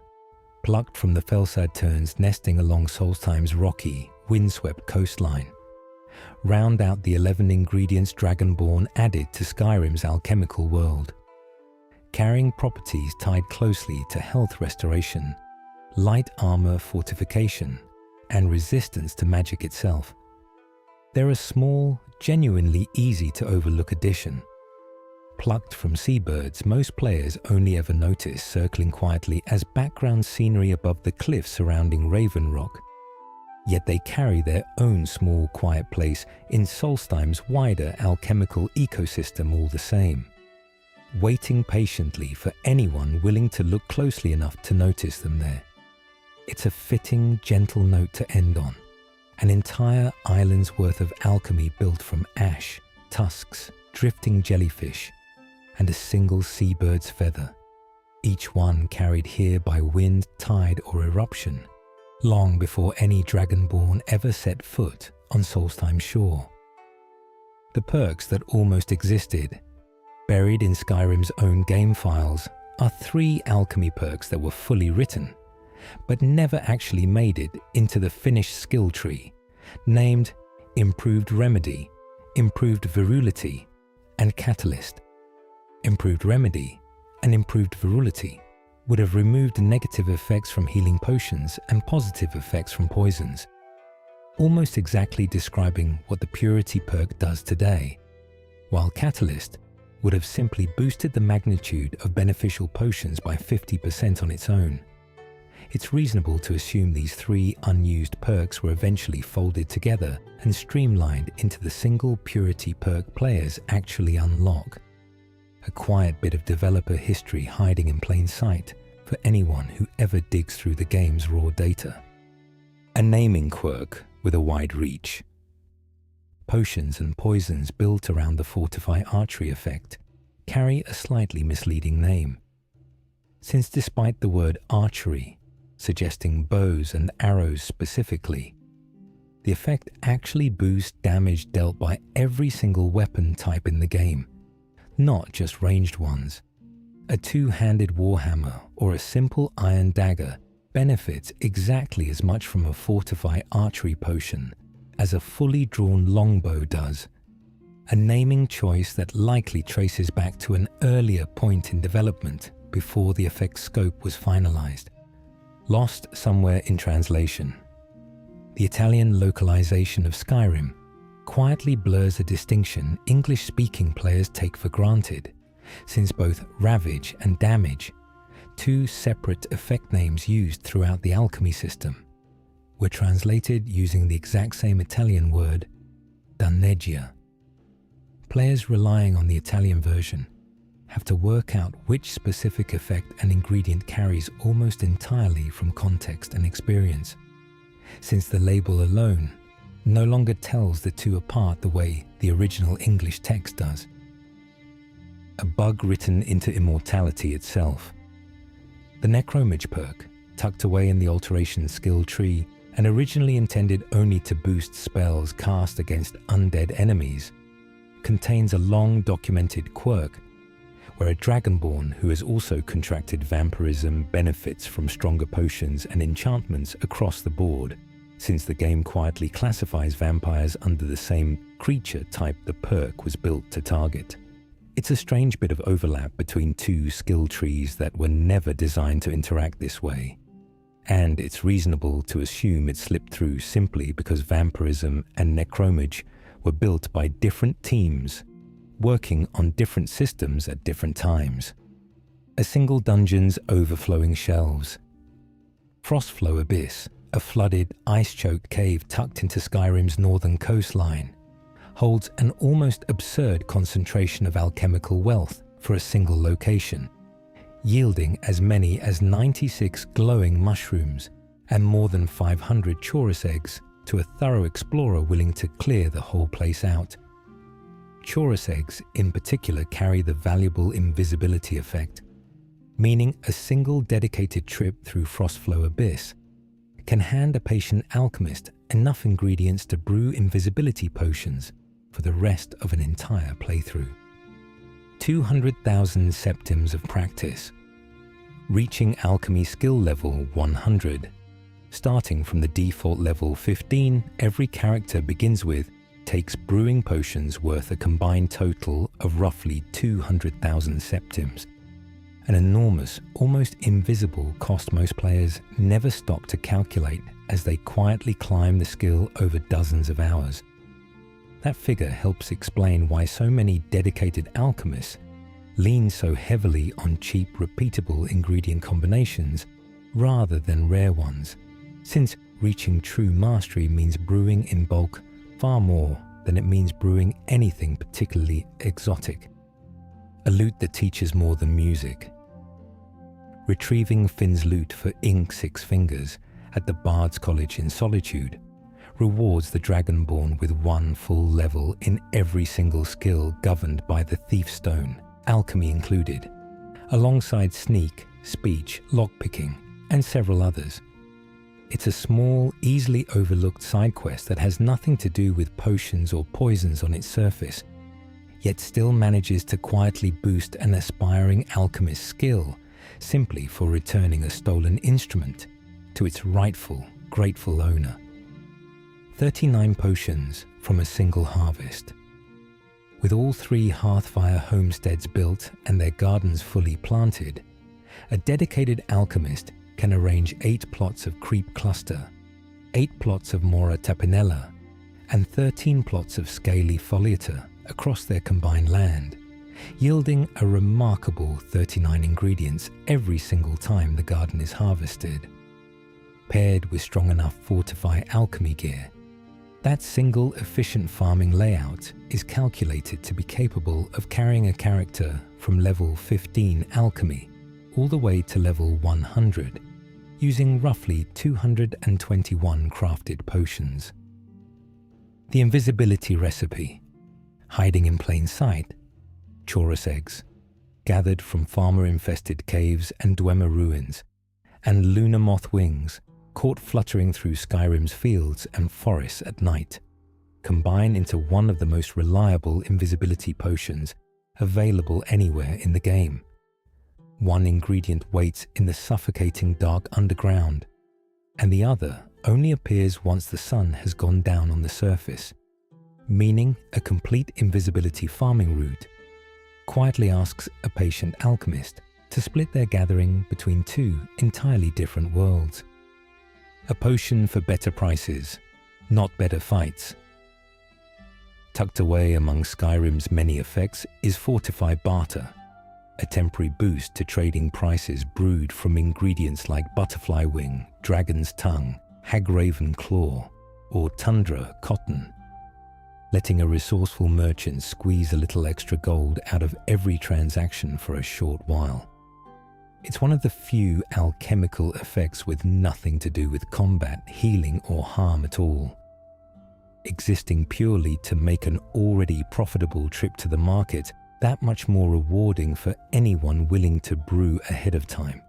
plucked from the Felsad terns nesting along Solstheim's rocky, windswept coastline, round out the 11 ingredients Dragonborn added to Skyrim's alchemical world, carrying properties tied closely to health restoration, light armor fortification, and resistance to magic itself. They're a small, genuinely easy to overlook addition. Plucked from seabirds most players only ever notice circling quietly as background scenery above the cliffs surrounding Raven Rock, yet they carry their own small quiet place in Solstheim's wider alchemical ecosystem all the same, waiting patiently for anyone willing to look closely enough to notice them there. It's a fitting, gentle note to end on, an entire island's worth of alchemy built from ash, tusks, drifting jellyfish, and a single seabird's feather, each one carried here by wind, tide, or eruption, long before any Dragonborn ever set foot on Solstheim's shore. The perks that almost existed, buried in Skyrim's own game files, are 3 alchemy perks that were fully written, but never actually made it into the finished skill tree, named Improved Remedy, Improved Virility, and Catalyst. Improved Remedy and Improved Virility would have removed negative effects from healing potions and positive effects from poisons, almost exactly describing what the Purity perk does today, while Catalyst would have simply boosted the magnitude of beneficial potions by 50% on its own. It's reasonable to assume these 3 unused perks were eventually folded together and streamlined into the single Purity perk players actually unlock. A quiet bit of developer history hiding in plain sight for anyone who ever digs through the game's raw data. A naming quirk with a wide reach. Potions and poisons built around the Fortify Archery effect carry a slightly misleading name, since despite the word archery suggesting bows and arrows specifically, the effect actually boosts damage dealt by every single weapon type in the game, not just ranged ones. A 2-handed warhammer or a simple iron dagger benefits exactly as much from a Fortify Archery potion as a fully drawn longbow does, a naming choice that likely traces back to an earlier point in development before the effect's scope was finalized. Lost somewhere in translation, the Italian localization of Skyrim quietly blurs a distinction English-speaking players take for granted, since both ravage and damage, two separate effect names used throughout the alchemy system, were translated using the exact same Italian word, danneggia. Players relying on the Italian version have to work out which specific effect an ingredient carries almost entirely from context and experience, since the label alone no longer tells the two apart the way the original English text does. A bug written into immortality itself. The Necromage perk, tucked away in the alteration skill tree and originally intended only to boost spells cast against undead enemies, contains a long documented quirk where a Dragonborn who has also contracted vampirism benefits from stronger potions and enchantments across the board, since the game quietly classifies vampires under the same creature type the perk was built to target. It's a strange bit of overlap between two skill trees that were never designed to interact this way, and it's reasonable to assume it slipped through simply because vampirism and necromage were built by different teams working on different systems at different times. A single dungeon's overflowing shelves. Frostflow Abyss, a flooded, ice-choked cave tucked into Skyrim's northern coastline, holds an almost absurd concentration of alchemical wealth for a single location, yielding as many as 96 glowing mushrooms and more than 500 Chorus eggs to a thorough explorer willing to clear the whole place out. Chorus eggs in particular carry the valuable invisibility effect, meaning a single dedicated trip through Frostflow Abyss can hand a patient alchemist enough ingredients to brew invisibility potions for the rest of an entire playthrough. 200,000 septims of practice. Reaching alchemy skill level 100. Starting from the default level 15 every character begins with takes brewing potions worth a combined total of roughly 200,000 septims. An enormous, almost invisible cost most players never stop to calculate as they quietly climb the skill over dozens of hours. That figure helps explain why so many dedicated alchemists lean so heavily on cheap, repeatable ingredient combinations rather than rare ones, since reaching true mastery means brewing in bulk far more than it means brewing anything particularly exotic. A lute that teaches more than music. Retrieving Finn's lute for Ink Six Fingers at the Bard's College in Solitude rewards the Dragonborn with one full level in every single skill governed by the Thief Stone, alchemy included, alongside sneak, speech, lockpicking, and several others. It's a small, easily overlooked side quest that has nothing to do with potions or poisons on its surface, yet still manages to quietly boost an aspiring alchemist's skill simply for returning a stolen instrument to its rightful, grateful owner. 39 potions from a single harvest. With all 3 Hearthfire homesteads built and their gardens fully planted, a dedicated alchemist can arrange 8 plots of Creep Cluster, 8 plots of Mora Tapinella, and 13 plots of Scaly Foliata across their combined land, yielding a remarkable 39 ingredients every single time the garden is harvested. Paired with strong enough Fortify alchemy gear, that single efficient farming layout is calculated to be capable of carrying a character from level 15 alchemy all the way to level 100, using roughly 221 crafted potions. The invisibility recipe, hiding in plain sight, Chorus eggs, gathered from farmer-infested caves and Dwemer ruins, and lunar moth wings, caught fluttering through Skyrim's fields and forests at night, combine into one of the most reliable invisibility potions available anywhere in the game. One ingredient waits in the suffocating dark underground, and the other only appears once the sun has gone down on the surface, meaning a complete invisibility farming route, quietly asks a patient alchemist to split their gathering between two entirely different worlds. A potion for better prices, not better fights. Tucked away among Skyrim's many effects is Fortify Barter, a temporary boost to trading prices brewed from ingredients like butterfly wing, dragon's tongue, hagraven claw, or tundra cotton, letting a resourceful merchant squeeze a little extra gold out of every transaction for a short while. It's one of the few alchemical effects with nothing to do with combat, healing, or harm at all, existing purely to make an already profitable trip to the market that much more rewarding for anyone willing to brew ahead of time.